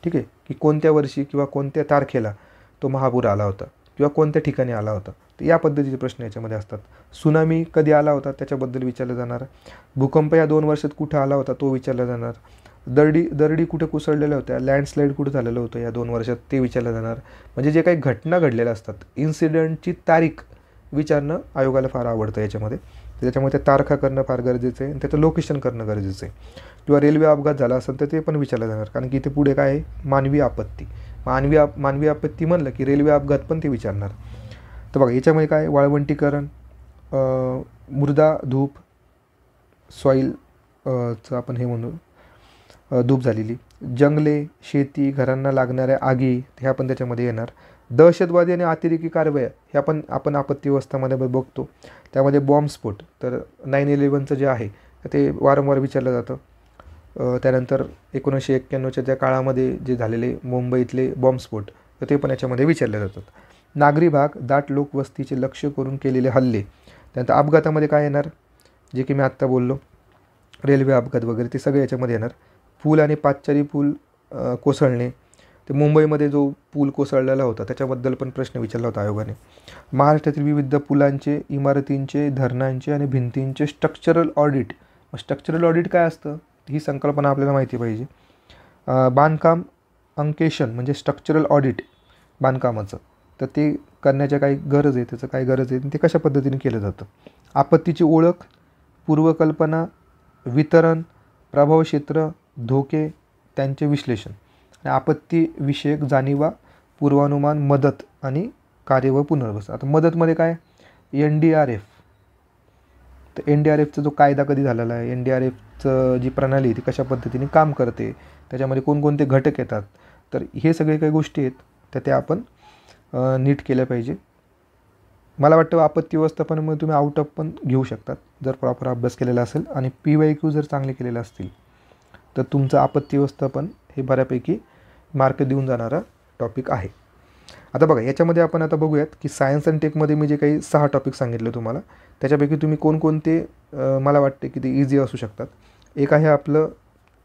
ठीक आहे, की कोणत्या वर्षी किंवा कोणत्या तारखेला तो महापूर आला होता किंवा कोणत्या ठिकाणी आला होता. तर या पद्धतीचे प्रश्न याच्यामध्ये असतात. सुनामी कधी आला होता त्याच्याबद्दल विचारलं जाणार. भूकंप या 2 वर्षात कुठं आला होता तो विचारला जाणार. दरडी कुठे कोसळलेल्या होत्या, लँडस्लाईड कुठं झालेलं होतं या 2 वर्षात ते विचारलं जाणार. म्हणजे जे काही घटना घडलेल्या असतात, इन्सिडेंटची तारीख विचारणं आयोगाला फार आवडतं याच्यामध्ये. त्याच्यामुळे ते तारखा करणं फार गरजेचं आहे आणि त्याचं लोकेशन करणं गरजेचं आहे. किंवा रेल्वे अपघात झाला असेल तर ते पण विचारलं जाणार, कारण की इथे पुढे काय आहे, मानवी आपत्ती. मानवी आपत्ती म्हणलं की रेल्वे अपघात पण ते विचारणार. तर बघा याच्यामध्ये काय, वाळवंटीकरण, मृदा धूप, सॉईलचं आपण हे म्हणू धूप झालेली, जंगले, शेती, घरांना लागणाऱ्या आगी ह्या पण त्याच्यामध्ये येणार. दहशतवादी आणि अतिरेकी कारवाया ह्या पण आपण आपत्ती व्यवस्थामध्ये बघतो. त्यामध्ये बॉम्बस्फोट, तर 9/11चं जे आहे ते वारंवार विचारलं जातं. त्यानंतर 1991च्या त्या काळामध्ये जे झालेले मुंबईतले बॉम्बस्फोट तर ते पण याच्यामध्ये विचारले जातात. नागरी भाग, दाट लोकवस्तीचे लक्ष्य करून केलेले हल्ले. त्यानंतर अपघातामध्ये काय येणार, जे की मी आत्ता बोललो रेल्वे अपघात वगैरे ते सगळे याच्यामध्ये येणार. पूल आणि पादचारी पूल कोसळणे, ते मुंबईमध्ये जो पूल कोसळलेला होता त्याच्याबद्दल पण प्रश्न विचारला होता आयोगाने. महाराष्ट्रातील विविध पुलांचे, इमारतींचे, धरणांचे आणि भिंतींचे स्ट्रक्चरल ऑडिट स्ट्रक्चरल ऑडिट काय असतं ही संकल्पना आपल्याला माहिती पाहिजे. बांधकाम अंकेशन म्हणजे स्ट्रक्चरल ऑडिट बांधकामाचं, तर ते करण्याच्या काही गरज आहे, त्याचं काय गरज आहे, ते कशा पद्धतीने केलं जातं. आपत्तीची ओळख, पूर्वकल्पना, वितरण, प्रभाव क्षेत्र, धोके, त्यांचे विश्लेषण आणि आपत्तीविषयक जाणीवा, पूर्वानुमान, मदत आणि कार्य व पुनर्वसन. आता मदतमध्ये काय, NDRF. तर NDRFचा जो कायदा कधी झालेला आहे, NDRFचं जी प्रणाली आहे ती कशा पद्धतीने काम करते, त्याच्यामध्ये कोणकोणते घटक येतात, तर हे सगळे काही गोष्टी आहेत त्या आपण नीट केल्या पाहिजे. मला वाटतं आपत्ती व्यवस्थापनामध्ये तुम्ही आउट ऑफ पण घेऊ शकतात जर प्रॉपर अभ्यास केलेला असेल आणि PYQ जर चांगले केलेले असतील तर तुमचं आपत्ती व्यवस्थापन हे बऱ्यापैकी मार्क देऊन जाणारा टॉपिक आहे. आता बघा याच्यामध्ये आपण आता बघूयात की सायन्स अँड टेकमध्ये मी जे काही 6 टॉपिक सांगितले तुम्हाला, त्याच्यापैकी तुम्ही कोणकोणते मला वाटते की ते इझी असू शकतात. एक आहे आपलं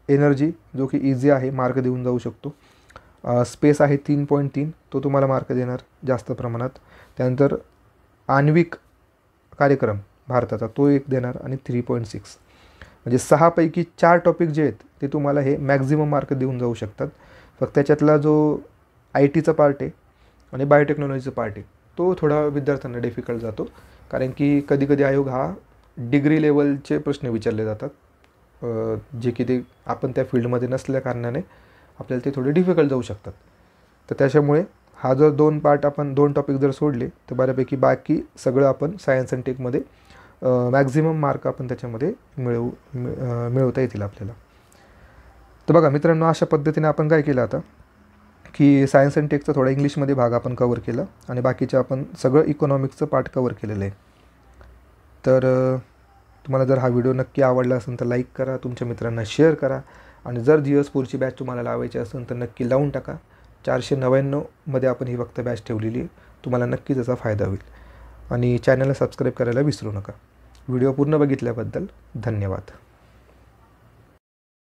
एनर्जी, जो की इझी आहे, मार्क देऊन जाऊ शकतो. स्पेस आहे 3.3, तो तुम्हाला मार्क देणार जास्त प्रमाणात. त्यानंतर आण्विक कार्यक्रम भारताचा तो एक देणार आणि 3.6. म्हणजे 6 पैकी 4 टॉपिक जे आहेत ते तुम्हाला हे मॅक्झिमम मार्क देऊन जाऊ शकतात. फक्त त्याच्यातला जो IT पार्ट आहे आणि बायोटेक्नॉलॉजीचा पार्ट आहे तो थोडा विद्यार्थ्यांना डिफिकल्ट जातो, कारण की कधी आयोग हा डिग्री लेवलचे प्रश्न विचारले जातात, जे की ते आपण त्या फील्डमध्ये नसल्या कारणाने आपल्याला ते थोडे डिफिकल्ट जाऊ शकतात. तर त्याच्यामुळे हा जर 2 पार्ट आपण 2 टॉपिक जर सोडले तर बऱ्यापैकी बाकी सगळं आपण सायन्स अँड टेकमध्ये मॅक्झिमम मार्क आपण त्याच्यामध्ये मिळवता येतील आपल्याला. तर बघा मित्रांनो, अशा पद्धतीने आपण काय केलं आता की सायन्स अँड टेकचा थोडा इंग्लिशमध्ये भाग आपण कवर केला आणि बाकीचे आपण सगळं इकॉनॉमिक्सचं पार्ट कवर केलेलं आहे. तर तुम्हाला जर हा व्हिडिओ नक्की आवडला असेल तर लाईक करा, तुमच्या मित्रांना शेअर करा आणि जर GS4ची बॅच तुम्हाला लावायची असेल तर नक्की लावून टाका. 499मध्ये आपण ही फक्त बॅच ठेवलेली आहे, तुम्हाला नक्कीच याचा फायदा होईल. आणि चॅनलला सबस्क्राईब करायला विसरू नका. व्हिडिओ पूर्ण बघितल्याबद्दल धन्यवाद.